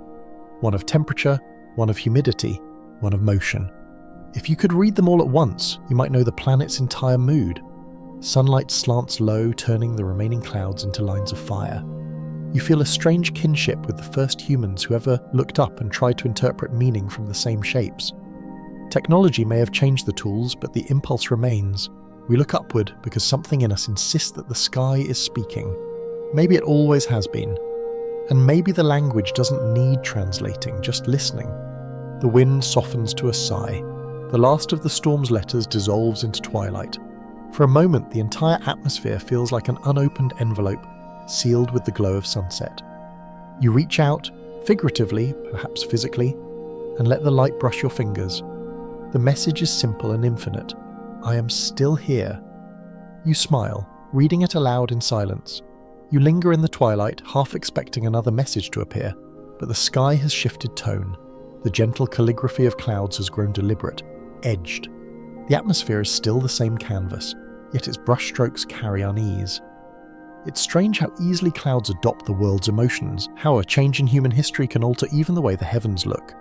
One of temperature, one of humidity, one of motion. If you could read them all at once, you might know the planet's entire mood. Sunlight slants low, turning the remaining clouds into lines of fire. You feel a strange kinship with the first humans who ever looked up and tried to interpret meaning from the same shapes. Technology may have changed the tools, but the impulse remains. We look upward because something in us insists that the sky is speaking. Maybe it always has been. And maybe the language doesn't need translating, just listening. The wind softens to a sigh. The last of the storm's letters dissolves into twilight. For a moment, the entire atmosphere feels like an unopened envelope, sealed with the glow of sunset. You reach out, figuratively, perhaps physically, and let the light brush your fingers. The message is simple and infinite. I am still here. You smile, reading it aloud in silence. You linger in the twilight, half expecting another message to appear, but the sky has shifted tone. The gentle calligraphy of clouds has grown deliberate, edged. The atmosphere is still the same canvas, yet its brushstrokes carry unease. It's strange how easily clouds adopt the world's emotions, how a change in human history can alter even the way the heavens look.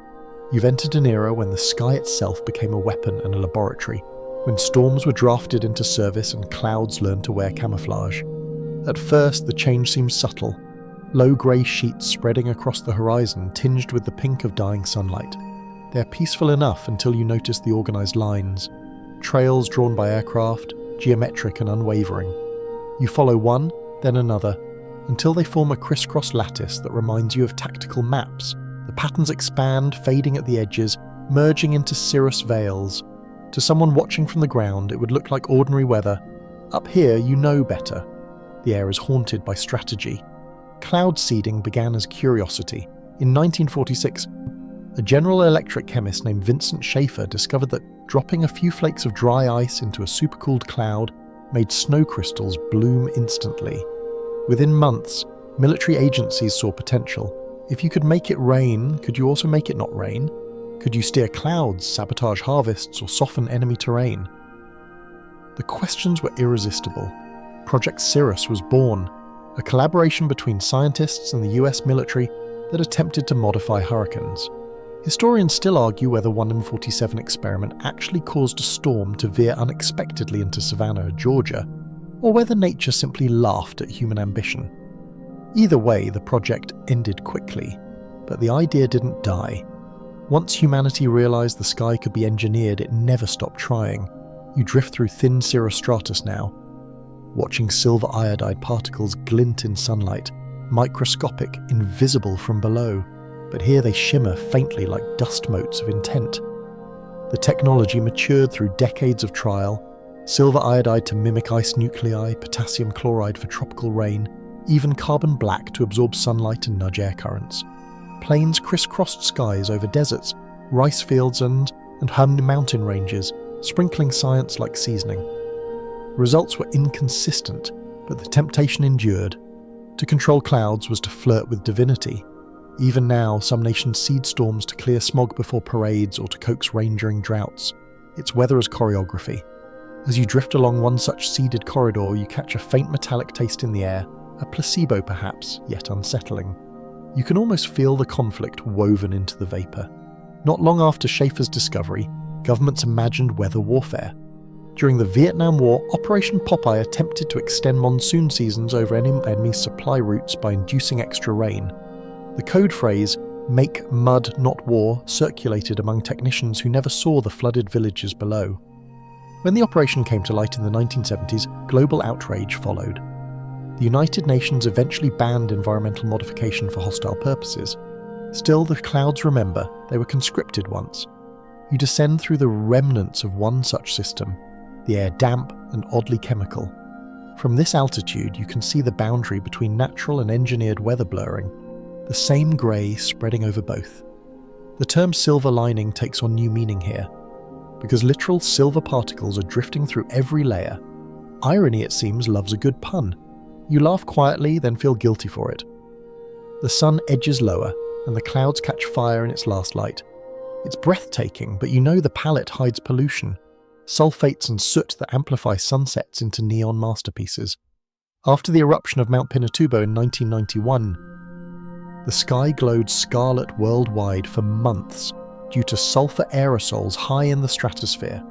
You've entered an era when the sky itself became a weapon and a laboratory, when storms were drafted into service and clouds learned to wear camouflage. At first, the change seems subtle, low grey sheets spreading across the horizon tinged with the pink of dying sunlight. They're peaceful enough until you notice the organised lines, trails drawn by aircraft, geometric and unwavering. You follow one, then another, until they form a crisscross lattice that reminds you of tactical maps. The patterns expand, fading at the edges, merging into cirrus veils. To someone watching from the ground, it would look like ordinary weather. Up here, you know better. The air is haunted by strategy. Cloud seeding began as curiosity. In 1946, a General Electric chemist named Vincent Schaefer discovered that dropping a few flakes of dry ice into a supercooled cloud made snow crystals bloom instantly. Within months, military agencies saw potential. If you could make it rain, could you also make it not rain? Could you steer clouds, sabotage harvests, or soften enemy terrain? The questions were irresistible. Project Cirrus was born, a collaboration between scientists and the US military that attempted to modify hurricanes. Historians still argue whether 1 in 47 experiment actually caused a storm to veer unexpectedly into Savannah, Georgia, or whether nature simply laughed at human ambition. Either way, the project ended quickly, but the idea didn't die. Once humanity realized the sky could be engineered, it never stopped trying. You drift through thin cirrostratus now, watching silver iodide particles glint in sunlight, microscopic, invisible from below. But here they shimmer faintly like dust motes of intent. The technology matured through decades of trial, silver iodide to mimic ice nuclei, potassium chloride for tropical rain, even carbon black to absorb sunlight and nudge air currents. Planes crisscrossed skies over deserts, rice fields and hummed mountain ranges, sprinkling science like seasoning. Results were inconsistent, but the temptation endured. To control clouds was to flirt with divinity. Even now, some nations seed storms to clear smog before parades or to coax rain during droughts. It's weather as choreography. As you drift along one such seeded corridor, you catch a faint metallic taste in the air, a placebo perhaps, yet unsettling. You can almost feel the conflict woven into the vapour. Not long after Schaefer's discovery, governments imagined weather warfare. During the Vietnam War, Operation Popeye attempted to extend monsoon seasons over enemy supply routes by inducing extra rain. The code phrase, "make mud, not war," circulated among technicians who never saw the flooded villages below. When the operation came to light in the 1970s, global outrage followed. The United Nations eventually banned environmental modification for hostile purposes. Still, the clouds remember, they were conscripted once. You descend through the remnants of one such system, the air damp and oddly chemical. From this altitude, you can see the boundary between natural and engineered weather blurring, the same grey spreading over both. The term silver lining takes on new meaning here, because literal silver particles are drifting through every layer. Irony, it seems, loves a good pun. You laugh quietly, then feel guilty for it. The sun edges lower, and the clouds catch fire in its last light. It's breathtaking, but you know the palette hides pollution, sulfates and soot that amplify sunsets into neon masterpieces. After the eruption of Mount Pinatubo in 1991, the sky glowed scarlet worldwide for months due to sulfur aerosols high in the stratosphere.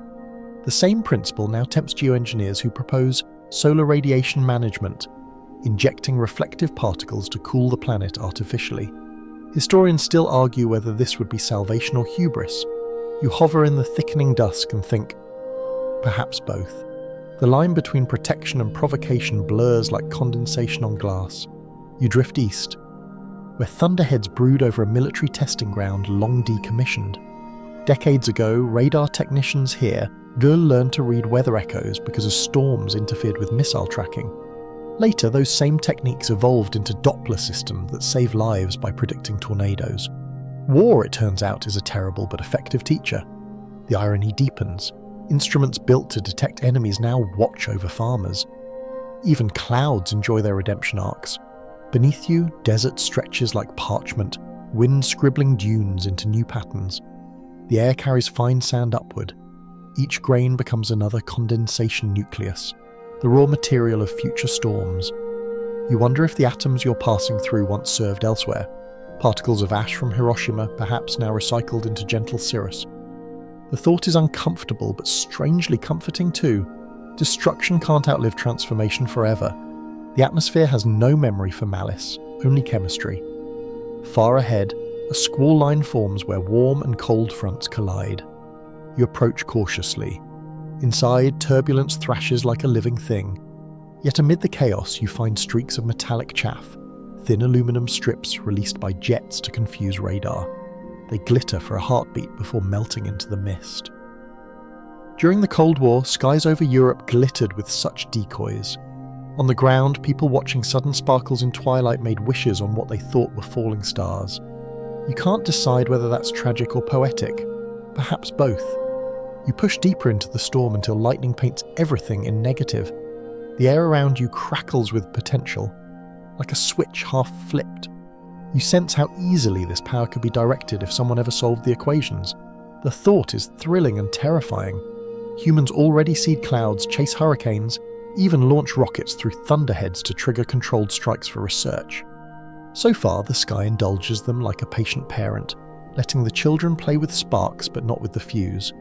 The same principle now tempts geoengineers who propose solar radiation management, injecting reflective particles to cool the planet artificially. Historians still argue whether this would be salvation or hubris. You hover in the thickening dusk and think, perhaps both. The line between protection and provocation blurs like condensation on glass. You drift east, where thunderheads brood over a military testing ground long decommissioned. Decades ago, radar technicians here learned to read weather echoes because of storms interfered with missile tracking. Later, those same techniques evolved into Doppler systems that save lives by predicting tornadoes. War, it turns out, is a terrible but effective teacher. The irony deepens. Instruments built to detect enemies now watch over farmers. Even clouds enjoy their redemption arcs. Beneath you, desert stretches like parchment, wind scribbling dunes into new patterns. The air carries fine sand upward. Each grain becomes another condensation nucleus, the raw material of future storms. You wonder if the atoms you're passing through once served elsewhere, particles of ash from Hiroshima perhaps now recycled into gentle cirrus. The thought is uncomfortable but strangely comforting too. Destruction can't outlive transformation forever. The atmosphere has no memory for malice, only chemistry. Far ahead, a squall line forms where warm and cold fronts collide. You approach cautiously. Inside, turbulence thrashes like a living thing. Yet amid the chaos, you find streaks of metallic chaff, thin aluminum strips released by jets to confuse radar. They glitter for a heartbeat before melting into the mist. During the Cold War, skies over Europe glittered with such decoys. On the ground, people watching sudden sparkles in twilight made wishes on what they thought were falling stars. You can't decide whether that's tragic or poetic. Perhaps both. You push deeper into the storm until lightning paints everything in negative. The air around you crackles with potential, like a switch half flipped. You sense how easily this power could be directed if someone ever solved the equations. The thought is thrilling and terrifying. Humans already seed clouds, chase hurricanes, even launch rockets through thunderheads to trigger controlled strikes for research. So far, the sky indulges them like a patient parent, letting the children play with sparks but not with the fuse.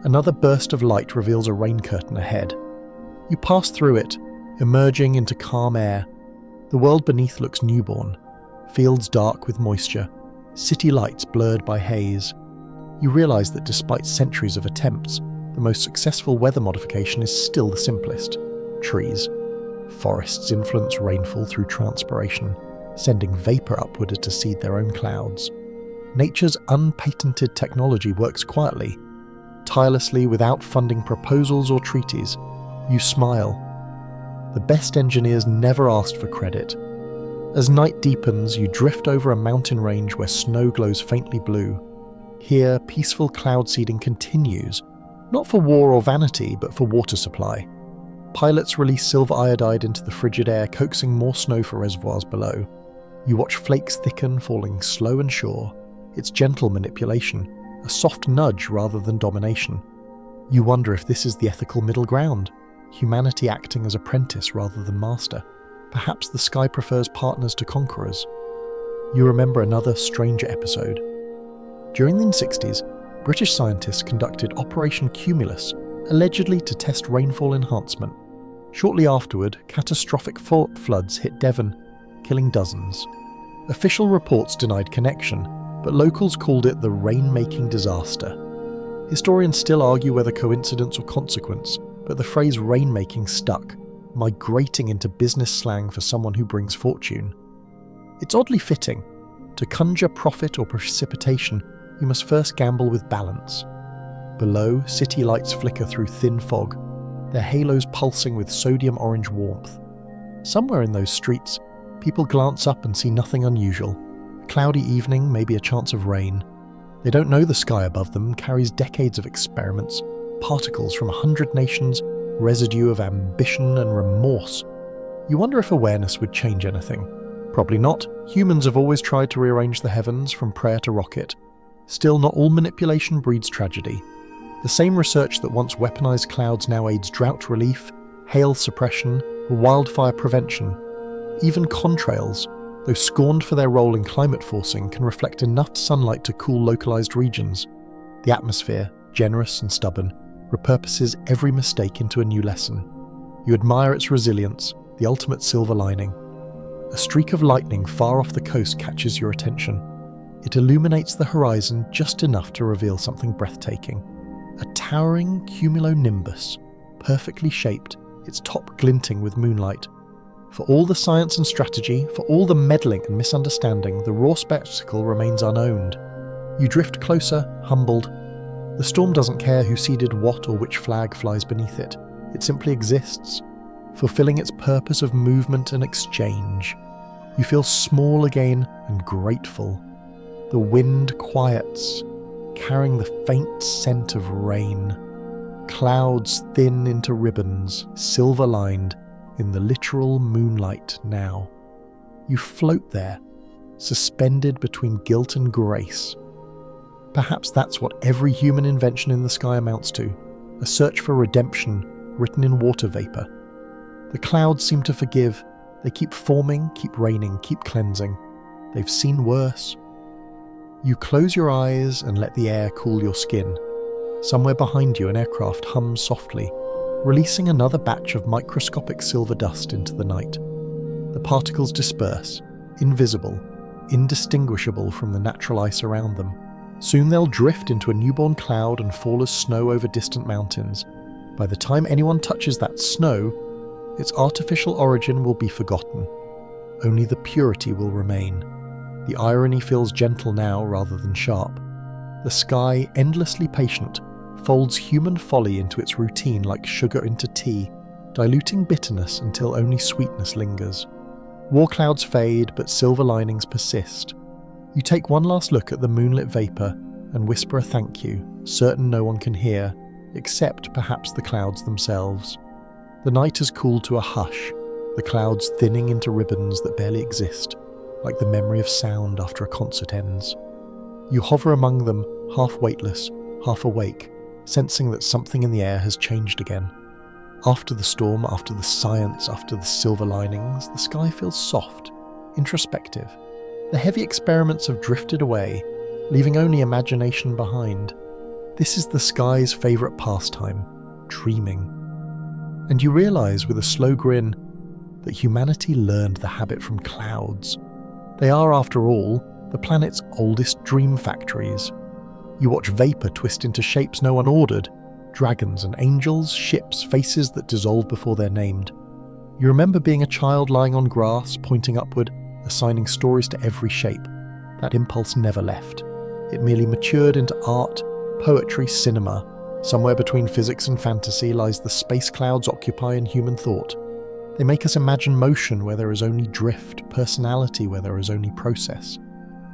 Another burst of light reveals a rain curtain ahead. You pass through it, emerging into calm air. The world beneath looks newborn, fields dark with moisture, city lights blurred by haze. You realize that despite centuries of attempts, the most successful weather modification is still the simplest: trees. Forests influence rainfall through transpiration, sending vapor upward to seed their own clouds. Nature's unpatented technology works quietly, tirelessly, without funding proposals or treaties. You smile. The best engineers never asked for credit. As night deepens, you drift over a mountain range where snow glows faintly blue. Here, peaceful cloud seeding continues, not for war or vanity, but for water supply. Pilots release silver iodide into the frigid air, coaxing more snow for reservoirs below. You watch flakes thicken, falling slow and sure. It's gentle manipulation, a soft nudge rather than domination. You wonder if this is the ethical middle ground, humanity acting as apprentice rather than master. Perhaps the sky prefers partners to conquerors. You remember another stranger episode. During the 1960s, British scientists conducted Operation Cumulus, allegedly to test rainfall enhancement. Shortly afterward, catastrophic floods hit Devon, killing dozens. Official reports denied connection, but locals called it the rain-making disaster. Historians still argue whether coincidence or consequence, but the phrase rain-making stuck, migrating into business slang for someone who brings fortune. It's oddly fitting. To conjure profit or precipitation, you must first gamble with balance. Below, city lights flicker through thin fog. their halos pulsing with sodium orange warmth. Somewhere in those streets, people glance up and see nothing unusual. A cloudy evening, maybe a chance of rain. They don't know the sky above them carries decades of experiments, particles from 100 nations, residue of ambition and remorse. You wonder if awareness would change anything. Probably not. Humans have always tried to rearrange the heavens from prayer to rocket. Still, not all manipulation breeds tragedy. The same research that once weaponized clouds now aids drought relief, hail suppression, wildfire prevention. Even contrails, though scorned for their role in climate forcing, can reflect enough sunlight to cool localized regions. The atmosphere, generous and stubborn, repurposes every mistake into a new lesson. You admire its resilience, the ultimate silver lining. A streak of lightning far off the coast catches your attention. It illuminates the horizon just enough to reveal something breathtaking. A towering cumulonimbus, perfectly shaped, its top glinting with moonlight. For all the science and strategy, for all the meddling and misunderstanding, the raw spectacle remains unowned. You drift closer, humbled. The storm doesn't care who seeded what or which flag flies beneath it. It simply exists, fulfilling its purpose of movement and exchange. You feel small again and grateful. The wind quiets, carrying the faint scent of rain. Clouds thin into ribbons, silver-lined, in the literal moonlight now. You float there, suspended between guilt and grace. Perhaps that's what every human invention in the sky amounts to, a search for redemption written in water vapor. The clouds seem to forgive. They keep forming, keep raining, keep cleansing. They've seen worse. You close your eyes and let the air cool your skin. Somewhere behind you, an aircraft hums softly, releasing another batch of microscopic silver dust into the night. The particles disperse, invisible, indistinguishable from the natural ice around them. Soon they'll drift into a newborn cloud and fall as snow over distant mountains. By the time anyone touches that snow, its artificial origin will be forgotten. Only the purity will remain. The irony feels gentle now rather than sharp. The sky, endlessly patient, folds human folly into its routine like sugar into tea, diluting bitterness until only sweetness lingers. War clouds fade, but silver linings persist. You take one last look at the moonlit vapor and whisper a thank you, certain no one can hear, except perhaps the clouds themselves. The night has cooled to a hush, the clouds thinning into ribbons that barely exist, like the memory of sound after a concert ends. You hover among them, half weightless, half awake, sensing that something in the air has changed again. After the storm, after the science, after the silver linings, the sky feels soft, introspective. The heavy experiments have drifted away, leaving only imagination behind. This is the sky's favourite pastime, dreaming. And you realise with a slow grin that humanity learned the habit from clouds. They are, after all, the planet's oldest dream factories. You watch vapour twist into shapes no one ordered, dragons and angels, ships, faces that dissolve before they're named. You remember being a child lying on grass, pointing upward, assigning stories to every shape. That impulse never left. It merely matured into art, poetry, cinema. Somewhere between physics and fantasy lies the space clouds occupy in human thought. They make us imagine motion where there is only drift, personality where there is only process.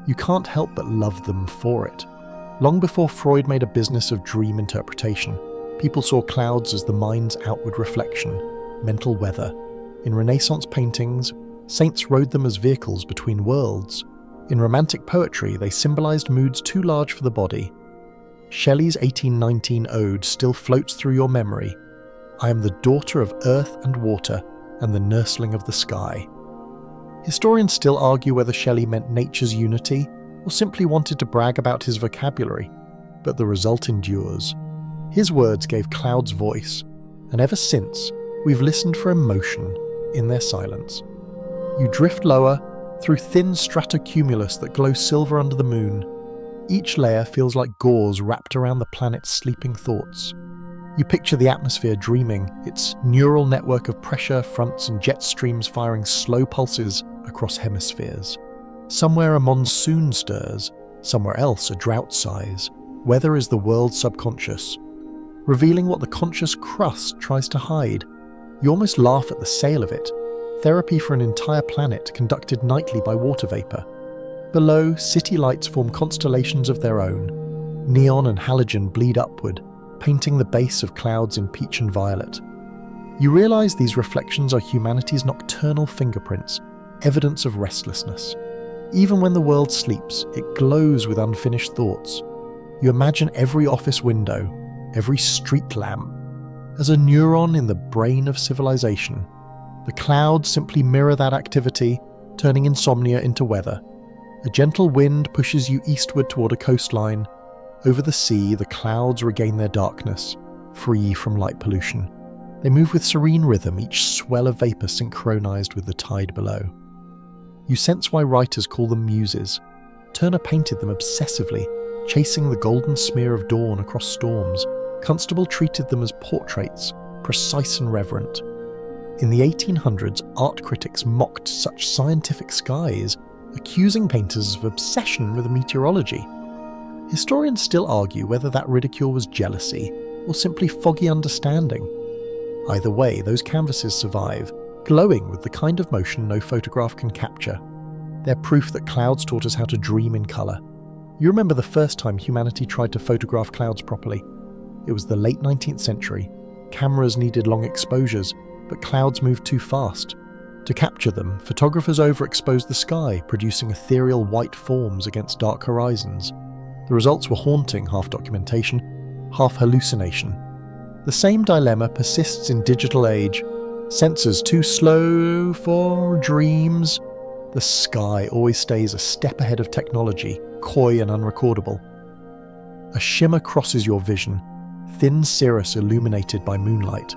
You can't help but love them for it. Long before Freud made a business of dream interpretation, people saw clouds as the mind's outward reflection, mental weather. In Renaissance paintings, saints rode them as vehicles between worlds. In romantic poetry, they symbolized moods too large for the body. Shelley's 1819 ode still floats through your memory. I am the daughter of earth and water, and the nursling of the sky. Historians still argue whether Shelley meant nature's unity, or simply wanted to brag about his vocabulary, but the result endures. His words gave clouds voice, and ever since, we've listened for emotion in their silence. You drift lower, through thin stratocumulus that glow silver under the moon. Each layer feels like gauze wrapped around the planet's sleeping thoughts. You picture the atmosphere dreaming, its neural network of pressure fronts and jet streams firing slow pulses across hemispheres. Somewhere a monsoon stirs, somewhere else a drought sighs. Weather is the world's subconscious. revealing what the conscious crust tries to hide. You almost laugh at the sale of it. Therapy for an entire planet conducted nightly by water vapor. Below, city lights form constellations of their own. Neon and halogen bleed upward, painting the base of clouds in peach and violet. You realize these reflections are humanity's nocturnal fingerprints, evidence of restlessness. Even when the world sleeps, it glows with unfinished thoughts. You imagine every office window, every street lamp, as a neuron in the brain of civilization. The clouds simply mirror that activity, turning insomnia into weather. A gentle wind pushes you eastward toward a coastline. Over the sea, the clouds regain their darkness, free from light pollution. They move with serene rhythm, each swell of vapor synchronized with the tide below. You sense why writers call them muses. Turner painted them obsessively, chasing the golden smear of dawn across storms. Constable treated them as portraits, precise and reverent. In the 1800s, art critics mocked such scientific skies, accusing painters of obsession with meteorology. Historians still argue whether that ridicule was jealousy or simply foggy understanding. Either way, those canvases survive, glowing with the kind of motion no photograph can capture. They're proof that clouds taught us how to dream in colour. You remember the first time humanity tried to photograph clouds properly. It was the late 19th century. Cameras needed long exposures, but clouds moved too fast. To capture them, photographers overexposed the sky, producing ethereal white forms against dark horizons. The results were haunting, half documentation, half hallucination. The same dilemma persists in digital age. Sensors too slow for dreams. The sky always stays a step ahead of technology, coy and unrecordable. A shimmer crosses your vision, thin cirrus illuminated by moonlight.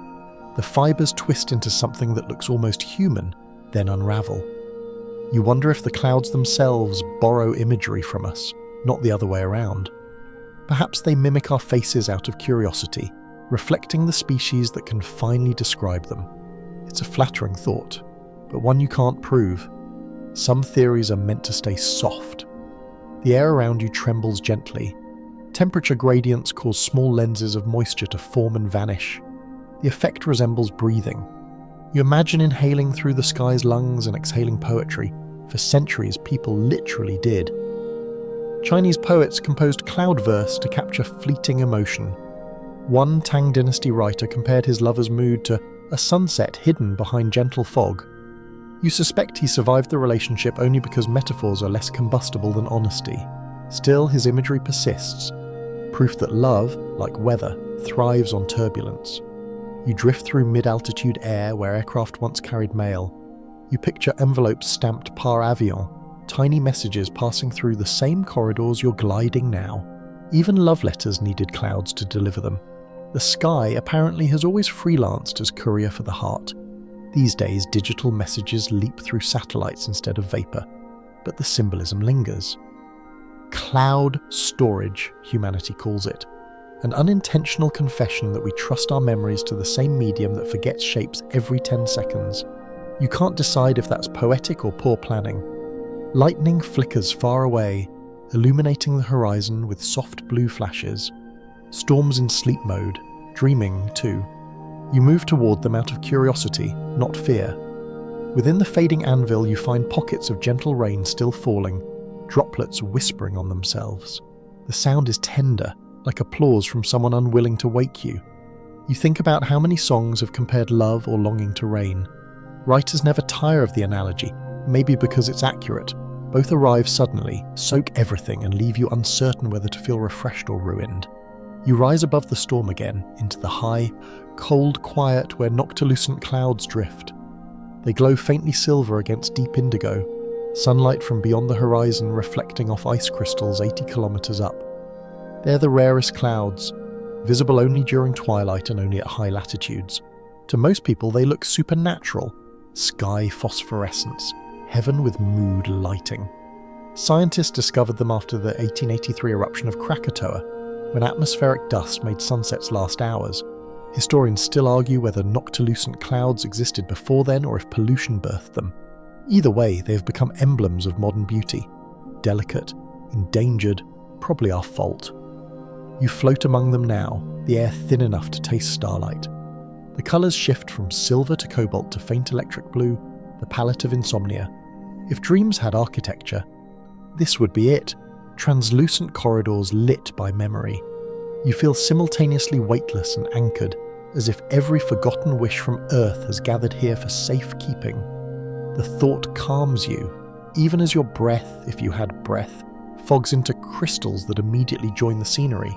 The fibers twist into something that looks almost human, then unravel. You wonder if the clouds themselves borrow imagery from us, not the other way around. Perhaps they mimic our faces out of curiosity, reflecting the species that can finally describe them. It's a flattering thought, but one you can't prove. Some theories are meant to stay soft. The air around you trembles gently. Temperature gradients cause small lenses of moisture to form and vanish. The effect resembles breathing. You imagine inhaling through the sky's lungs and exhaling poetry. For centuries, people literally did. Chinese poets composed cloud verse to capture fleeting emotion. One Tang Dynasty writer compared his lover's mood to a sunset hidden behind gentle fog. You suspect he survived the relationship only because metaphors are less combustible than honesty. Still, his imagery persists, proof that love, like weather, thrives on turbulence. You drift through mid-altitude air where aircraft once carried mail. You picture envelopes stamped par avion, tiny messages passing through the same corridors you're gliding now. Even love letters needed clouds to deliver them. The sky apparently has always freelanced as courier for the heart. These days, digital messages leap through satellites instead of vapor, but the symbolism lingers. Cloud storage, humanity calls it. An unintentional confession that we trust our memories to the same medium that forgets shapes every 10 seconds. You can't decide if that's poetic or poor planning. Lightning flickers far away, illuminating the horizon with soft blue flashes. Storms in sleep mode, dreaming too. You move toward them out of curiosity, not fear. Within the fading anvil you find pockets of gentle rain still falling, droplets whispering on themselves. The sound is tender, like applause from someone unwilling to wake you. You think about how many songs have compared love or longing to rain. Writers never tire of the analogy, maybe because it's accurate. Both arrive suddenly, soak everything, and leave you uncertain whether to feel refreshed or ruined. You rise above the storm again, into the high, cold quiet where noctilucent clouds drift. They glow faintly silver against deep indigo, sunlight from beyond the horizon reflecting off ice crystals 80 kilometers up. They're the rarest clouds, visible only during twilight and only at high latitudes. To most people they look supernatural, sky phosphorescence, heaven with mood lighting. Scientists discovered them after the 1883 eruption of Krakatoa, when atmospheric dust made sunsets last hours. Historians still argue whether noctilucent clouds existed before then or if pollution birthed them. Either way, they have become emblems of modern beauty. Delicate, endangered, probably our fault. You float among them now, the air thin enough to taste starlight. The colours shift from silver to cobalt to faint electric blue, the palette of insomnia. If dreams had architecture, this would be it. Translucent corridors lit by memory. You feel simultaneously weightless and anchored, as if every forgotten wish from Earth has gathered here for safekeeping. The thought calms you, even as your breath, if you had breath, fogs into crystals that immediately join the scenery.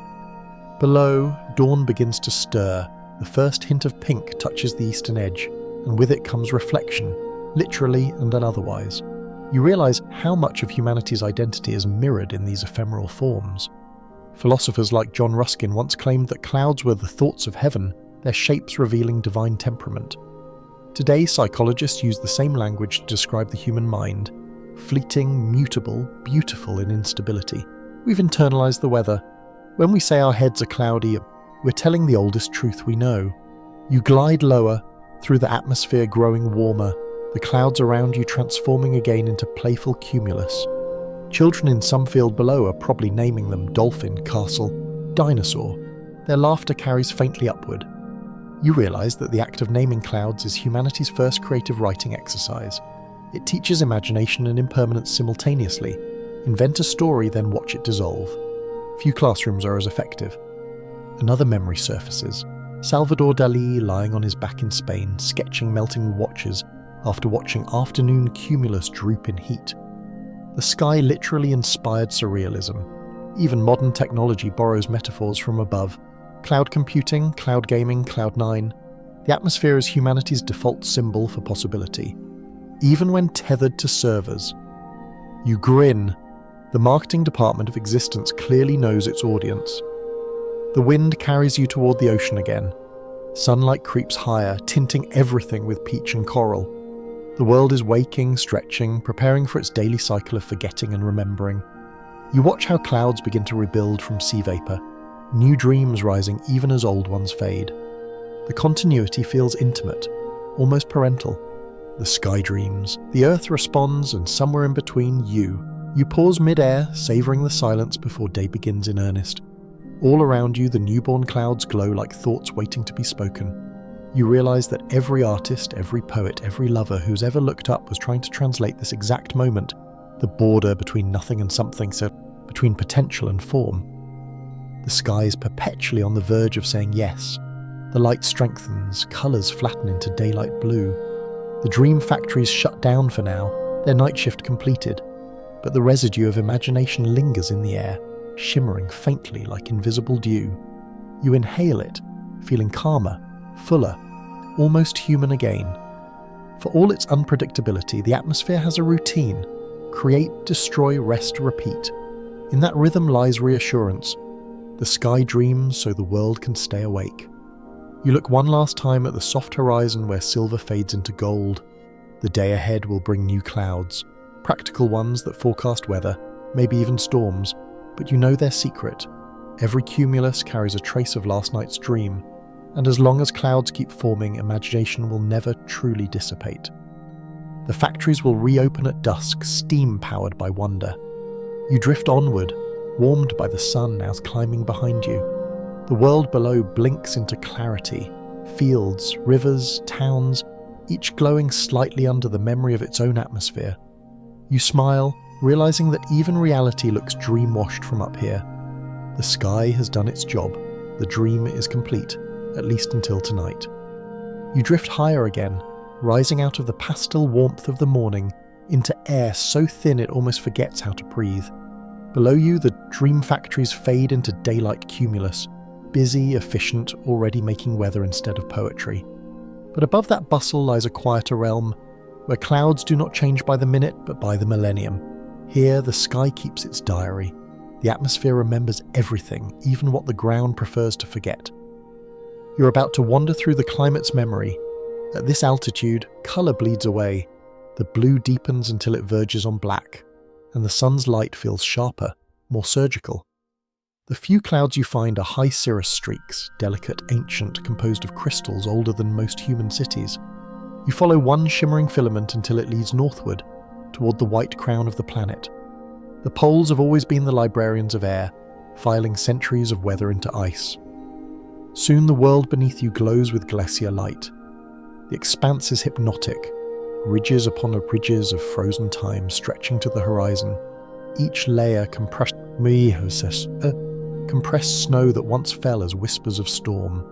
Below, dawn begins to stir. The first hint of pink touches the eastern edge, and with it comes reflection, literally and otherwise. You realize how much of humanity's identity is mirrored in these ephemeral forms. Philosophers like John Ruskin once claimed that clouds were the thoughts of heaven, their shapes revealing divine temperament. Today, psychologists use the same language to describe the human mind: fleeting, mutable, beautiful in instability. We've internalized the weather. When we say our heads are cloudy, we're telling the oldest truth we know. You glide lower, through the atmosphere growing warmer, the clouds around you transforming again into playful cumulus. Children in some field below are probably naming them dolphin, castle, dinosaur. Their laughter carries faintly upward. You realize that the act of naming clouds is humanity's first creative writing exercise. It teaches imagination and impermanence simultaneously. Invent a story, then watch it dissolve. Few classrooms are as effective. Another memory surfaces. Salvador Dalí lying on his back in Spain, sketching melting watches after watching afternoon cumulus droop in heat. The sky literally inspired surrealism. Even modern technology borrows metaphors from above. Cloud computing, cloud gaming, Cloud9. The atmosphere is humanity's default symbol for possibility, even when tethered to servers. You grin. The marketing department of existence clearly knows its audience. The wind carries you toward the ocean again. Sunlight creeps higher, tinting everything with peach and coral. The world is waking, stretching, preparing for its daily cycle of forgetting and remembering. You watch how clouds begin to rebuild from sea vapor, new dreams rising even as old ones fade. The continuity feels intimate, almost parental. The sky dreams, the earth responds, and somewhere in between, you pause mid-air, savoring the silence before day begins in earnest. All around you, the newborn clouds glow like thoughts waiting to be spoken. You realize that every artist, every poet, every lover who's ever looked up was trying to translate this exact moment, the border between nothing and something, so between potential and form. The sky is perpetually on the verge of saying yes. The light strengthens, colors flatten into daylight blue. The dream factories shut down for now, their night shift completed, but the residue of imagination lingers in the air, shimmering faintly like invisible dew. You inhale it, feeling calmer, fuller, almost human again. For all its unpredictability, the atmosphere has a routine: create, destroy, rest, repeat. In that rhythm lies reassurance. The sky dreams so the world can stay awake. You look one last time at the soft horizon where silver fades into gold. The day ahead will bring new clouds, practical ones that forecast weather, maybe even storms, but you know their secret. Every cumulus carries a trace of last night's dream, and as long as clouds keep forming, imagination will never truly dissipate. The factories will reopen at dusk, steam-powered by wonder. You drift onward, warmed by the sun now climbing behind you. The world below blinks into clarity. Fields, rivers, towns, each glowing slightly under the memory of its own atmosphere. You smile, realizing that even reality looks dream-washed from up here. The sky has done its job. The dream is complete, at least until tonight. You drift higher again, rising out of the pastel warmth of the morning into air so thin it almost forgets how to breathe. Below you, the dream factories fade into daylight cumulus, busy, efficient, already making weather instead of poetry. But above that bustle lies a quieter realm, where clouds do not change by the minute but by the millennium. Here, the sky keeps its diary. The atmosphere remembers everything, even what the ground prefers to forget. You're about to wander through the climate's memory. At this altitude, colour bleeds away. The blue deepens until it verges on black, and the sun's light feels sharper, more surgical. The few clouds you find are high cirrus streaks, delicate, ancient, composed of crystals older than most human cities. You follow one shimmering filament until it leads northward, toward the white crown of the planet. The poles have always been the librarians of air. filing centuries of weather into ice. Soon the world beneath you glows with glacier light. The expanse is hypnotic, ridges upon ridges of frozen time stretching to the horizon, each layer compressed snow that once fell as whispers of storm.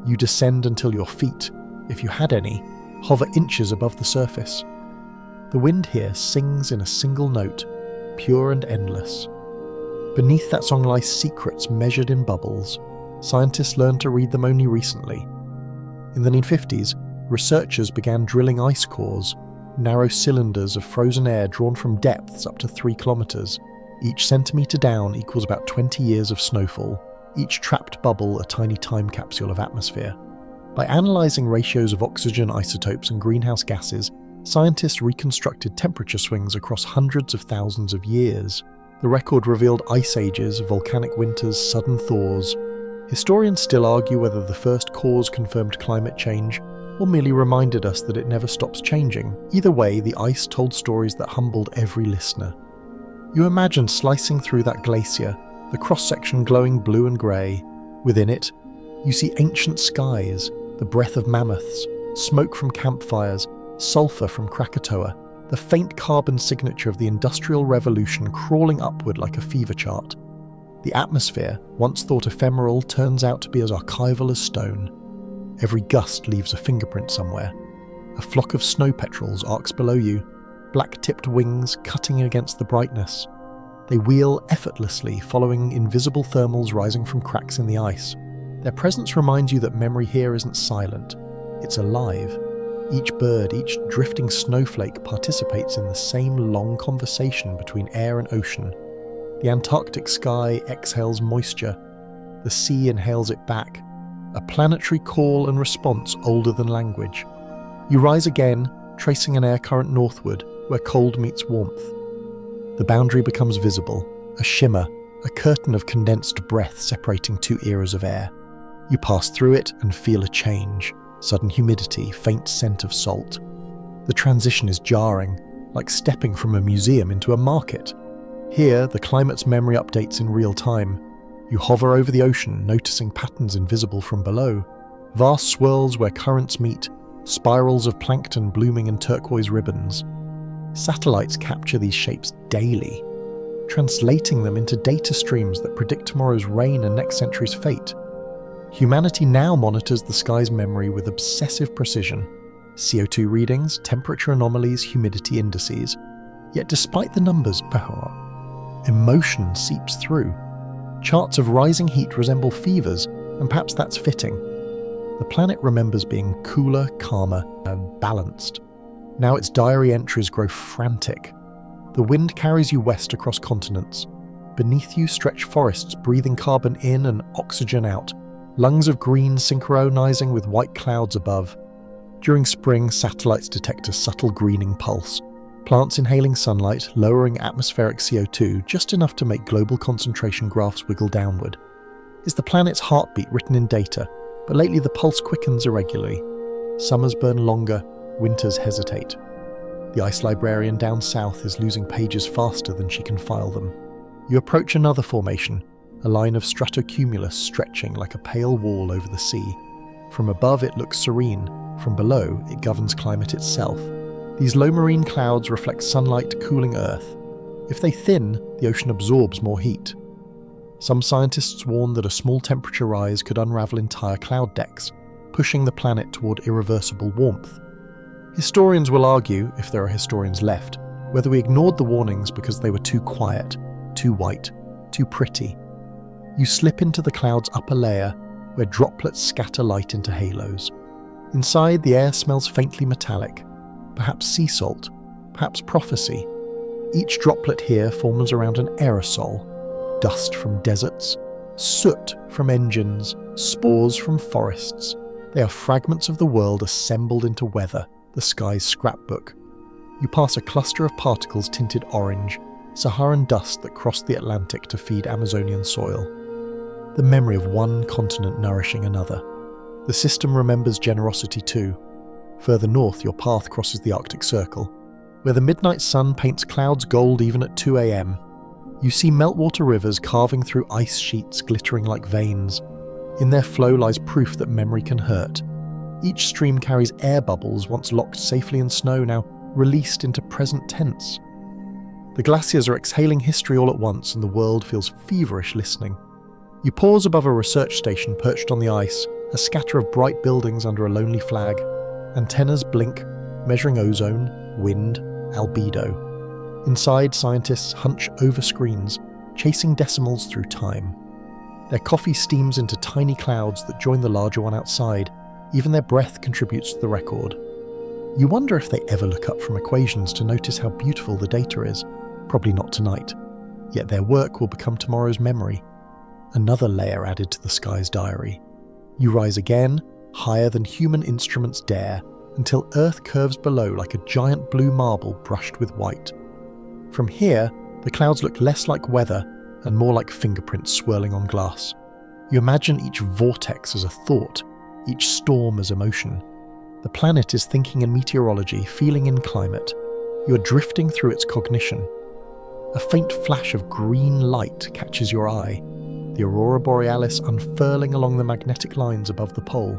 You descend until your feet, if you had any, hover inches above the surface. The wind here sings in a single note, pure and endless. Beneath that song lie secrets measured in bubbles. Scientists learned to read them only recently. In the 1950s, researchers began drilling ice cores, narrow cylinders of frozen air drawn from depths up to 3 kilometers. Each centimeter down equals about 20 years of snowfall, each trapped bubble a tiny time capsule of atmosphere. By analyzing ratios of oxygen isotopes and greenhouse gases, scientists reconstructed temperature swings across hundreds of thousands of years. The record revealed ice ages, volcanic winters, sudden thaws. Historians still argue whether the first cores confirmed climate change or merely reminded us that it never stops changing. Either way, the ice told stories that humbled every listener. You imagine slicing through that glacier, the cross-section glowing blue and grey. Within it, you see ancient skies, the breath of mammoths, smoke from campfires, sulfur from Krakatoa, the faint carbon signature of the Industrial Revolution crawling upward like a fever chart. The atmosphere, once thought ephemeral, turns out to be as archival as stone. Every gust leaves a fingerprint somewhere. A flock of snow petrels arcs below you, black-tipped wings cutting against the brightness. They wheel effortlessly, following invisible thermals rising from cracks in the ice. Their presence reminds you that memory here isn't silent, it's alive. Each bird, each drifting snowflake participates in the same long conversation between air and ocean. The Antarctic sky exhales moisture, the sea inhales it back, a planetary call and response older than language. You rise again, tracing an air current northward, where cold meets warmth. The boundary becomes visible, a shimmer, a curtain of condensed breath separating 2 eras of air. You pass through it and feel a change, sudden humidity, faint scent of salt. The transition is jarring, like stepping from a museum into a market. Here, the climate's memory updates in real time. You hover over the ocean, noticing patterns invisible from below. Vast swirls where currents meet, spirals of plankton blooming in turquoise ribbons. Satellites capture these shapes daily, translating them into data streams that predict tomorrow's rain and next century's fate. Humanity now monitors the sky's memory with obsessive precision. CO2 readings, temperature anomalies, humidity indices. Yet despite the numbers, emotion seeps through. Charts of rising heat resemble fevers, and perhaps that's fitting. The planet remembers being cooler, calmer, and balanced. Now its diary entries grow frantic. The wind carries you west across continents. Beneath you stretch forests breathing carbon in and oxygen out, lungs of green synchronizing with white clouds above. During spring, satellites detect a subtle greening pulse. Plants inhaling sunlight, lowering atmospheric CO2 just enough to make global concentration graphs wiggle downward. It's the planet's heartbeat written in data, but lately the pulse quickens irregularly. Summers burn longer, winters hesitate. The ice librarian down south is losing pages faster than she can file them. You approach another formation, a line of stratocumulus stretching like a pale wall over the sea. From above it looks serene, from below it governs climate itself. These low marine clouds reflect sunlight cooling Earth. If they thin, the ocean absorbs more heat. Some scientists warn that a small temperature rise could unravel entire cloud decks, pushing the planet toward irreversible warmth. Historians will argue, if there are historians left, whether we ignored the warnings because they were too quiet, too white, too pretty. You slip into the cloud's upper layer, where droplets scatter light into halos. Inside, the air smells faintly metallic, perhaps sea salt, perhaps prophecy. Each droplet here forms around an aerosol, dust from deserts, soot from engines, spores from forests. They are fragments of the world assembled into weather, the sky's scrapbook. You pass a cluster of particles tinted orange, Saharan dust that crossed the Atlantic to feed Amazonian soil. The memory of one continent nourishing another. The system remembers generosity too. Further north, your path crosses the Arctic Circle, where the midnight sun paints clouds gold even at 2 a.m. You see meltwater rivers carving through ice sheets glittering like veins. In their flow lies proof that memory can hurt. Each stream carries air bubbles once locked safely in snow, now released into present tense. The glaciers are exhaling history all at once, and the world feels feverish listening. You pause above a research station perched on the ice, a scatter of bright buildings under a lonely flag. Antennas blink, measuring ozone, wind, albedo. Inside, scientists hunch over screens, chasing decimals through time. Their coffee steams into tiny clouds that join the larger one outside. Even their breath contributes to the record. You wonder if they ever look up from equations to notice how beautiful the data is. Probably not tonight. Yet their work will become tomorrow's memory. Another layer added to the sky's diary. You rise again, higher than human instruments dare, until Earth curves below like a giant blue marble brushed with white. From here, the clouds look less like weather and more like fingerprints swirling on glass. You imagine each vortex as a thought, each storm as emotion. The planet is thinking in meteorology, feeling in climate. You are drifting through its cognition. A faint flash of green light catches your eye, the aurora borealis unfurling along the magnetic lines above the pole.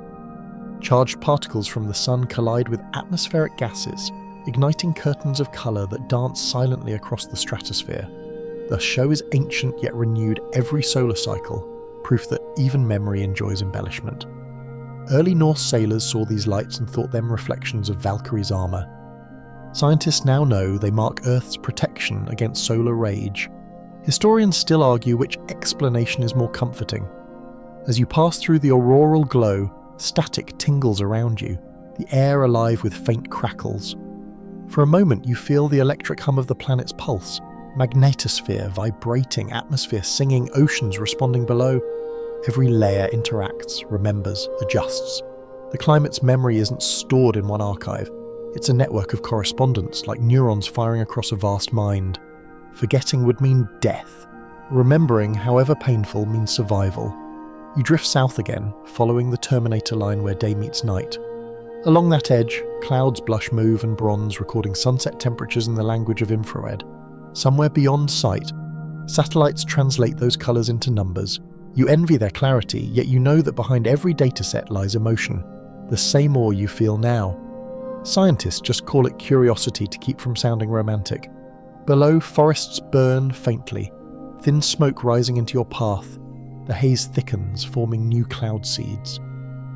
Charged particles from the sun collide with atmospheric gases, igniting curtains of colour that dance silently across the stratosphere. The show is ancient yet renewed every solar cycle, proof that even memory enjoys embellishment. Early Norse sailors saw these lights and thought them reflections of Valkyrie's armour. Scientists now know they mark Earth's protection against solar rage. Historians still argue which explanation is more comforting. As you pass through the auroral glow, static tingles around you, the air alive with faint crackles. For a moment you feel the electric hum of the planet's pulse, magnetosphere vibrating, atmosphere singing, oceans responding below. Every layer interacts, remembers, adjusts. The climate's memory isn't stored in one archive. It's a network of correspondence, like neurons firing across a vast mind. Forgetting would mean death. Remembering, however painful, means survival. You drift south again, following the Terminator line where day meets night. Along that edge, clouds blush mauve and bronze, recording sunset temperatures in the language of infrared. Somewhere beyond sight, satellites translate those colours into numbers. You envy their clarity, yet you know that behind every dataset lies emotion, the same awe you feel now. Scientists just call it curiosity to keep from sounding romantic. Below, forests burn faintly, thin smoke rising into your path. The haze thickens, forming new cloud seeds.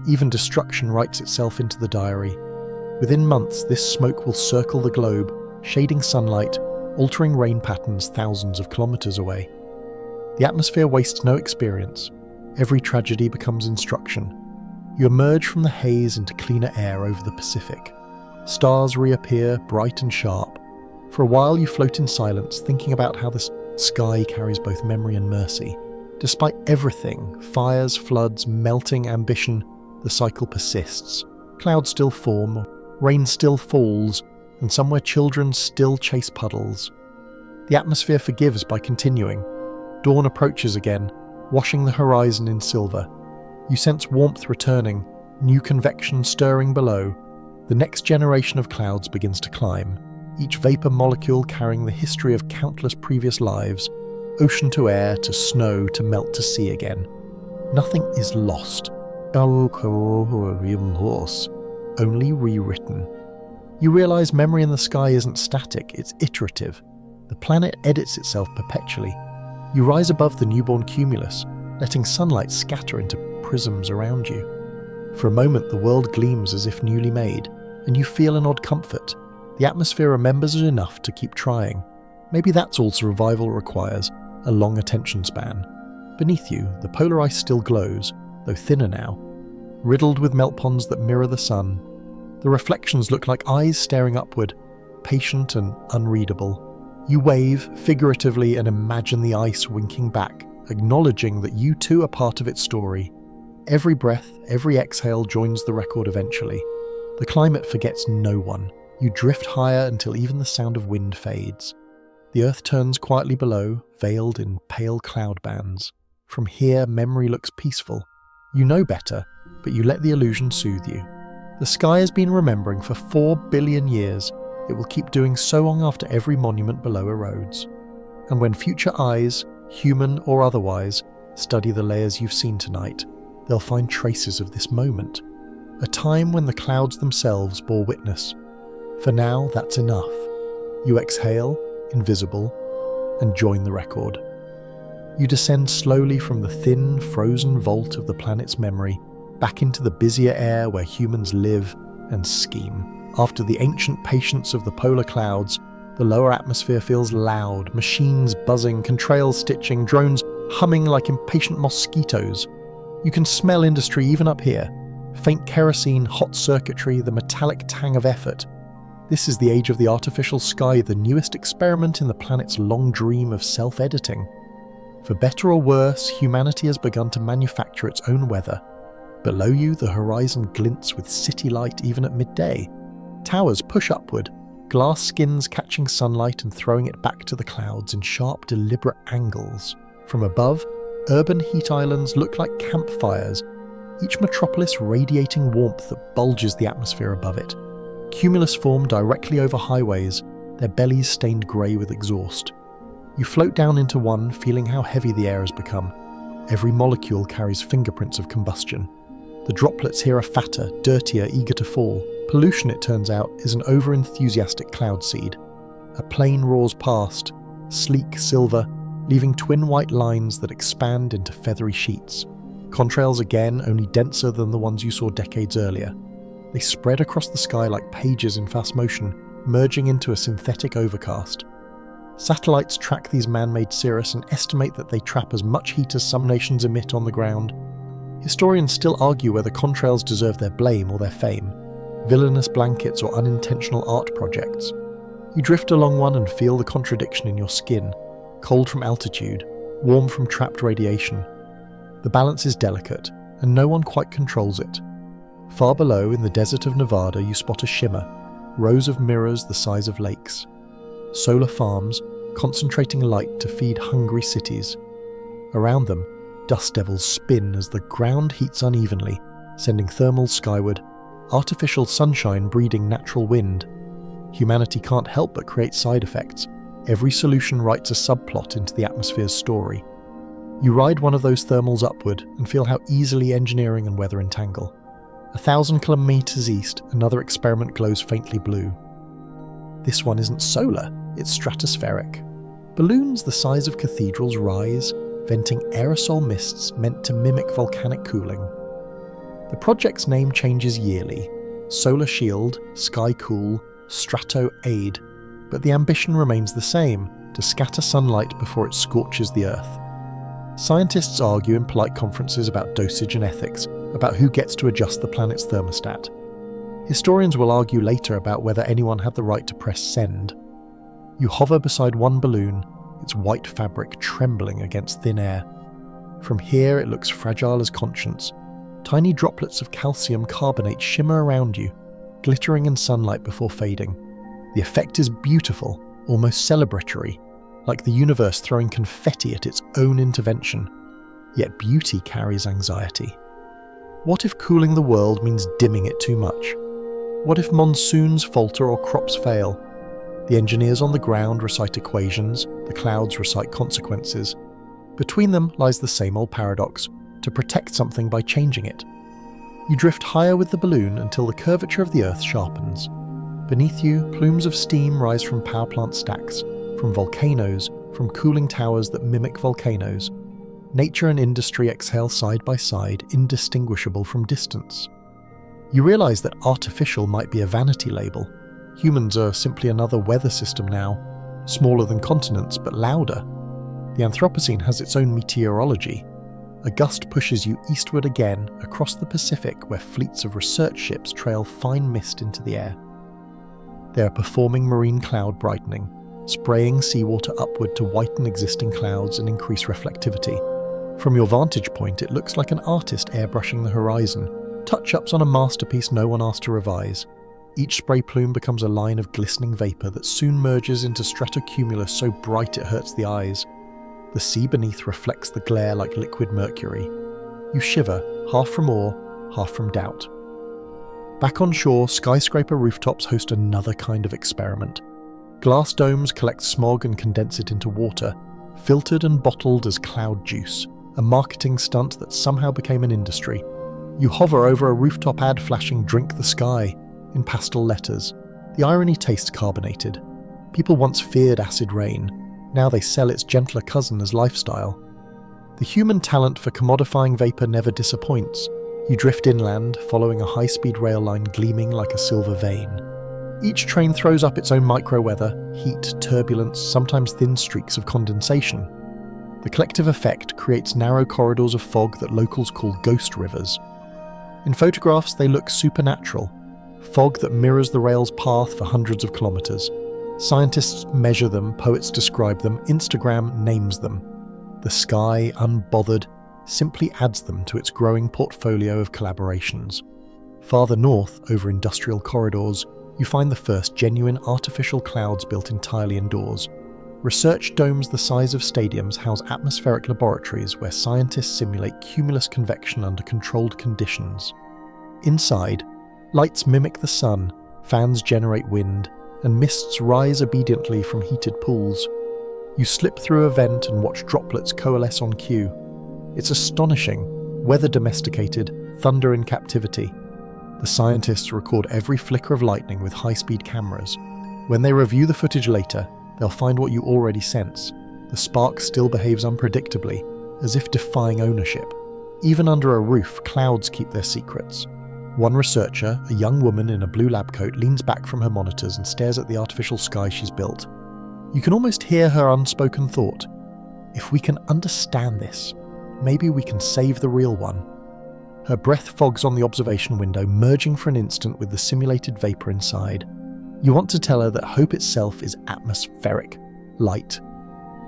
Even destruction writes itself into the diary. Within months, this smoke will circle the globe, shading sunlight, altering rain patterns thousands of kilometers away. The atmosphere wastes no experience. Every tragedy becomes instruction. You emerge from the haze into cleaner air over the Pacific. Stars reappear, bright and sharp. For a while you float in silence, thinking about how the sky carries both memory and mercy. Despite everything, fires, floods, melting ambition, the cycle persists. Clouds still form, rain still falls, and somewhere children still chase puddles. The atmosphere forgives by continuing. Dawn approaches again, washing the horizon in silver. You sense warmth returning, new convection stirring below. The next generation of clouds begins to climb, each vapor molecule carrying the history of countless previous lives, ocean to air, to snow, to melt to sea again. Nothing is lost. Only rewritten. You realize memory in the sky isn't static, it's iterative. The planet edits itself perpetually. You rise above the newborn cumulus, letting sunlight scatter into prisms around you. For a moment the world gleams as if newly made, and you feel an odd comfort. The atmosphere remembers it enough to keep trying. Maybe that's all survival requires, a long attention span. Beneath you, the polar ice still glows, though thinner now, riddled with melt ponds that mirror the sun. The reflections look like eyes staring upward, patient and unreadable. You wave, figuratively, and imagine the ice winking back, acknowledging that you too are part of its story. Every breath, every exhale joins the record eventually. The climate forgets no one. You drift higher until even the sound of wind fades. The earth turns quietly below, veiled in pale cloud bands. From here, memory looks peaceful. You know better, but you let the illusion soothe you. The sky has been remembering for 4 billion years. It will keep doing so long after every monument below erodes. And when future eyes, human or otherwise, study the layers you've seen tonight, they'll find traces of this moment, a time when the clouds themselves bore witness. For now, that's enough. You exhale, invisible, and join the record. You descend slowly from the thin, frozen vault of the planet's memory back into the busier air where humans live and scheme. After the ancient patience of the polar clouds, the lower atmosphere feels loud, machines buzzing, contrails stitching, drones humming like impatient mosquitoes. You can smell industry even up here. Faint kerosene, hot circuitry, the metallic tang of effort. This is the age of the artificial sky, the newest experiment in the planet's long dream of self-editing. For better or worse, humanity has begun to manufacture its own weather. Below you, the horizon glints with city light even at midday. Towers push upward, glass skins catching sunlight and throwing it back to the clouds in sharp, deliberate angles. From above, urban heat islands look like campfires, each metropolis radiating warmth that bulges the atmosphere above it. Cumulus form directly over highways, their bellies stained grey with exhaust. You float down into one, feeling how heavy the air has become. Every molecule carries fingerprints of combustion. The droplets here are fatter, dirtier, eager to fall. Pollution, it turns out, is an over-enthusiastic cloud seed. A plane roars past, sleek silver, leaving twin white lines that expand into feathery sheets. Contrails again, only denser than the ones you saw decades earlier. They spread across the sky like pages in fast motion, merging into a synthetic overcast. Satellites track these man-made cirrus and estimate that they trap as much heat as some nations emit on the ground. Historians still argue whether contrails deserve their blame or their fame, villainous blankets or unintentional art projects. You drift along one and feel the contradiction in your skin, cold from altitude, warm from trapped radiation. The balance is delicate, and no one quite controls it. Far below, in the desert of Nevada, you spot a shimmer, rows of mirrors the size of lakes. Solar farms, concentrating light to feed hungry cities. Around them, dust devils spin as the ground heats unevenly, sending thermals skyward, artificial sunshine breeding natural wind. Humanity can't help but create side effects. Every solution writes a subplot into the atmosphere's story. You ride one of those thermals upward and feel how easily engineering and weather entangle. 1,000 kilometers east, another experiment glows faintly blue. This one isn't solar, it's stratospheric. Balloons the size of cathedrals rise, venting aerosol mists meant to mimic volcanic cooling. The project's name changes yearly: Solar Shield, Sky Cool, Strato Aid, but the ambition remains the same: to scatter sunlight before it scorches the Earth. Scientists argue in polite conferences about dosage and ethics, about who gets to adjust the planet's thermostat. Historians will argue later about whether anyone had the right to press send. You hover beside one balloon, its white fabric trembling against thin air. From here it looks fragile as conscience. Tiny droplets of calcium carbonate shimmer around you, glittering in sunlight before fading. The effect is beautiful, almost celebratory, like the universe throwing confetti at its own intervention. Yet beauty carries anxiety. What if cooling the world means dimming it too much? What if monsoons falter or crops fail? The engineers on the ground recite equations, the clouds recite consequences. Between them lies the same old paradox: to protect something by changing it. You drift higher with the balloon until the curvature of the Earth sharpens. Beneath you, plumes of steam rise from power plant stacks, from volcanoes, from cooling towers that mimic volcanoes. Nature and industry exhale side by side, indistinguishable from distance. You realize that artificial might be a vanity label. Humans are simply another weather system now, smaller than continents but louder. The Anthropocene has its own meteorology. A gust pushes you eastward again, across the Pacific, where fleets of research ships trail fine mist into the air. They are performing marine cloud brightening, spraying seawater upward to whiten existing clouds and increase reflectivity. From your vantage point, it looks like an artist airbrushing the horizon, touch-ups on a masterpiece no one asked to revise. Each spray plume becomes a line of glistening vapor that soon merges into stratocumulus so bright it hurts the eyes. The sea beneath reflects the glare like liquid mercury. You shiver, half from awe, half from doubt. Back on shore, skyscraper rooftops host another kind of experiment. Glass domes collect smog and condense it into water, filtered and bottled as cloud juice, a marketing stunt that somehow became an industry. You hover over a rooftop ad flashing "Drink the Sky" in pastel letters. The irony tastes carbonated. People once feared acid rain. Now they sell its gentler cousin as lifestyle. The human talent for commodifying vapour never disappoints. You drift inland, following a high-speed rail line gleaming like a silver vein. Each train throws up its own micro-weather, heat, turbulence, sometimes thin streaks of condensation. The collective effect creates narrow corridors of fog that locals call ghost rivers. In photographs, they look supernatural, fog that mirrors the rail's path for hundreds of kilometres. Scientists measure them, poets describe them, Instagram names them. The sky, unbothered, simply adds them to its growing portfolio of collaborations. Farther north, over industrial corridors, you find the first genuine artificial clouds built entirely indoors. Research domes the size of stadiums house atmospheric laboratories where scientists simulate cumulus convection under controlled conditions. Inside, lights mimic the sun, fans generate wind, and mists rise obediently from heated pools. You slip through a vent and watch droplets coalesce on cue. It's astonishing, weather domesticated, thunder in captivity. The scientists record every flicker of lightning with high-speed cameras. When they review the footage later, they'll find what you already sense. The spark still behaves unpredictably, as if defying ownership. Even under a roof, clouds keep their secrets. One researcher, a young woman in a blue lab coat, leans back from her monitors and stares at the artificial sky she's built. You can almost hear her unspoken thought. If we can understand this, maybe we can save the real one. Her breath fogs on the observation window, merging for an instant with the simulated vapour inside. You want to tell her that hope itself is atmospheric, light,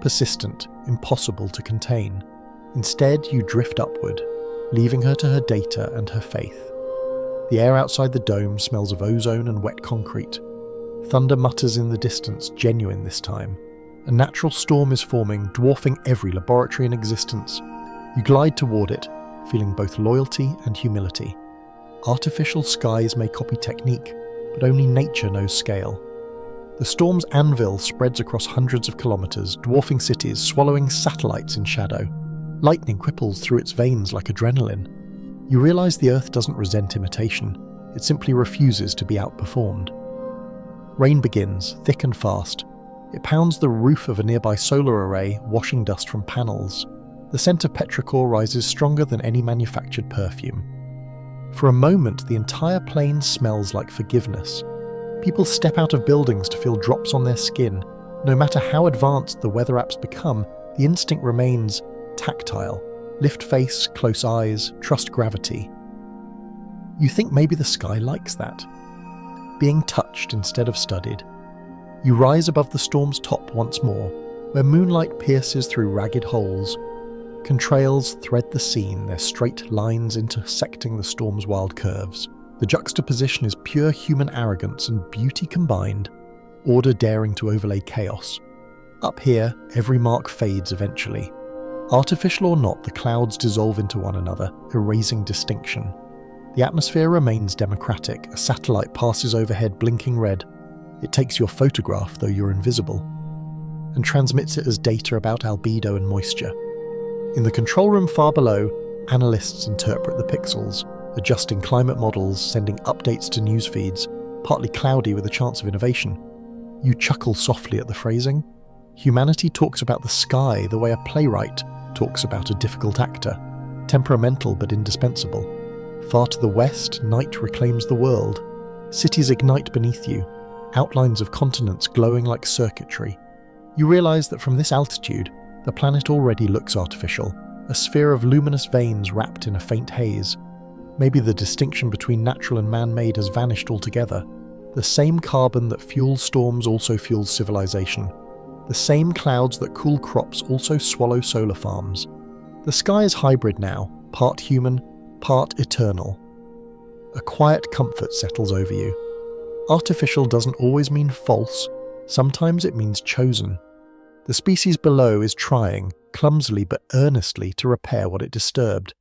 persistent, impossible to contain. Instead, you drift upward, leaving her to her data and her faith. The air outside the dome smells of ozone and wet concrete. Thunder mutters in the distance, genuine this time. A natural storm is forming, dwarfing every laboratory in existence. You glide toward it, feeling both loyalty and humility. Artificial skies may copy technique, but only nature knows scale. The storm's anvil spreads across hundreds of kilometres, dwarfing cities, swallowing satellites in shadow. Lightning ripples through its veins like adrenaline. You realise the Earth doesn't resent imitation, it simply refuses to be outperformed. Rain begins, thick and fast. It pounds the roof of a nearby solar array, washing dust from panels. The scent of petrichor rises stronger than any manufactured perfume. For a moment, the entire plain smells like forgiveness. People step out of buildings to feel drops on their skin. No matter how advanced the weather apps become, the instinct remains tactile. Lift face, close eyes, trust gravity. You think maybe the sky likes that. Being touched instead of studied. You rise above the storm's top once more, where moonlight pierces through ragged holes. Contrails thread the scene, their straight lines intersecting the storm's wild curves. The juxtaposition is pure human arrogance and beauty combined, order daring to overlay chaos. Up here, every mark fades eventually. Artificial or not, the clouds dissolve into one another, erasing distinction. The atmosphere remains democratic. A satellite passes overhead blinking red. It takes your photograph, though you're invisible, and transmits it as data about albedo and moisture. In the control room far below, analysts interpret the pixels, adjusting climate models, sending updates to news feeds, partly cloudy with a chance of innovation. You chuckle softly at the phrasing. Humanity talks about the sky the way a playwright talks about a difficult actor, temperamental but indispensable. Far to the west, night reclaims the world. Cities ignite beneath you, outlines of continents glowing like circuitry. You realise that from this altitude, the planet already looks artificial, a sphere of luminous veins wrapped in a faint haze. Maybe the distinction between natural and man-made has vanished altogether. The same carbon that fuels storms also fuels civilization. The same clouds that cool crops also swallow solar farms. The sky is hybrid now, part human, part eternal. A quiet comfort settles over you. Artificial doesn't always mean false, sometimes it means chosen. The species below is trying, clumsily but earnestly, to repair what it disturbed.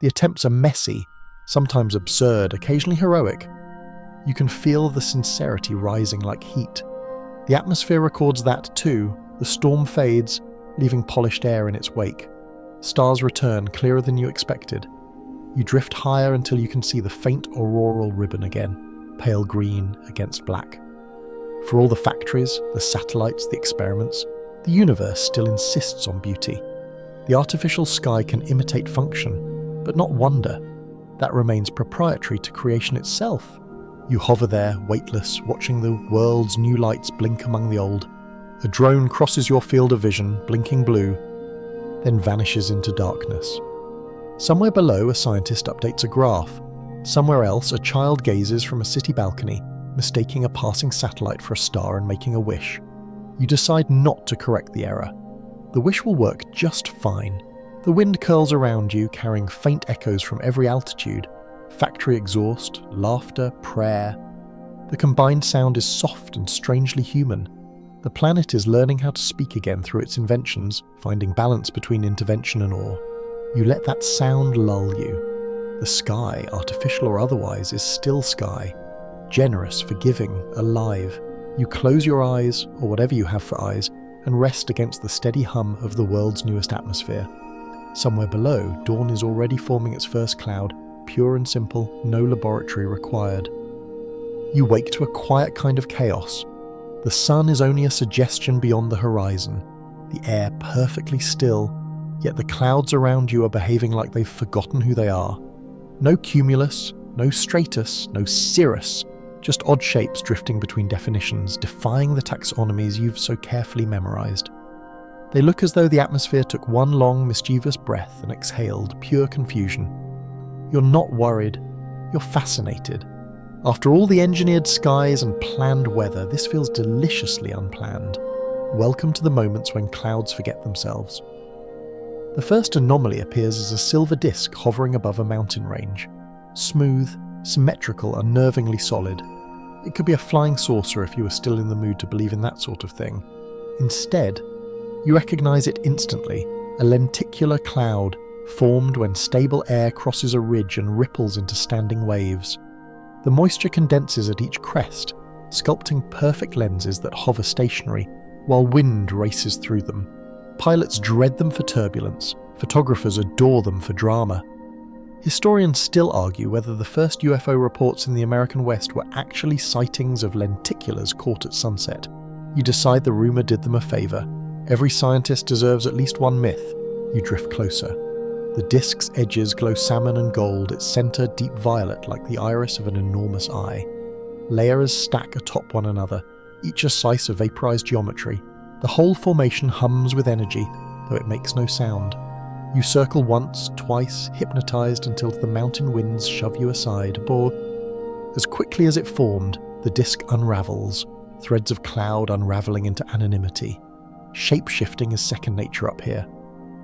The attempts are messy, sometimes absurd, occasionally heroic. You can feel the sincerity rising like heat. The atmosphere records that too. The storm fades, leaving polished air in its wake. Stars return, clearer than you expected. You drift higher until you can see the faint auroral ribbon again, pale green against black. For all the factories, the satellites, the experiments, the universe still insists on beauty. The artificial sky can imitate function, but not wonder. That remains proprietary to creation itself. You hover there, weightless, watching the world's new lights blink among the old. A drone crosses your field of vision, blinking blue, then vanishes into darkness. Somewhere below, a scientist updates a graph. Somewhere else, a child gazes from a city balcony, mistaking a passing satellite for a star and making a wish. You decide not to correct the error. The wish will work just fine. The wind curls around you, carrying faint echoes from every altitude. Factory exhaust, laughter, prayer. The combined sound is soft and strangely human. The planet is learning how to speak again through its inventions, finding balance between intervention and awe. You let that sound lull you. The sky, artificial or otherwise, is still sky. Generous, forgiving, alive. You close your eyes, or whatever you have for eyes, and rest against the steady hum of the world's newest atmosphere. Somewhere below, dawn is already forming its first cloud, pure and simple, no laboratory required. You wake to a quiet kind of chaos. The sun is only a suggestion beyond the horizon, the air perfectly still, yet the clouds around you are behaving like they've forgotten who they are. No cumulus, no stratus, no cirrus, just odd shapes drifting between definitions, defying the taxonomies you've so carefully memorized. They look as though the atmosphere took one long, mischievous breath and exhaled pure confusion. You're not worried, you're fascinated. After all the engineered skies and planned weather, this feels deliciously unplanned. Welcome to the moments when clouds forget themselves. The first anomaly appears as a silver disk hovering above a mountain range. Smooth, symmetrical, unnervingly solid. It could be a flying saucer if you were still in the mood to believe in that sort of thing. Instead, you recognize it instantly, a lenticular cloud, formed when stable air crosses a ridge and ripples into standing waves. The moisture condenses at each crest, sculpting perfect lenses that hover stationary, while wind races through them. Pilots dread them for turbulence, photographers adore them for drama. Historians still argue whether the first UFO reports in the American West were actually sightings of lenticulars caught at sunset. You decide the rumor did them a favor. Every scientist deserves at least one myth. You drift closer. The disk's edges glow salmon and gold, its center deep violet like the iris of an enormous eye. Layers stack atop one another, each a slice of vaporized geometry. The whole formation hums with energy, though it makes no sound. You circle once, twice, hypnotized until the mountain winds shove you aside, but as quickly as it formed, the disk unravels, threads of cloud unraveling into anonymity. Shape-shifting is second nature up here.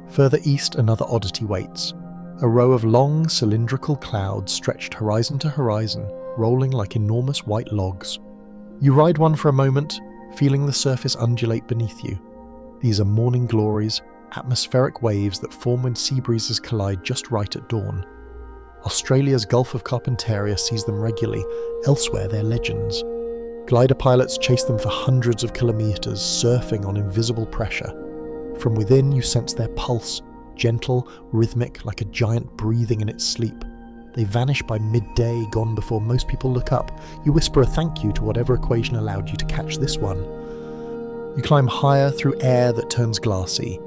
Further east, another oddity waits. A row of long, cylindrical clouds stretched horizon to horizon, rolling like enormous white logs. You ride one for a moment, feeling the surface undulate beneath you. These are morning glories, atmospheric waves that form when sea breezes collide just right at dawn. Australia's Gulf of Carpentaria sees them regularly, elsewhere they're legends. Glider pilots chase them for hundreds of kilometers, surfing on invisible pressure. From within, you sense their pulse, gentle, rhythmic, like a giant breathing in its sleep. They vanish by midday, gone before most people look up. You whisper a thank you to whatever equation allowed you to catch this one. You climb higher through air that turns glassy.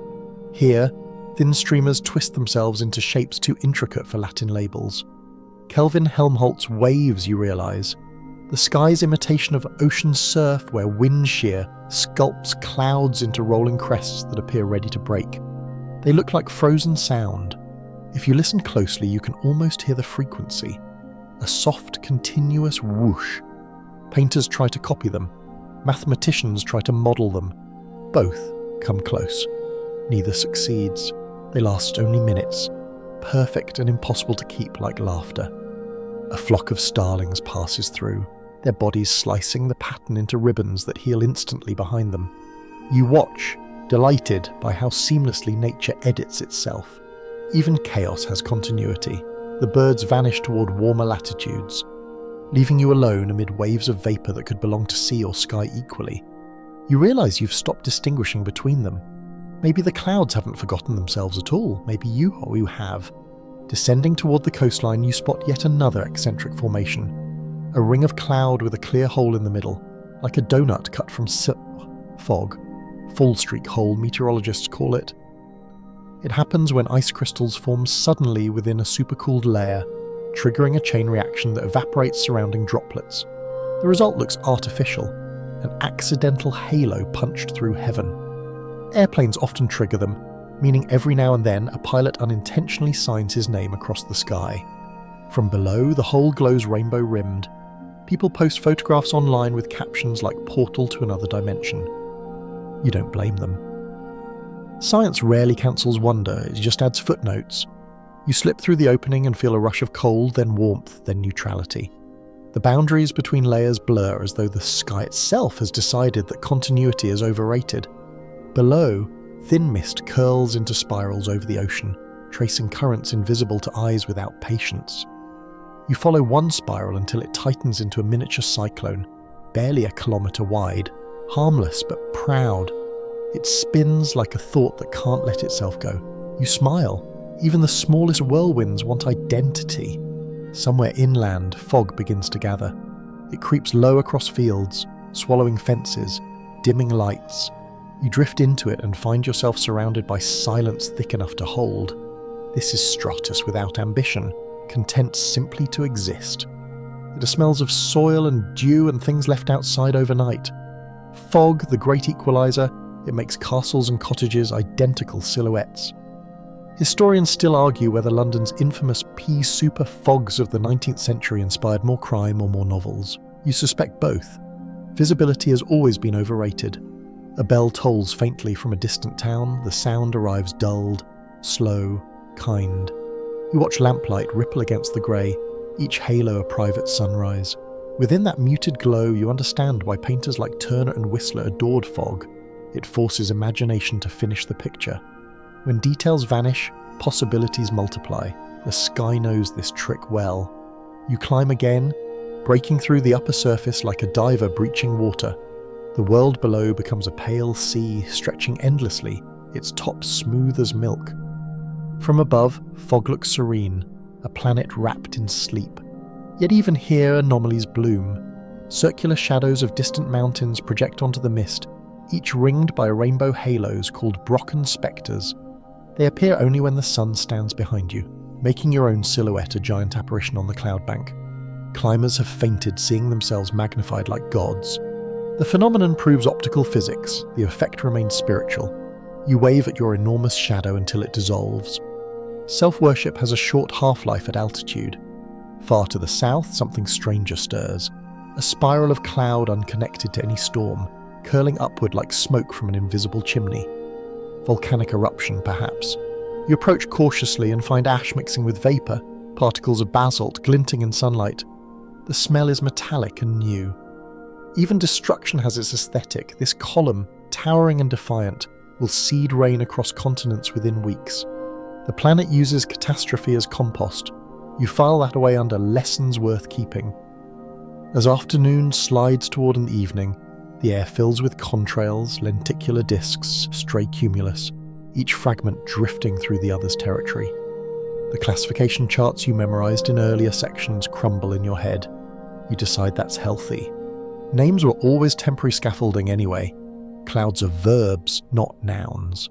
Here, thin streamers twist themselves into shapes too intricate for Latin labels. Kelvin Helmholtz waves, you realize. The sky's imitation of ocean surf where wind shear sculpts clouds into rolling crests that appear ready to break. They look like frozen sound. If you listen closely, you can almost hear the frequency. A soft, continuous whoosh. Painters try to copy them. Mathematicians try to model them. Both come close. Neither succeeds. They last only minutes. Perfect and impossible to keep like laughter. A flock of starlings passes through, their bodies slicing the pattern into ribbons that heal instantly behind them. You watch, delighted by how seamlessly nature edits itself. Even chaos has continuity. The birds vanish toward warmer latitudes, leaving you alone amid waves of vapor that could belong to sea or sky equally. You realise you've stopped distinguishing between them. Maybe the clouds haven't forgotten themselves at all. Maybe you have. Descending toward the coastline, you spot yet another eccentric formation. A ring of cloud with a clear hole in the middle, like a donut cut from fog. Fall streak hole, meteorologists call it. It happens when ice crystals form suddenly within a supercooled layer, triggering a chain reaction that evaporates surrounding droplets. The result looks artificial, an accidental halo punched through heaven. Airplanes often trigger them, meaning every now and then a pilot unintentionally signs his name across the sky. From below, the whole glows rainbow-rimmed. People post photographs online with captions like "portal to another dimension." You don't blame them. Science rarely cancels wonder, it just adds footnotes. You slip through the opening and feel a rush of cold, then warmth, then neutrality. The boundaries between layers blur as though the sky itself has decided that continuity is overrated. Below, thin mist curls into spirals over the ocean, tracing currents invisible to eyes without patience. You follow one spiral until it tightens into a miniature cyclone, barely a kilometre wide, harmless but proud. It spins like a thought that can't let itself go. You smile. Even the smallest whirlwinds want identity. Somewhere inland, fog begins to gather. It creeps low across fields, swallowing fences, dimming lights. You drift into it and find yourself surrounded by silence thick enough to hold. This is Stratus without ambition, content simply to exist. It smells of soil and dew and things left outside overnight. Fog, the great equalizer, it makes castles and cottages identical silhouettes. Historians still argue whether London's infamous pea super fogs of the 19th century inspired more crime or more novels. You suspect both. Visibility has always been overrated. A bell tolls faintly from a distant town, the sound arrives dulled, slow, kind. You watch lamplight ripple against the grey, each halo a private sunrise. Within that muted glow, you understand why painters like Turner and Whistler adored fog. It forces imagination to finish the picture. When details vanish, possibilities multiply. The sky knows this trick well. You climb again, breaking through the upper surface like a diver breaching water. The world below becomes a pale sea stretching endlessly, its top smooth as milk. From above, fog looks serene, a planet wrapped in sleep. Yet even here anomalies bloom. Circular shadows of distant mountains project onto the mist, each ringed by rainbow halos called Brocken spectres. They appear only when the sun stands behind you, making your own silhouette a giant apparition on the cloud bank. Climbers have fainted, seeing themselves magnified like gods. The phenomenon proves optical physics, the effect remains spiritual. You wave at your enormous shadow until it dissolves. Self-worship has a short half-life at altitude. Far to the south, something stranger stirs. A spiral of cloud unconnected to any storm, curling upward like smoke from an invisible chimney. Volcanic eruption, perhaps. You approach cautiously and find ash mixing with vapour, particles of basalt glinting in sunlight. The smell is metallic and new. Even destruction has its aesthetic. This column, towering and defiant, will seed rain across continents within weeks. The planet uses catastrophe as compost. You file that away under lessons worth keeping. As afternoon slides toward an evening, the air fills with contrails, lenticular discs, stray cumulus, each fragment drifting through the other's territory. The classification charts you memorized in earlier sections crumble in your head. You decide that's healthy. Names were always temporary scaffolding anyway. Clouds are verbs, not nouns.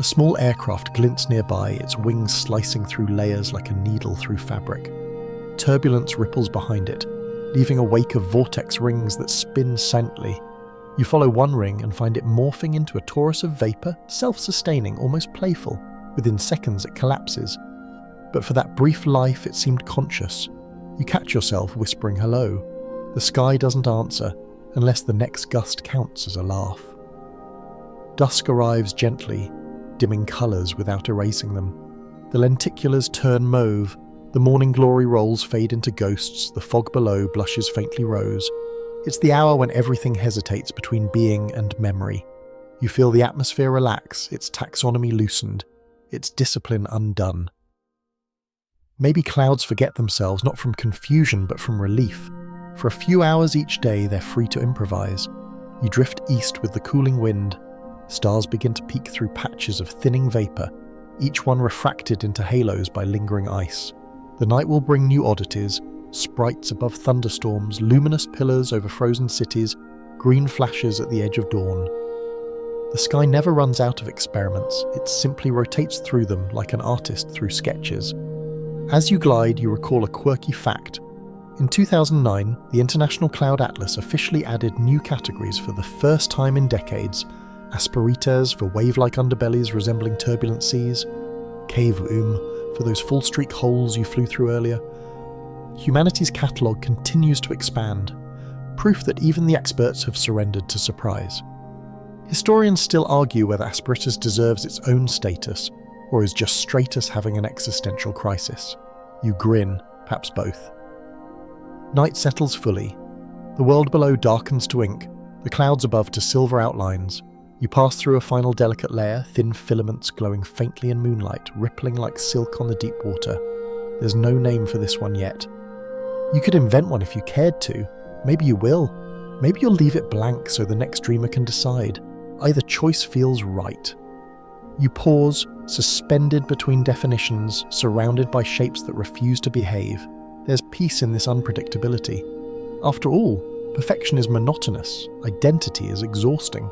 A small aircraft glints nearby, its wings slicing through layers like a needle through fabric. Turbulence ripples behind it, leaving a wake of vortex rings that spin silently. You follow one ring and find it morphing into a torus of vapour, self-sustaining, almost playful. Within seconds it collapses. But for that brief life it seemed conscious. You catch yourself whispering hello. The sky doesn't answer, unless the next gust counts as a laugh. Dusk arrives gently, dimming colours without erasing them. The lenticulars turn mauve, the morning glory rolls fade into ghosts, the fog below blushes faintly rose. It's the hour when everything hesitates between being and memory. You feel the atmosphere relax, its taxonomy loosened, its discipline undone. Maybe clouds forget themselves not from confusion but from relief. For a few hours each day they're free to improvise. You drift east with the cooling wind. Stars begin to peek through patches of thinning vapor, each one refracted into halos by lingering ice. The night will bring new oddities, sprites above thunderstorms, luminous pillars over frozen cities, green flashes at the edge of dawn. The sky never runs out of experiments, it simply rotates through them like an artist through sketches. As you glide, you recall a quirky fact. In 2009, the International Cloud Atlas officially added new categories for the first time in decades: asperitas for wave-like underbellies resembling turbulent seas, cave for those full-streak holes you flew through earlier. Humanity's catalogue continues to expand, proof that even the experts have surrendered to surprise. Historians still argue whether Asperitas deserves its own status, or is just Stratus having an existential crisis. You grin, perhaps both. Night settles fully. The world below darkens to ink, the clouds above to silver outlines. You pass through a final delicate layer, thin filaments glowing faintly in moonlight, rippling like silk on the deep water. There's no name for this one yet. You could invent one if you cared to. Maybe you will. Maybe you'll leave it blank so the next dreamer can decide. Either choice feels right. You pause, suspended between definitions, surrounded by shapes that refuse to behave. There's peace in this unpredictability. After all, perfection is monotonous, identity is exhausting.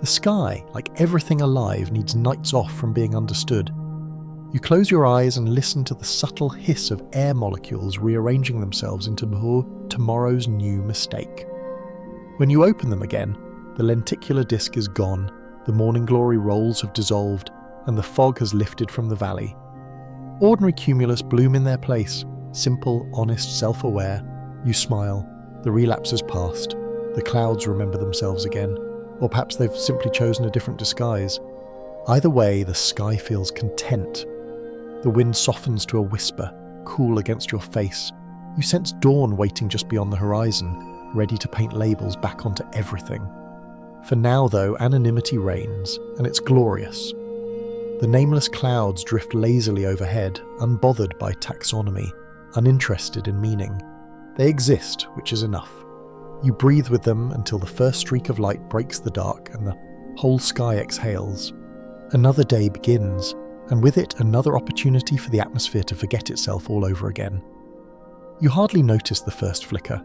The sky, like everything alive, needs nights off from being understood. You close your eyes and listen to the subtle hiss of air molecules rearranging themselves into tomorrow's new mistake. When you open them again, the lenticular disk is gone, the morning glory rolls have dissolved, and the fog has lifted from the valley. Ordinary cumulus bloom in their place, simple, honest, self-aware. You smile, the relapse has passed, the clouds remember themselves again, or perhaps they've simply chosen a different disguise. Either way, the sky feels content. The wind softens to a whisper, cool against your face. You sense dawn waiting just beyond the horizon, ready to paint labels back onto everything. For now, though, anonymity reigns, and it's glorious. The nameless clouds drift lazily overhead, unbothered by taxonomy, uninterested in meaning. They exist, which is enough. You breathe with them until the first streak of light breaks the dark and the whole sky exhales. Another day begins, and with it another opportunity for the atmosphere to forget itself all over again. You hardly notice the first flicker.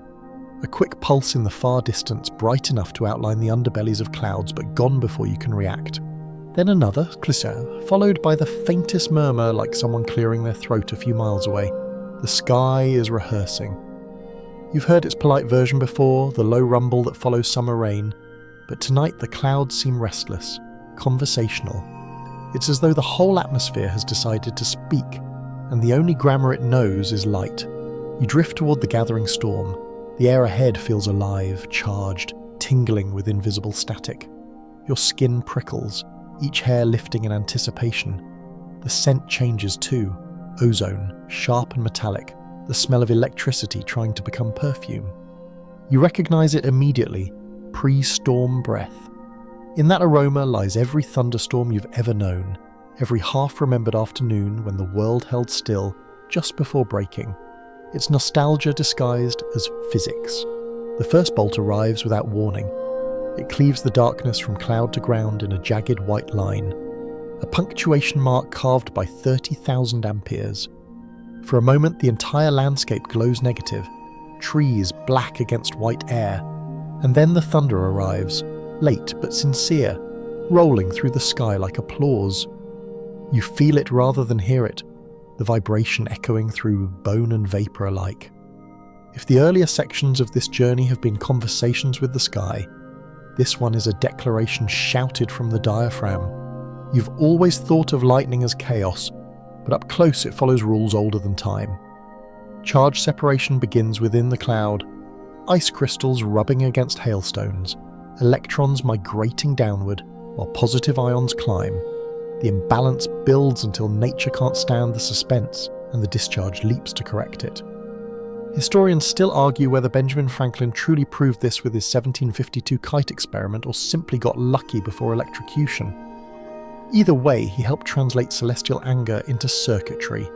A quick pulse in the far distance, bright enough to outline the underbellies of clouds, but gone before you can react. Then another, cliché, followed by the faintest murmur like someone clearing their throat a few miles away. The sky is rehearsing. You've heard its polite version before, the low rumble that follows summer rain, but tonight the clouds seem restless, conversational. It's as though the whole atmosphere has decided to speak, and the only grammar it knows is light. You drift toward the gathering storm. The air ahead feels alive, charged, tingling with invisible static. Your skin prickles, each hair lifting in anticipation. The scent changes too. Ozone, sharp and metallic, the smell of electricity trying to become perfume. You recognize it immediately, pre-storm breath. In that aroma lies every thunderstorm you've ever known, every half-remembered afternoon when the world held still just before breaking. It's nostalgia disguised as physics. The first bolt arrives without warning. It cleaves the darkness from cloud to ground in a jagged white line, a punctuation mark carved by 30,000 amperes. For a moment, the entire landscape glows negative, trees black against white air, and then the thunder arrives, late but sincere, rolling through the sky like applause. You feel it rather than hear it, the vibration echoing through bone and vapor alike. If the earlier sections of this journey have been conversations with the sky, this one is a declaration shouted from the diaphragm. You've always thought of lightning as chaos, but up close it follows rules older than time. Charge separation begins within the cloud, ice crystals rubbing against hailstones, electrons migrating downward while positive ions climb. The imbalance builds until nature can't stand the suspense, and the discharge leaps to correct it. Historians still argue whether Benjamin Franklin truly proved this with his 1752 kite experiment or simply got lucky before electrocution. Either way, he helped translate celestial anger into circuitry.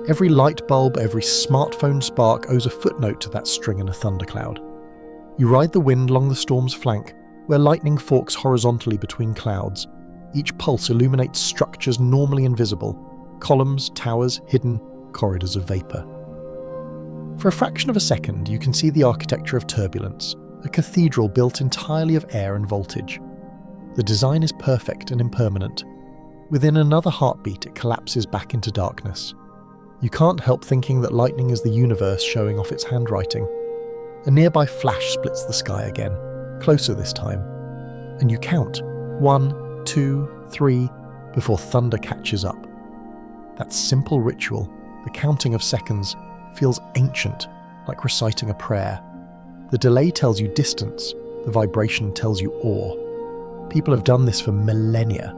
Every light bulb, every smartphone spark owes a footnote to that string in a thundercloud. You ride the wind along the storm's flank, where lightning forks horizontally between clouds. Each pulse illuminates structures normally invisible: columns, towers, hidden corridors of vapor. For a fraction of a second, you can see the architecture of turbulence, a cathedral built entirely of air and voltage. The design is perfect and impermanent. Within another heartbeat, it collapses back into darkness. You can't help thinking that lightning is the universe showing off its handwriting. A nearby flash splits the sky again, closer this time. And you count 1, 2, 3 before thunder catches up. That simple ritual, the counting of seconds, feels ancient, like reciting a prayer. The delay tells you distance, the vibration tells you awe. People have done this for millennia,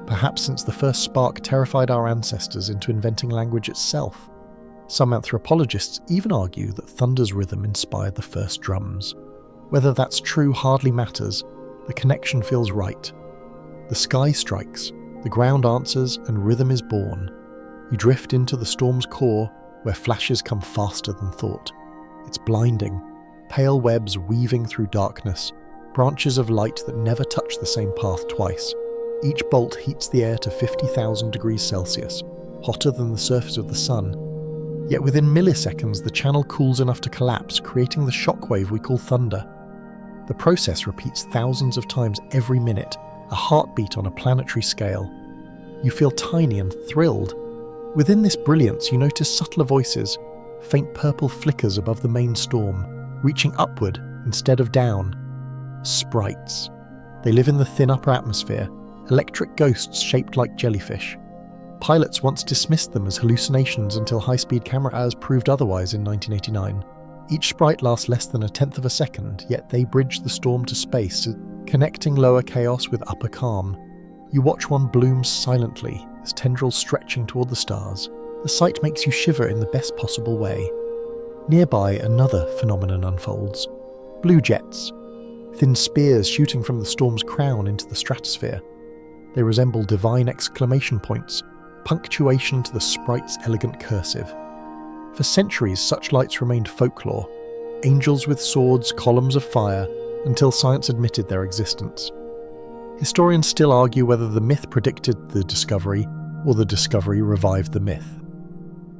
perhaps since the first spark terrified our ancestors into inventing language itself. Some anthropologists even argue that thunder's rhythm inspired the first drums. Whether that's true hardly matters, the connection feels right. The sky strikes, the ground answers, and rhythm is born. You drift into the storm's core, where flashes come faster than thought. It's blinding, pale webs weaving through darkness, branches of light that never touch the same path twice. Each bolt heats the air to 50,000 degrees Celsius, hotter than the surface of the sun. Yet within milliseconds, the channel cools enough to collapse, creating the shockwave we call thunder. The process repeats thousands of times every minute, a heartbeat on a planetary scale. You feel tiny and thrilled. Within this brilliance, you notice subtler voices, faint purple flickers above the main storm, reaching upward instead of down. Sprites. They live in the thin upper atmosphere, electric ghosts shaped like jellyfish. Pilots once dismissed them as hallucinations until high-speed camera hours proved otherwise in 1989. Each sprite lasts less than 1/10 of a second, yet they bridge the storm to space, connecting lower chaos with upper calm. You watch one bloom silently, its tendrils stretching toward the stars. The sight makes you shiver in the best possible way. Nearby, another phenomenon unfolds. Blue jets. Thin spears shooting from the storm's crown into the stratosphere. They resemble divine exclamation points, punctuation to the sprite's elegant cursive. For centuries, such lights remained folklore. Angels with swords, columns of fire, until science admitted their existence. Historians still argue whether the myth predicted the discovery, or the discovery revived the myth.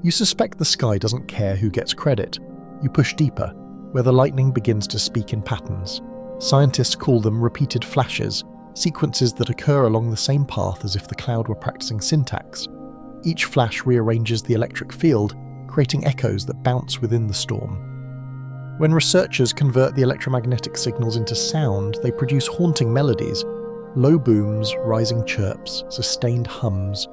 You suspect the sky doesn't care who gets credit. You push deeper, where the lightning begins to speak in patterns. Scientists call them repeated flashes, sequences that occur along the same path as if the cloud were practicing syntax. Each flash rearranges the electric field, creating echoes that bounce within the storm. When researchers convert the electromagnetic signals into sound, they produce haunting melodies, low booms, rising chirps, sustained hums.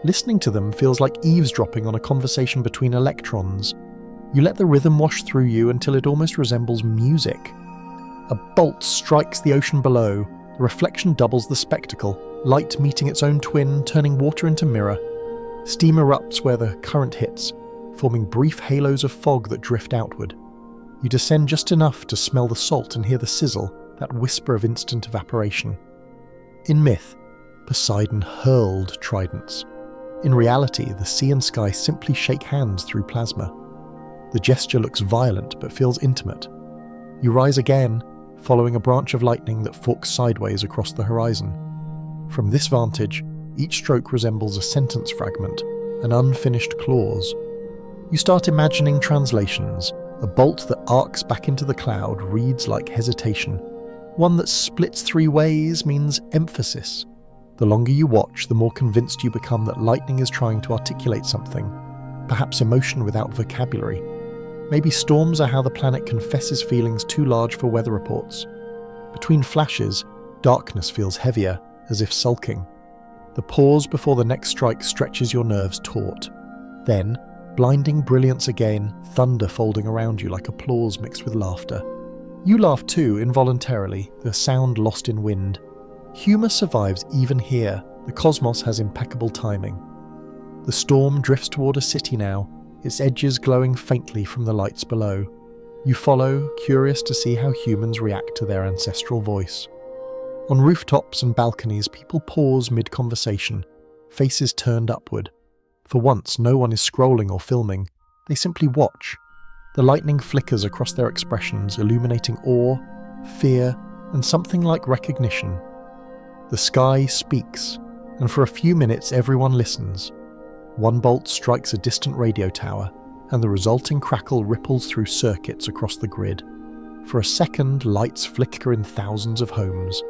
Listening to them feels like eavesdropping on a conversation between electrons. You let the rhythm wash through you until it almost resembles music. A bolt strikes the ocean below. The reflection doubles the spectacle, light meeting its own twin, turning water into mirror. Steam erupts where the current hits, forming brief halos of fog that drift outward. You descend just enough to smell the salt and hear the sizzle, that whisper of instant evaporation. In myth, Poseidon hurled tridents. In reality, the sea and sky simply shake hands through plasma. The gesture looks violent but feels intimate. You rise again, following a branch of lightning that forks sideways across the horizon. From this vantage, each stroke resembles a sentence fragment, an unfinished clause. You start imagining translations. A bolt that arcs back into the cloud reads like hesitation. One that splits 3 ways means emphasis. The longer you watch, the more convinced you become that lightning is trying to articulate something, perhaps emotion without vocabulary. Maybe storms are how the planet confesses feelings too large for weather reports. Between flashes, darkness feels heavier, as if sulking. The pause before the next strike stretches your nerves taut. Then, blinding brilliance again, thunder folding around you like applause mixed with laughter. You laugh too, involuntarily, the sound lost in wind. Humour survives even here. The cosmos has impeccable timing. The storm drifts toward a city now, its edges glowing faintly from the lights below. You follow, curious to see how humans react to their ancestral voice. On rooftops and balconies, people pause mid-conversation, faces turned upward. For once, no one is scrolling or filming. They simply watch. The lightning flickers across their expressions, illuminating awe, fear, and something like recognition. The sky speaks, and for a few minutes everyone listens. One bolt strikes a distant radio tower, and the resulting crackle ripples through circuits across the grid. For a second, lights flicker in thousands of homes.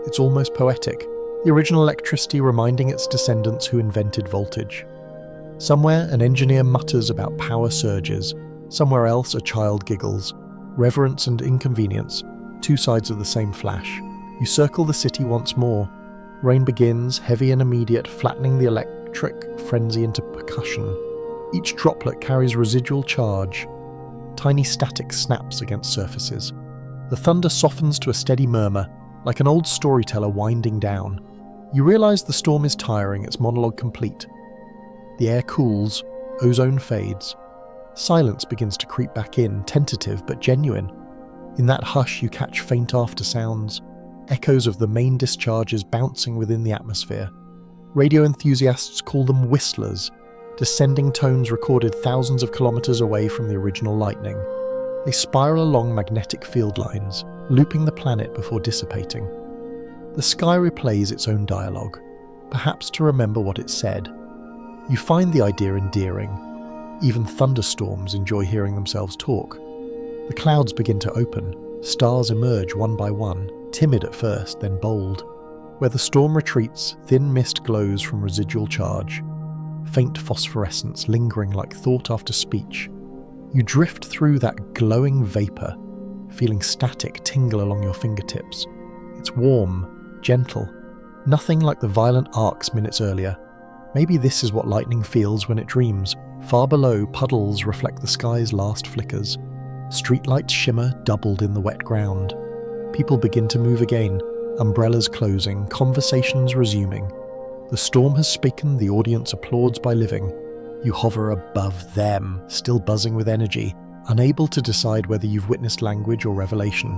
It's almost poetic, the original electricity reminding its descendants who invented voltage. Somewhere, an engineer mutters about power surges. Somewhere else, a child giggles. Reverence and inconvenience, two sides of the same flash. You circle the city once more. Rain begins, heavy and immediate, flattening the electric frenzy into percussion. Each droplet carries residual charge. Tiny static snaps against surfaces. The thunder softens to a steady murmur, like an old storyteller winding down. You realize the storm is tiring, its monologue complete. The air cools, ozone fades. Silence begins to creep back in, tentative but genuine. In that hush you catch faint after sounds, echoes of the main discharges bouncing within the atmosphere. Radio enthusiasts call them whistlers, descending tones recorded thousands of kilometers away from the original lightning. They spiral along magnetic field lines, looping the planet before dissipating. The sky replays its own dialogue, perhaps to remember what it said. You find the idea endearing. Even thunderstorms enjoy hearing themselves talk. The clouds begin to open, stars emerge one by one, timid at first, then bold. Where the storm retreats, thin mist glows from residual charge, faint phosphorescence lingering like thought after speech. You drift through that glowing vapor, feeling static tingle along your fingertips. It's warm, gentle, nothing like the violent arcs minutes earlier. Maybe this is what lightning feels when it dreams. Far below, puddles reflect the sky's last flickers. Streetlights shimmer, doubled in the wet ground. People begin to move again, umbrellas closing, conversations resuming. The storm has spoken, the audience applauds by living. You hover above them, still buzzing with energy, unable to decide whether you've witnessed language or revelation.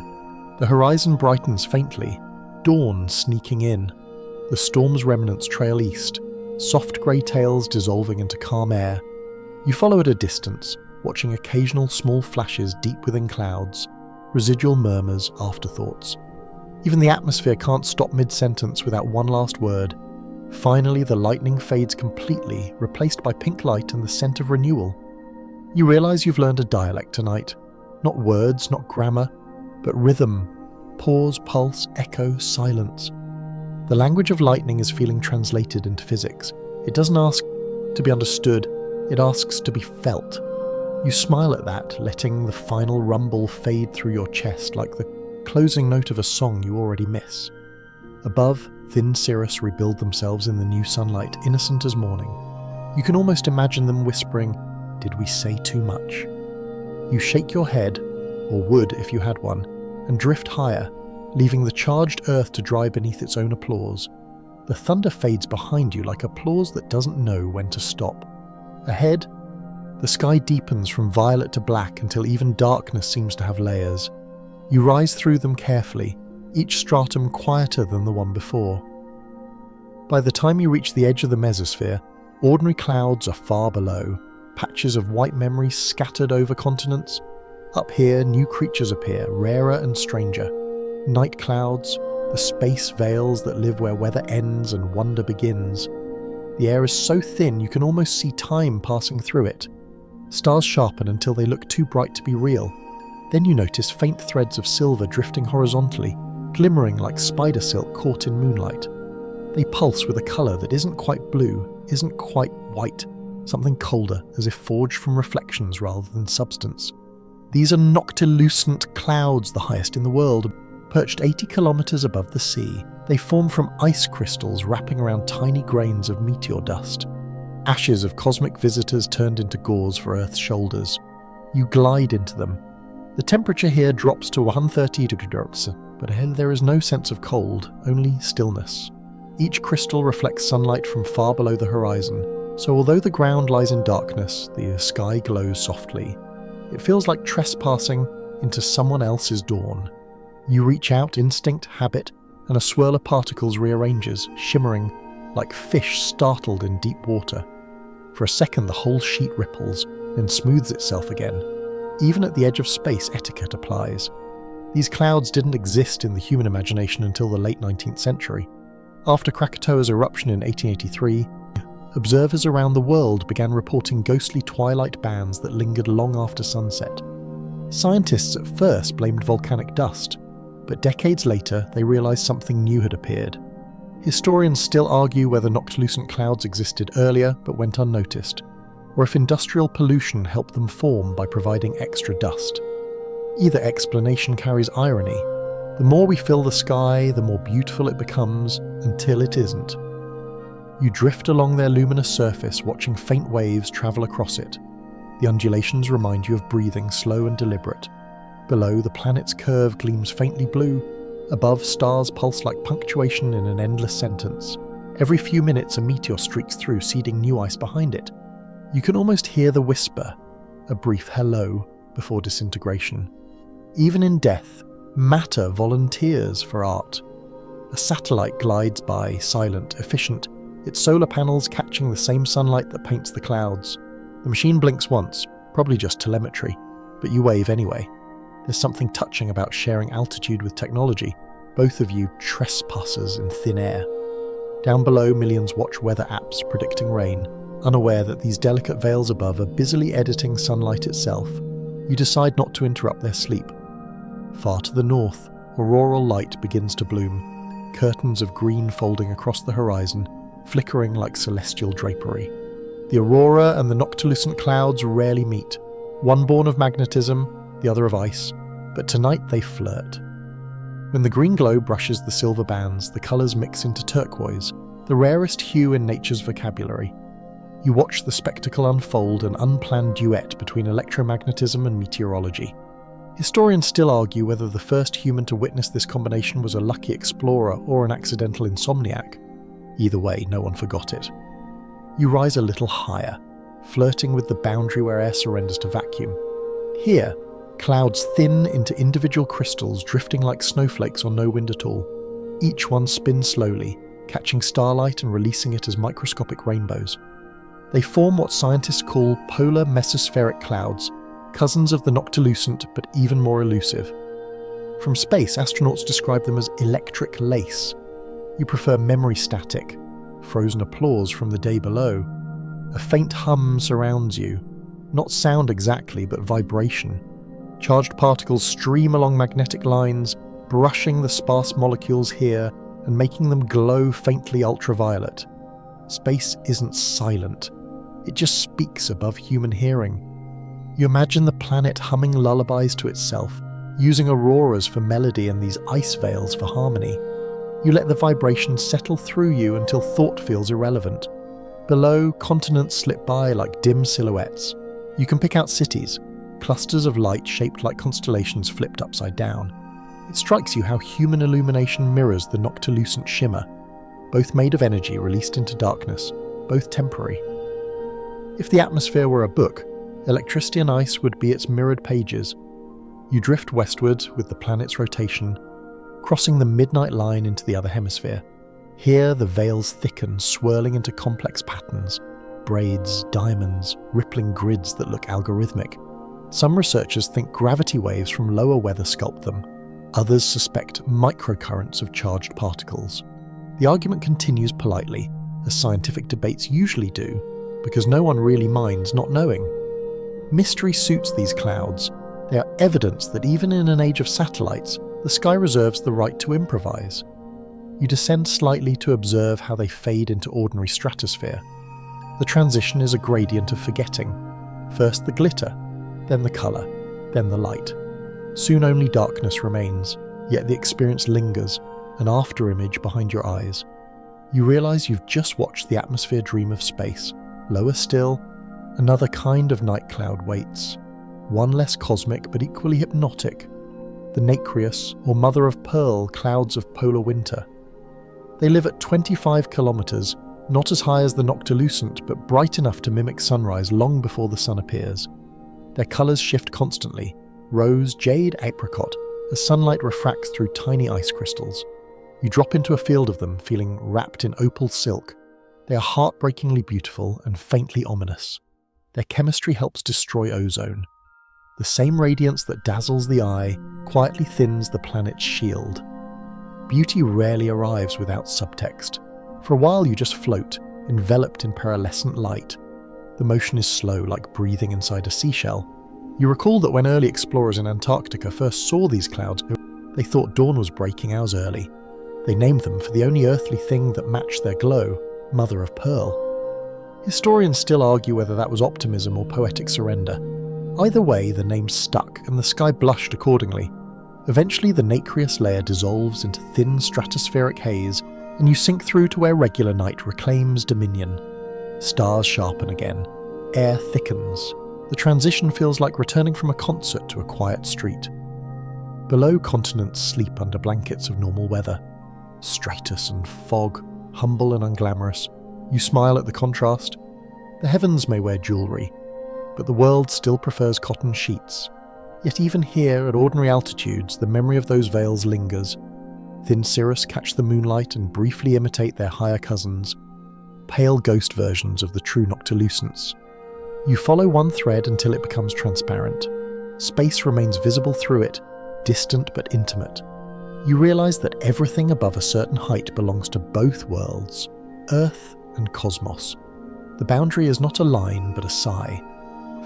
The horizon brightens faintly, dawn sneaking in. The storm's remnants trail east, soft grey tails dissolving into calm air. You follow at a distance, watching occasional small flashes deep within clouds, residual murmurs, afterthoughts. Even the atmosphere can't stop mid-sentence without one last word. Finally, the lightning fades completely, replaced by pink light and the scent of renewal. You realise you've learned a dialect tonight. Not words, not grammar, but rhythm. Pause, pulse, echo, silence. The language of lightning is feeling translated into physics. It doesn't ask to be understood, it asks to be felt. You smile at that, letting the final rumble fade through your chest like the closing note of a song you already miss. Above, thin cirrus rebuild themselves in the new sunlight, innocent as morning. You can almost imagine them whispering, "Did we say too much?" You shake your head, or would if you had one, and drift higher, leaving the charged earth to dry beneath its own applause. The thunder fades behind you like applause that doesn't know when to stop. Ahead, the sky deepens from violet to black until even darkness seems to have layers. You rise through them carefully, each stratum quieter than the one before. By the time you reach the edge of the mesosphere, ordinary clouds are far below, patches of white memory scattered over continents. Up here, new creatures appear, rarer and stranger. Night clouds, the space veils that live where weather ends and wonder begins. The air is so thin you can almost see time passing through it. Stars sharpen until they look too bright to be real. Then you notice faint threads of silver drifting horizontally, glimmering like spider silk caught in moonlight. They pulse with a colour that isn't quite blue, isn't quite white, something colder, as if forged from reflections rather than substance. These are noctilucent clouds, the highest in the world, perched 80 kilometres above the sea. They form from ice crystals wrapping around tiny grains of meteor dust. Ashes of cosmic visitors turned into gauze for Earth's shoulders. You glide into them. The temperature here drops to 130 degrees, but there is no sense of cold, only stillness. Each crystal reflects sunlight from far below the horizon, so although the ground lies in darkness, the sky glows softly. It feels like trespassing into someone else's dawn. You reach out, instinct, habit, and a swirl of particles rearranges, shimmering like fish startled in deep water. For a second the whole sheet ripples, then smooths itself again. Even at the edge of space, etiquette applies. These clouds didn't exist in the human imagination until the late 19th century. After Krakatoa's eruption in 1883, observers around the world began reporting ghostly twilight bands that lingered long after sunset. Scientists at first blamed volcanic dust, but decades later they realized something new had appeared. Historians still argue whether noctilucent clouds existed earlier but went unnoticed, or if industrial pollution helped them form by providing extra dust. Either explanation carries irony. The more we fill the sky, the more beautiful it becomes, until it isn't. You drift along their luminous surface, watching faint waves travel across it. The undulations remind you of breathing, slow and deliberate. Below, the planet's curve gleams faintly blue. Above, stars pulse like punctuation in an endless sentence. Every few minutes, a meteor streaks through, seeding new ice behind it. You can almost hear the whisper, a brief hello, before disintegration. Even in death, matter volunteers for art. A satellite glides by, silent, efficient, its solar panels catching the same sunlight that paints the clouds. The machine blinks once, probably just telemetry, but you wave anyway. There's something touching about sharing altitude with technology, both of you trespassers in thin air. Down below, millions watch weather apps predicting rain, unaware that these delicate veils above are busily editing sunlight itself. You decide not to interrupt their sleep. Far to the north, auroral light begins to bloom, curtains of green folding across the horizon, flickering like celestial drapery. The aurora and the noctilucent clouds rarely meet, one born of magnetism, the other of ice, but tonight they flirt. When the green glow brushes the silver bands, the colours mix into turquoise, the rarest hue in nature's vocabulary. You watch the spectacle unfold, an unplanned duet between electromagnetism and meteorology. Historians still argue whether the first human to witness this combination was a lucky explorer or an accidental insomniac. Either way, no one forgot it. You rise a little higher, flirting with the boundary where air surrenders to vacuum. Here, clouds thin into individual crystals, drifting like snowflakes on no wind at all. Each one spins slowly, catching starlight and releasing it as microscopic rainbows. They form what scientists call polar mesospheric clouds, cousins of the noctilucent but even more elusive. From space, astronauts describe them as electric lace. You prefer memory static, frozen applause from the day below. A faint hum surrounds you, not sound exactly, but vibration. Charged particles stream along magnetic lines, brushing the sparse molecules here and making them glow faintly ultraviolet. Space isn't silent. It just speaks above human hearing. You imagine the planet humming lullabies to itself, using auroras for melody and these ice veils for harmony. You let the vibration settle through you until thought feels irrelevant. Below, continents slip by like dim silhouettes. You can pick out cities, clusters of light shaped like constellations flipped upside down. It strikes you how human illumination mirrors the noctilucent shimmer, both made of energy released into darkness, both temporary. If the atmosphere were a book, electricity and ice would be its mirrored pages. You drift westward with the planet's rotation, crossing the midnight line into the other hemisphere. Here the veils thicken, swirling into complex patterns, braids, diamonds, rippling grids that look algorithmic. Some researchers think gravity waves from lower weather sculpt them. Others suspect microcurrents of charged particles. The argument continues politely, as scientific debates usually do, because no one really minds not knowing. Mystery suits these clouds. They are evidence that even in an age of satellites, the sky reserves the right to improvise. You descend slightly to observe how they fade into ordinary stratosphere. The transition is a gradient of forgetting. First the glitter, then the colour, then the light. Soon only darkness remains, yet the experience lingers, an after-image behind your eyes. You realise you've just watched the atmosphere dream of space. Lower still, another kind of night cloud waits. One less cosmic but equally hypnotic. The nacreous, or mother of pearl, clouds of polar winter. They live at 25 kilometres, not as high as the noctilucent, but bright enough to mimic sunrise long before the sun appears. Their colours shift constantly, rose, jade, apricot, as sunlight refracts through tiny ice crystals. You drop into a field of them, feeling wrapped in opal silk. They are heartbreakingly beautiful and faintly ominous. Their chemistry helps destroy ozone. The same radiance that dazzles the eye quietly thins the planet's shield. Beauty rarely arrives without subtext. For a while you just float, enveloped in pearlescent light. The motion is slow, like breathing inside a seashell. You recall that when early explorers in Antarctica first saw these clouds, they thought dawn was breaking hours early. They named them for the only earthly thing that matched their glow, mother of pearl. Historians still argue whether that was optimism or poetic surrender. Either way, the name stuck and the sky blushed accordingly. Eventually the nacreous layer dissolves into thin stratospheric haze, and you sink through to where regular night reclaims dominion. Stars sharpen again. Air thickens. The transition feels like returning from a concert to a quiet street. Below, continents sleep under blankets of normal weather. Stratus and fog, humble and unglamorous. You smile at the contrast. The heavens may wear jewellery, but the world still prefers cotton sheets. Yet even here, at ordinary altitudes, the memory of those veils lingers. Thin cirrus catch the moonlight and briefly imitate their higher cousins, pale ghost versions of the true noctilucents. You follow one thread until it becomes transparent. Space remains visible through it, distant but intimate. You realize that everything above a certain height belongs to both worlds, Earth and cosmos. The boundary is not a line but a sigh.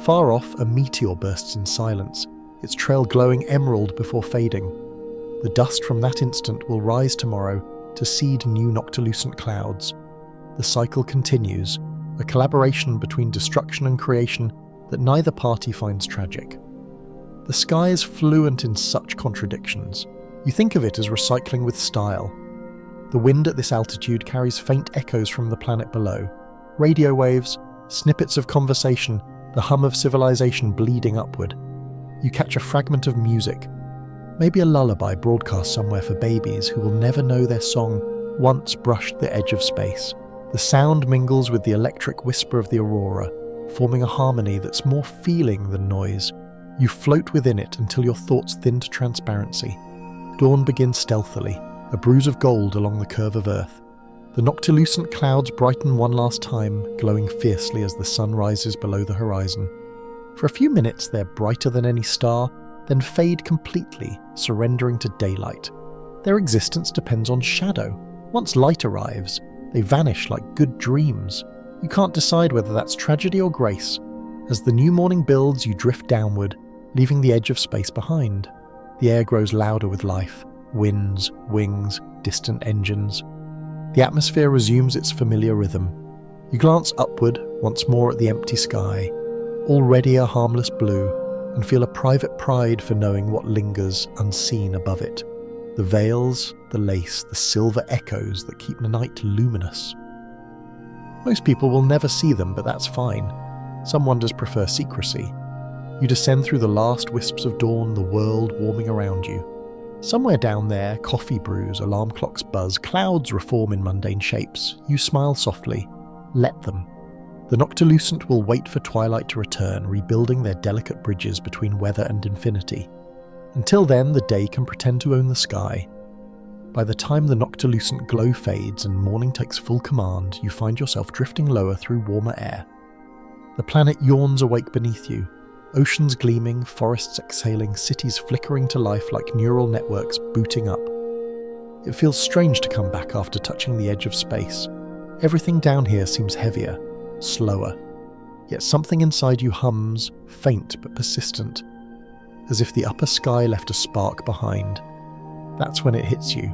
Far off, a meteor bursts in silence, its trail glowing emerald before fading. The dust from that instant will rise tomorrow to seed new noctilucent clouds. The cycle continues, a collaboration between destruction and creation that neither party finds tragic. The sky is fluent in such contradictions. You think of it as recycling with style. The wind at this altitude carries faint echoes from the planet below. Radio waves, snippets of conversation, the hum of civilization bleeding upward. You catch a fragment of music, maybe a lullaby broadcast somewhere for babies who will never know their song once brushed the edge of space. The sound mingles with the electric whisper of the aurora, forming a harmony that's more feeling than noise. You float within it until your thoughts thin to transparency. Dawn begins stealthily, a bruise of gold along the curve of Earth. The noctilucent clouds brighten one last time, glowing fiercely as the sun rises below the horizon. For a few minutes they're brighter than any star, then fade completely, surrendering to daylight. Their existence depends on shadow. Once light arrives, they vanish like good dreams. You can't decide whether that's tragedy or grace. As the new morning builds, you drift downward, leaving the edge of space behind. The air grows louder with life. Winds, wings, distant engines. The atmosphere resumes its familiar rhythm. You glance upward, once more at the empty sky, already a harmless blue, and feel a private pride for knowing what lingers unseen above it. The veils, the lace, the silver echoes that keep the night luminous. Most people will never see them, but that's fine. Some wonders prefer secrecy. You descend through the last wisps of dawn, the world warming around you. Somewhere down there, coffee brews, alarm clocks buzz, clouds reform in mundane shapes. You smile softly. Let them. The noctilucent will wait for twilight to return, rebuilding their delicate bridges between weather and infinity. Until then, the day can pretend to own the sky. By the time the noctilucent glow fades and morning takes full command, you find yourself drifting lower through warmer air. The planet yawns awake beneath you. Oceans gleaming, forests exhaling, cities flickering to life like neural networks booting up. It feels strange to come back after touching the edge of space. Everything down here seems heavier, slower. Yet something inside you hums, faint but persistent, as if the upper sky left a spark behind. That's when it hits you.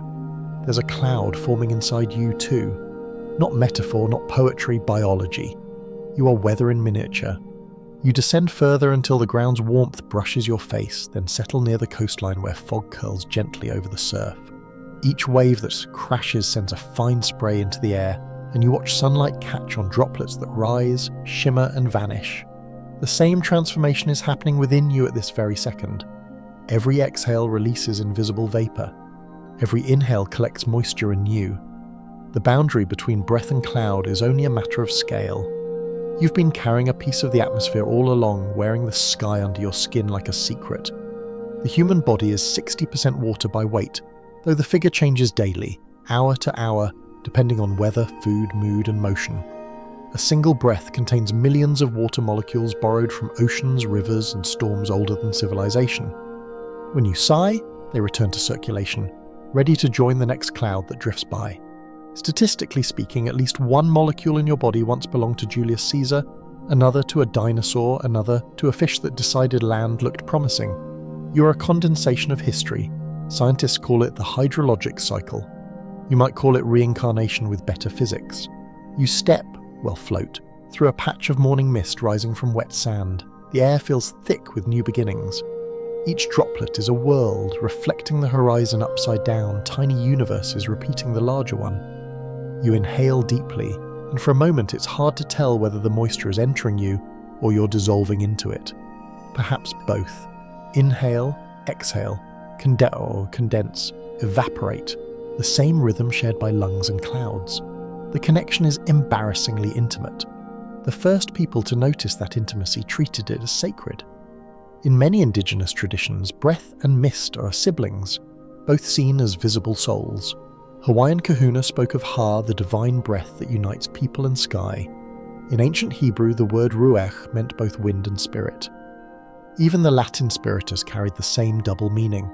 There's a cloud forming inside you too. Not metaphor, not poetry, biology. You are weather in miniature. You descend further until the ground's warmth brushes your face, then settle near the coastline where fog curls gently over the surf. Each wave that crashes sends a fine spray into the air, and you watch sunlight catch on droplets that rise, shimmer, and vanish. The same transformation is happening within you at this very second. Every exhale releases invisible vapor. Every inhale collects moisture anew. The boundary between breath and cloud is only a matter of scale. You've been carrying a piece of the atmosphere all along, wearing the sky under your skin like a secret. The human body is 60% water by weight, though the figure changes daily, hour to hour, depending on weather, food, mood, and motion. A single breath contains millions of water molecules borrowed from oceans, rivers, and storms older than civilization. When you sigh, they return to circulation, ready to join the next cloud that drifts by. Statistically speaking, at least one molecule in your body once belonged to Julius Caesar, another to a dinosaur, another to a fish that decided land looked promising. You're a condensation of history. Scientists call it the hydrologic cycle. You might call it reincarnation with better physics. You step, well float, through a patch of morning mist rising from wet sand. The air feels thick with new beginnings. Each droplet is a world, reflecting the horizon upside down, tiny universes repeating the larger one. You inhale deeply, and for a moment it's hard to tell whether the moisture is entering you or you're dissolving into it. Perhaps both. Inhale, exhale, condense, evaporate, the same rhythm shared by lungs and clouds. The connection is embarrassingly intimate. The first people to notice that intimacy treated it as sacred. In many indigenous traditions, breath and mist are siblings, both seen as visible souls. Hawaiian kahuna spoke of Ha, the divine breath that unites people and sky. In ancient Hebrew, the word ruach meant both wind and spirit. Even the Latin spiritus carried the same double meaning.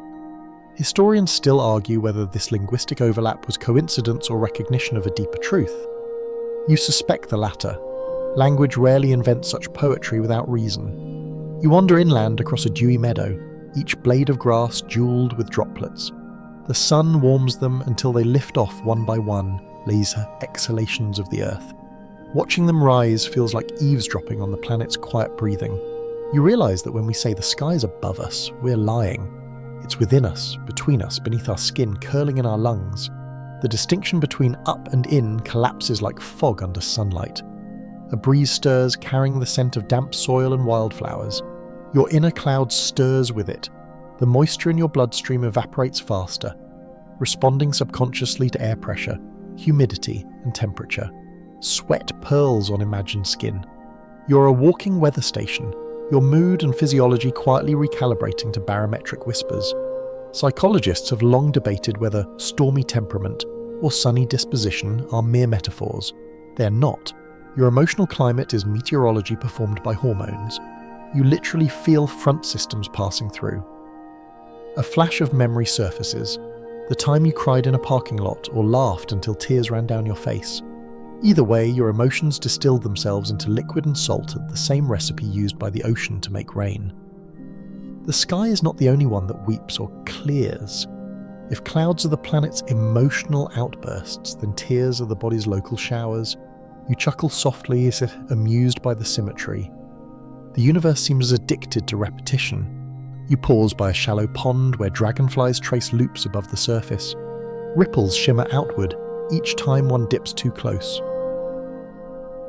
Historians still argue whether this linguistic overlap was coincidence or recognition of a deeper truth. You suspect the latter. Language rarely invents such poetry without reason. You wander inland across a dewy meadow, each blade of grass jeweled with droplets. The sun warms them until they lift off one by one, laser exhalations of the earth. Watching them rise feels like eavesdropping on the planet's quiet breathing. You realize that when we say the sky is above us, we're lying. It's within us, between us, beneath our skin, curling in our lungs. The distinction between up and in collapses like fog under sunlight. A breeze stirs, carrying the scent of damp soil and wildflowers. Your inner cloud stirs with it. The moisture in your bloodstream evaporates faster, responding subconsciously to air pressure, humidity, and temperature. Sweat pearls on imagined skin. You're a walking weather station, your mood and physiology quietly recalibrating to barometric whispers. Psychologists have long debated whether stormy temperament or sunny disposition are mere metaphors. They're not. Your emotional climate is meteorology performed by hormones. You literally feel front systems passing through. A flash of memory surfaces, the time you cried in a parking lot or laughed until tears ran down your face. Either way, your emotions distilled themselves into liquid and salt at the same recipe used by the ocean to make rain. The sky is not the only one that weeps or clears. If clouds are the planet's emotional outbursts, then tears are the body's local showers. You chuckle softly as if amused by the symmetry. The universe seems addicted to repetition. You pause by a shallow pond where dragonflies trace loops above the surface. Ripples shimmer outward each time one dips too close.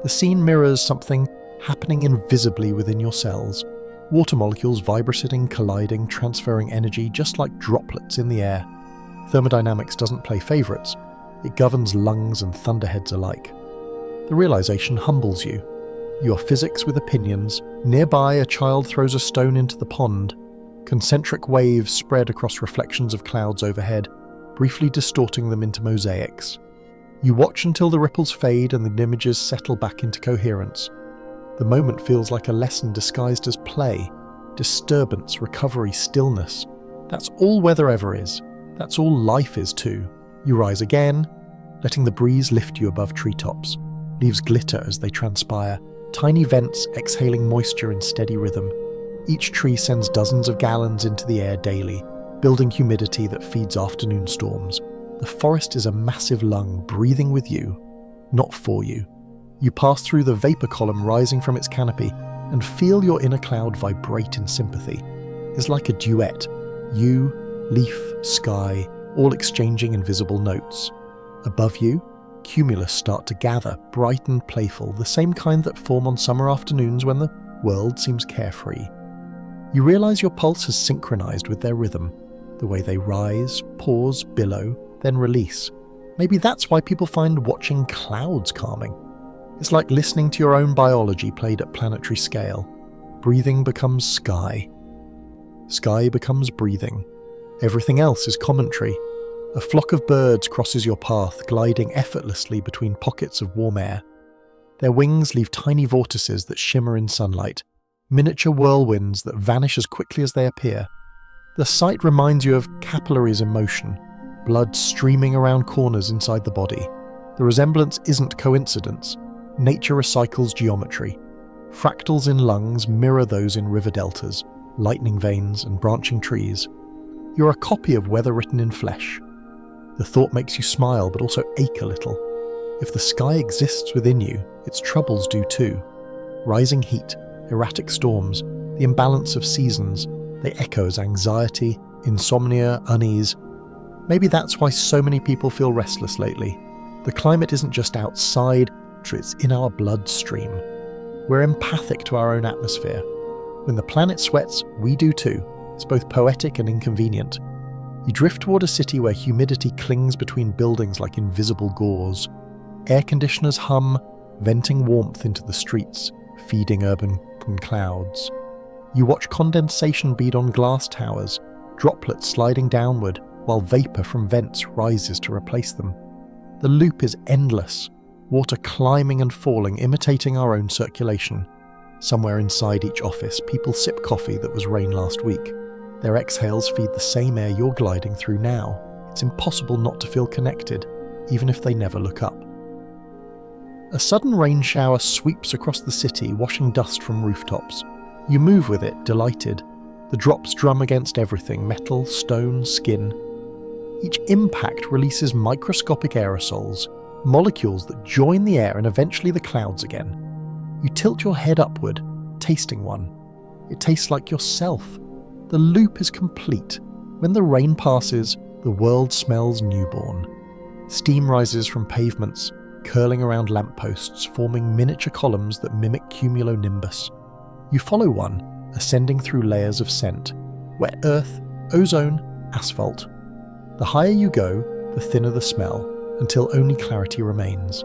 The scene mirrors something happening invisibly within your cells. Water molecules vibrating, colliding, transferring energy just like droplets in the air. Thermodynamics doesn't play favourites. It governs lungs and thunderheads alike. The realization humbles you. You are physics with opinions. Nearby, a child throws a stone into the pond. Concentric waves spread across reflections of clouds overhead, briefly distorting them into mosaics. You watch until the ripples fade and the images settle back into coherence. The moment feels like a lesson disguised as play, disturbance, recovery, stillness. That's all weather ever is. That's all life is too. You rise again, letting the breeze lift you above treetops. Leaves glitter as they transpire, tiny vents exhaling moisture in steady rhythm. Each tree sends dozens of gallons into the air daily, building humidity that feeds afternoon storms. The forest is a massive lung breathing with you, not for you. You pass through the vapor column rising from its canopy and feel your inner cloud vibrate in sympathy. It's like a duet. You, leaf, sky, all exchanging invisible notes. Above you, cumulus start to gather, bright and playful, the same kind that form on summer afternoons when the world seems carefree. You realize your pulse has synchronized with their rhythm, the way they rise, pause, billow, then release. Maybe that's why people find watching clouds calming. It's like listening to your own biology played at planetary scale. Breathing becomes sky. Sky becomes breathing. Everything else is commentary. A flock of birds crosses your path, gliding effortlessly between pockets of warm air. Their wings leave tiny vortices that shimmer in sunlight, miniature whirlwinds that vanish as quickly as they appear. The sight reminds you of capillaries in motion, blood streaming around corners inside the body. The resemblance isn't coincidence. Nature recycles geometry. Fractals in lungs mirror those in river deltas, lightning veins and branching trees. You're a copy of weather written in flesh. The thought makes you smile but also ache a little. If the sky exists within you, its troubles do too. Rising heat, erratic storms, the imbalance of seasons, they echo as anxiety, insomnia, unease. Maybe that's why so many people feel restless lately. The climate isn't just outside, it's in our bloodstream. We're empathic to our own atmosphere. When the planet sweats, we do too. It's both poetic and inconvenient. You drift toward a city where humidity clings between buildings like invisible gauze. Air conditioners hum, venting warmth into the streets, feeding urban clouds. You watch condensation bead on glass towers, droplets sliding downward, while vapor from vents rises to replace them. The loop is endless, water climbing and falling, imitating our own circulation. Somewhere inside each office, people sip coffee that was rain last week. Their exhales feed the same air you're gliding through now. It's impossible not to feel connected, even if they never look up. A sudden rain shower sweeps across the city, washing dust from rooftops. You move with it, delighted. The drops drum against everything, metal, stone, skin. Each impact releases microscopic aerosols, molecules that join the air and eventually the clouds again. You tilt your head upward, tasting one. It tastes like yourself. The loop is complete. When the rain passes, the world smells newborn. Steam rises from pavements, curling around lampposts, forming miniature columns that mimic cumulonimbus. You follow one, ascending through layers of scent. Wet earth, ozone, asphalt. The higher you go, the thinner the smell, until only clarity remains.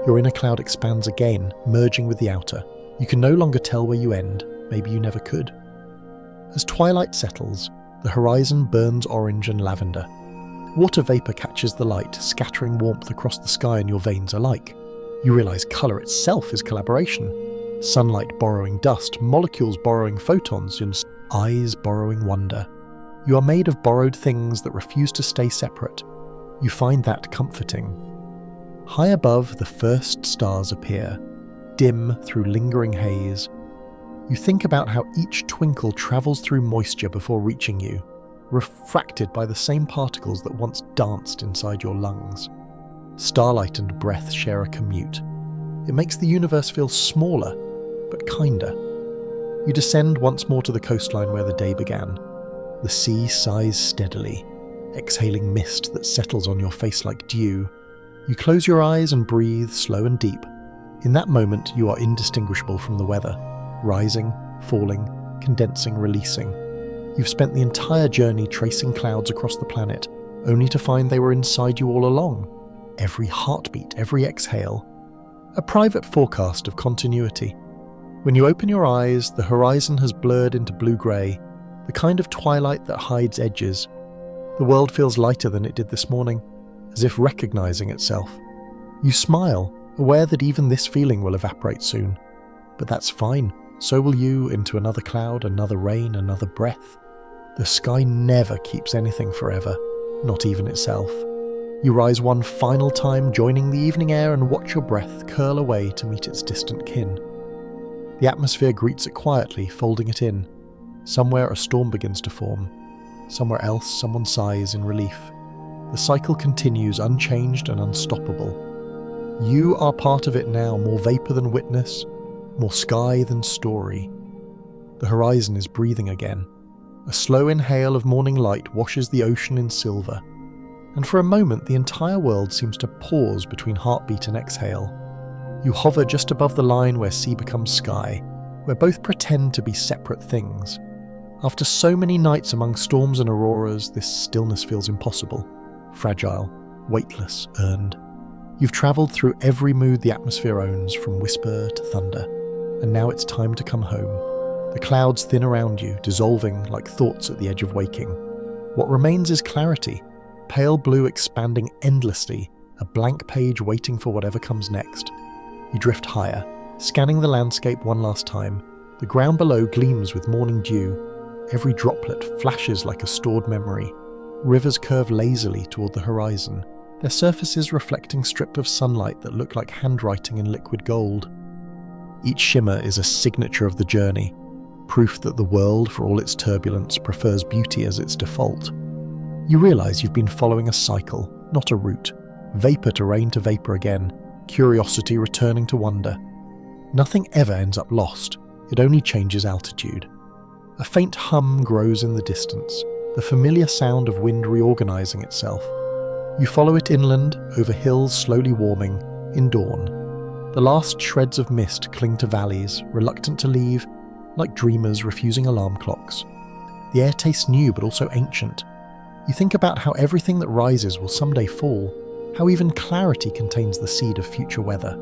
Your inner cloud expands again, merging with the outer. You can no longer tell where you end, maybe you never could. As twilight settles, the horizon burns orange and lavender. Water vapor catches the light, scattering warmth across the sky in your veins alike. You realize color itself is collaboration. Sunlight borrowing dust, molecules borrowing photons, and eyes borrowing wonder. You are made of borrowed things that refuse to stay separate. You find that comforting. High above, the first stars appear, dim through lingering haze. You think about how each twinkle travels through moisture before reaching you, refracted by the same particles that once danced inside your lungs. Starlight and breath share a commute. It makes the universe feel smaller, but kinder. You descend once more to the coastline where the day began. The sea sighs steadily, exhaling mist that settles on your face like dew. You close your eyes and breathe slow and deep. In that moment, you are indistinguishable from the weather, rising, falling, condensing, releasing. You've spent the entire journey tracing clouds across the planet, only to find they were inside you all along. Every heartbeat, every exhale. A private forecast of continuity. When you open your eyes, the horizon has blurred into blue-grey, the kind of twilight that hides edges. The world feels lighter than it did this morning, as if recognizing itself. You smile, aware that even this feeling will evaporate soon. But that's fine. So will you into another cloud, another rain, another breath. The sky never keeps anything forever, not even itself. You rise one final time, joining the evening air, and watch your breath curl away to meet its distant kin. The atmosphere greets it quietly, folding it in. Somewhere a storm begins to form. Somewhere else someone sighs in relief. The cycle continues unchanged and unstoppable. You are part of it now, more vapor than witness, more sky than story. The horizon is breathing again. A slow inhale of morning light washes the ocean in silver. And for a moment the entire world seems to pause between heartbeat and exhale. You hover just above the line where sea becomes sky, where both pretend to be separate things. After so many nights among storms and auroras, this stillness feels impossible, fragile, weightless, earned. You've travelled through every mood the atmosphere owns, from whisper to thunder, and now it's time to come home. The clouds thin around you, dissolving like thoughts at the edge of waking. What remains is clarity, pale blue expanding endlessly, a blank page waiting for whatever comes next. You drift higher, scanning the landscape one last time. The ground below gleams with morning dew. Every droplet flashes like a stored memory. Rivers curve lazily toward the horizon, their surfaces reflecting strips of sunlight that look like handwriting in liquid gold. Each shimmer is a signature of the journey, proof that the world, for all its turbulence, prefers beauty as its default. You realize you've been following a cycle, not a route. Vapor to rain to vapor again, curiosity returning to wonder. Nothing ever ends up lost, it only changes altitude. A faint hum grows in the distance, the familiar sound of wind reorganizing itself. You follow it inland, over hills slowly warming, in dawn. The last shreds of mist cling to valleys, reluctant to leave, like dreamers refusing alarm clocks. The air tastes new but also ancient. You think about how everything that rises will someday fall, how even clarity contains the seed of future weather.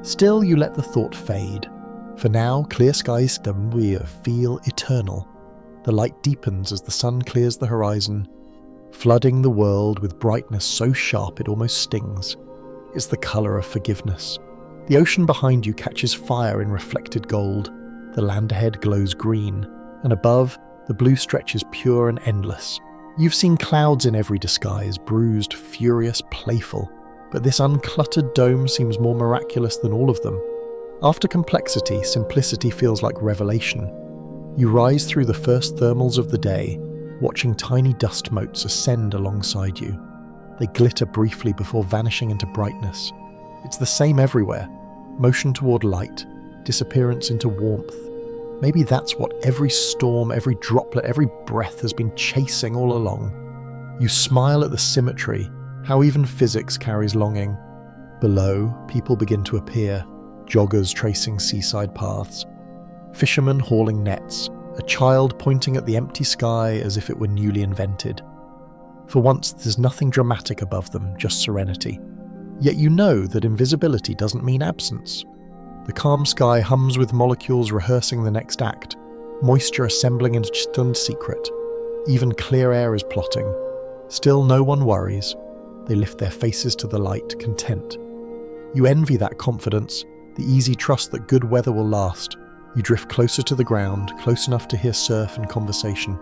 Still, you let the thought fade. For now, clear skies feel eternal. The light deepens as the sun clears the horizon, flooding the world with brightness so sharp it almost stings. It's the colour of forgiveness. The ocean behind you catches fire in reflected gold. The land ahead glows green, and above, the blue stretches pure and endless. You've seen clouds in every disguise, bruised, furious, playful, but this uncluttered dome seems more miraculous than all of them. After complexity, simplicity feels like revelation. You rise through the first thermals of the day, watching tiny dust motes ascend alongside you. They glitter briefly before vanishing into brightness. It's the same everywhere. Motion toward light, disappearance into warmth. Maybe that's what every storm, every droplet, every breath has been chasing all along. You smile at the symmetry, how even physics carries longing. Below, people begin to appear, joggers tracing seaside paths, fishermen hauling nets, a child pointing at the empty sky as if it were newly invented. For once, there's nothing dramatic above them, just serenity. Yet you know that invisibility doesn't mean absence. The calm sky hums with molecules rehearsing the next act, moisture assembling in stunned secret. Even clear air is plotting. Still no one worries. They lift their faces to the light, content. You envy that confidence, the easy trust that good weather will last. You drift closer to the ground, close enough to hear surf and conversation.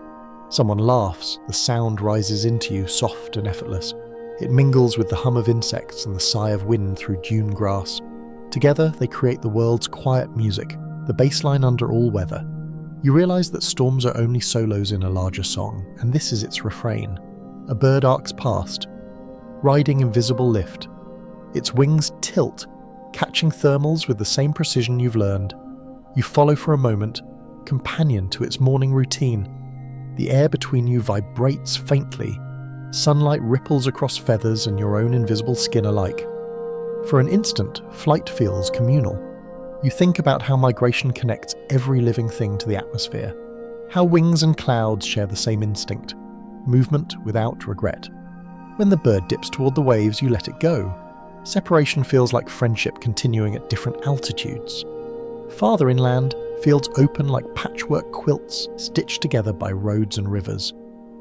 Someone laughs, the sound rises into you, soft and effortless. It mingles with the hum of insects and the sigh of wind through dune grass. Together, they create the world's quiet music, the baseline under all weather. You realize that storms are only solos in a larger song, and this is its refrain. A bird arcs past, riding invisible lift. Its wings tilt, catching thermals with the same precision you've learned. You follow for a moment, companion to its morning routine. The air between you vibrates faintly. Sunlight ripples across feathers and your own invisible skin alike. For an instant, flight feels communal. You think about how migration connects every living thing to the atmosphere, how wings and clouds share the same instinct, movement without regret. When the bird dips toward the waves, you let it go. Separation feels like friendship continuing at different altitudes. Farther inland, fields open like patchwork quilts stitched together by roads and rivers.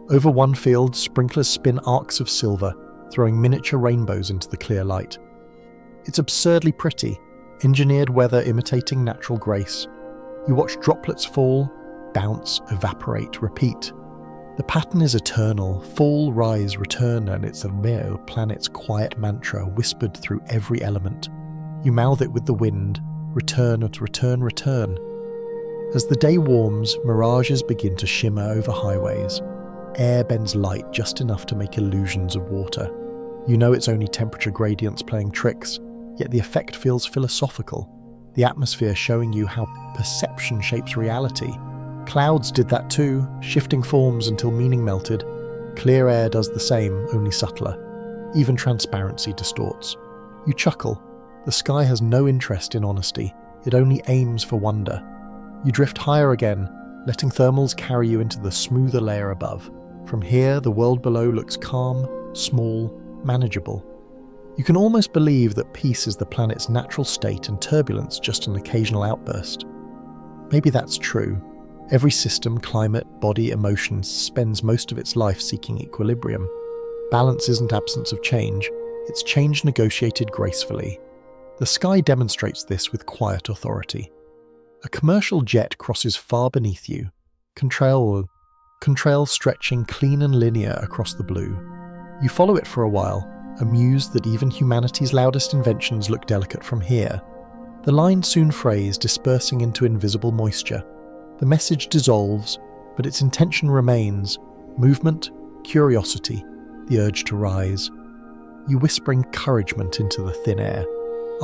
Over one field, sprinklers spin arcs of silver, throwing miniature rainbows into the clear light. It's absurdly pretty, engineered weather imitating natural grace. You watch droplets fall, bounce, evaporate, repeat. The pattern is eternal, fall, rise, return, and it's a real planet's quiet mantra whispered through every element. You mouth it with the wind, return, return, return. As the day warms, mirages begin to shimmer over highways. Air bends light just enough to make illusions of water. You know it's only temperature gradients playing tricks, yet the effect feels philosophical. The atmosphere showing you how perception shapes reality. Clouds did that too, shifting forms until meaning melted. Clear air does the same, only subtler. Even transparency distorts. You chuckle. The sky has no interest in honesty. It only aims for wonder. You drift higher again, letting thermals carry you into the smoother layer above. From here, the world below looks calm, small, manageable. You can almost believe that peace is the planet's natural state and turbulence just an occasional outburst. Maybe that's true. Every system, climate, body, emotion spends most of its life seeking equilibrium. Balance isn't absence of change, it's change negotiated gracefully. The sky demonstrates this with quiet authority. A commercial jet crosses far beneath you, contrails stretching clean and linear across the blue. You follow it for a while, amused that even humanity's loudest inventions look delicate from here. The line soon frays, dispersing into invisible moisture. The message dissolves, but its intention remains: movement, curiosity, the urge to rise. You whisper encouragement into the thin air.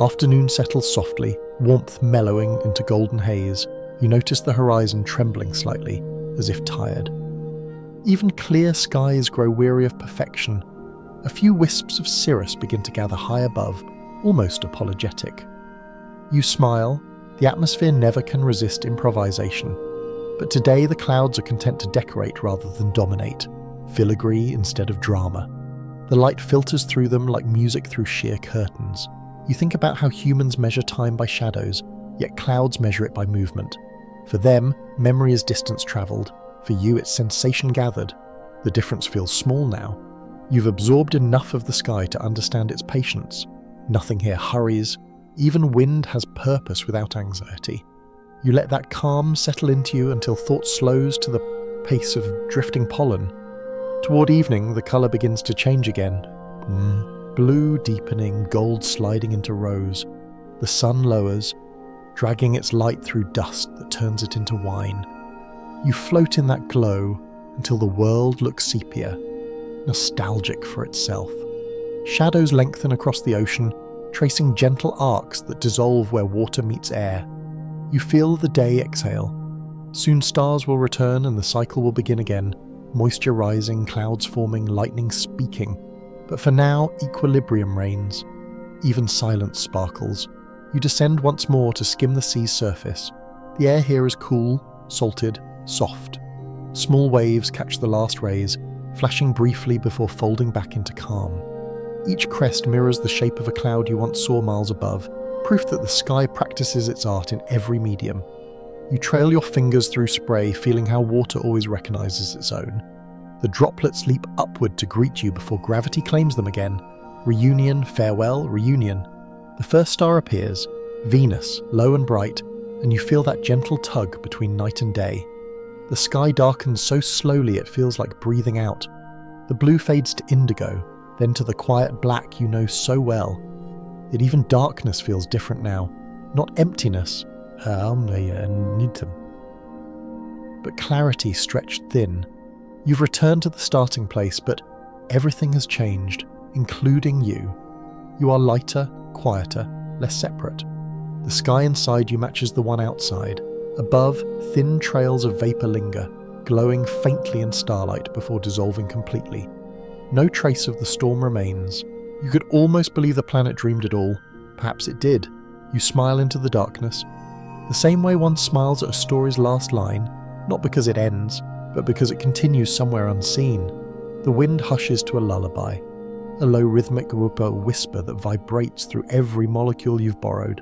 Afternoon settles softly, warmth mellowing into golden haze. You notice the horizon trembling slightly, as if tired. Even clear skies grow weary of perfection. A few wisps of cirrus begin to gather high above, almost apologetic. You smile. The atmosphere never can resist improvisation. But today the clouds are content to decorate rather than dominate, filigree instead of drama. The light filters through them like music through sheer curtains. You think about how humans measure time by shadows, yet clouds measure it by movement. For them, memory is distance travelled. For you, it's sensation gathered. The difference feels small now. You've absorbed enough of the sky to understand its patience. Nothing here hurries. Even wind has purpose without anxiety. You let that calm settle into you until thought slows to the pace of drifting pollen. Toward evening, the colour begins to change again. Blue deepening, gold sliding into rose. The sun lowers, dragging its light through dust that turns it into wine. You float in that glow until the world looks sepia, nostalgic for itself. Shadows lengthen across the ocean, tracing gentle arcs that dissolve where water meets air. You feel the day exhale. Soon stars will return and the cycle will begin again, moisture rising, clouds forming, lightning speaking. But for now, equilibrium reigns. Even silence sparkles. You descend once more to skim the sea's surface. The air here is cool, salted, soft. Small waves catch the last rays, flashing briefly before folding back into calm. Each crest mirrors the shape of a cloud you once saw miles above, proof that the sky practices its art in every medium. You trail your fingers through spray, feeling how water always recognizes its own. The droplets leap upward to greet you before gravity claims them again. Reunion, farewell, reunion. The first star appears, Venus, low and bright, and you feel that gentle tug between night and day. The sky darkens so slowly it feels like breathing out. The blue fades to indigo, then to the quiet black you know so well. Yet even darkness feels different now. Not emptiness, but clarity stretched thin. You've returned to the starting place, but everything has changed, including you. You are lighter, quieter, less separate. The sky inside you matches the one outside. Above, thin trails of vapor linger, glowing faintly in starlight before dissolving completely. No trace of the storm remains. You could almost believe the planet dreamed it all. Perhaps it did. You smile into the darkness. The same way one smiles at a story's last line, not because it ends, but because it continues somewhere unseen. The wind hushes to a lullaby, a low rhythmic whisper that vibrates through every molecule you've borrowed.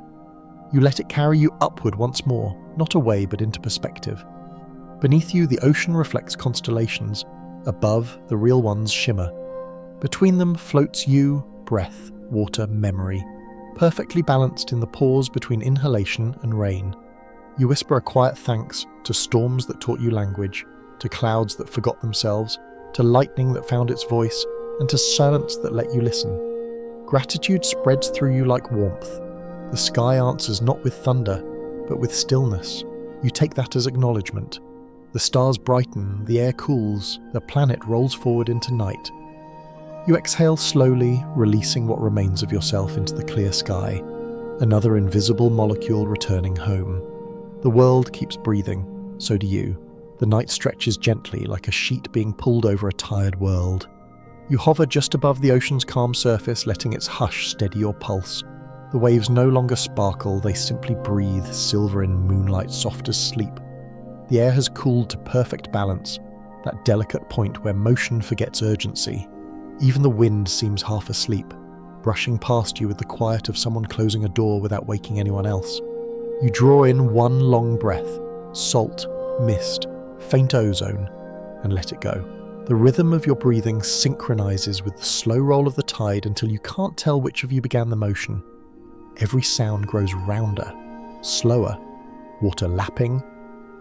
You let it carry you upward once more, not away but into perspective. Beneath you, the ocean reflects constellations. Above, the real ones shimmer. Between them floats you, breath, water, memory, perfectly balanced in the pause between inhalation and rain. You whisper a quiet thanks to storms that taught you language, to clouds that forgot themselves, to lightning that found its voice, and to silence that let you listen. Gratitude spreads through you like warmth. The sky answers not with thunder, but with stillness. You take that as acknowledgement. The stars brighten, the air cools, the planet rolls forward into night. You exhale slowly, releasing what remains of yourself into the clear sky, another invisible molecule returning home. The world keeps breathing, so do you. The night stretches gently like a sheet being pulled over a tired world. You hover just above the ocean's calm surface, letting its hush steady your pulse. The waves no longer sparkle, they simply breathe, silver in moonlight soft as sleep. The air has cooled to perfect balance, that delicate point where motion forgets urgency. Even the wind seems half asleep, brushing past you with the quiet of someone closing a door without waking anyone else. You draw in one long breath, salt, mist, faint ozone, and let it go. The rhythm of your breathing synchronizes with the slow roll of the tide until you can't tell which of you began the motion. Every sound grows rounder, slower. Water lapping,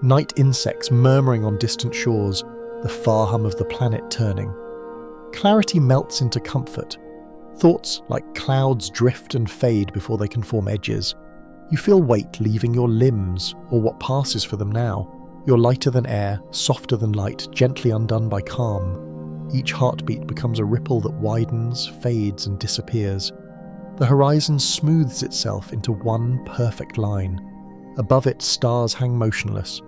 night insects murmuring on distant shores, the far hum of the planet turning. Clarity melts into comfort. Thoughts like clouds drift and fade before they can form edges. You feel weight leaving your limbs, or what passes for them now. You're lighter than air, softer than light, gently undone by calm. Each heartbeat becomes a ripple that widens, fades, and disappears. The horizon smooths itself into one perfect line. Above it, stars hang motionless.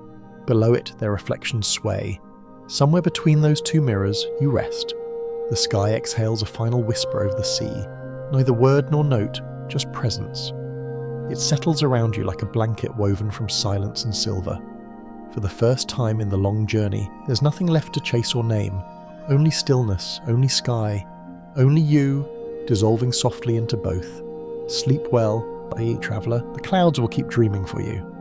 Below it, their reflections sway. Somewhere between those two mirrors, you rest. The sky exhales a final whisper over the sea. Neither word nor note, just presence. It settles around you like a blanket woven from silence and silver. For the first time in the long journey, there's nothing left to chase or name. Only stillness, only sky, only you, dissolving softly into both. Sleep well, traveller. The clouds will keep dreaming for you.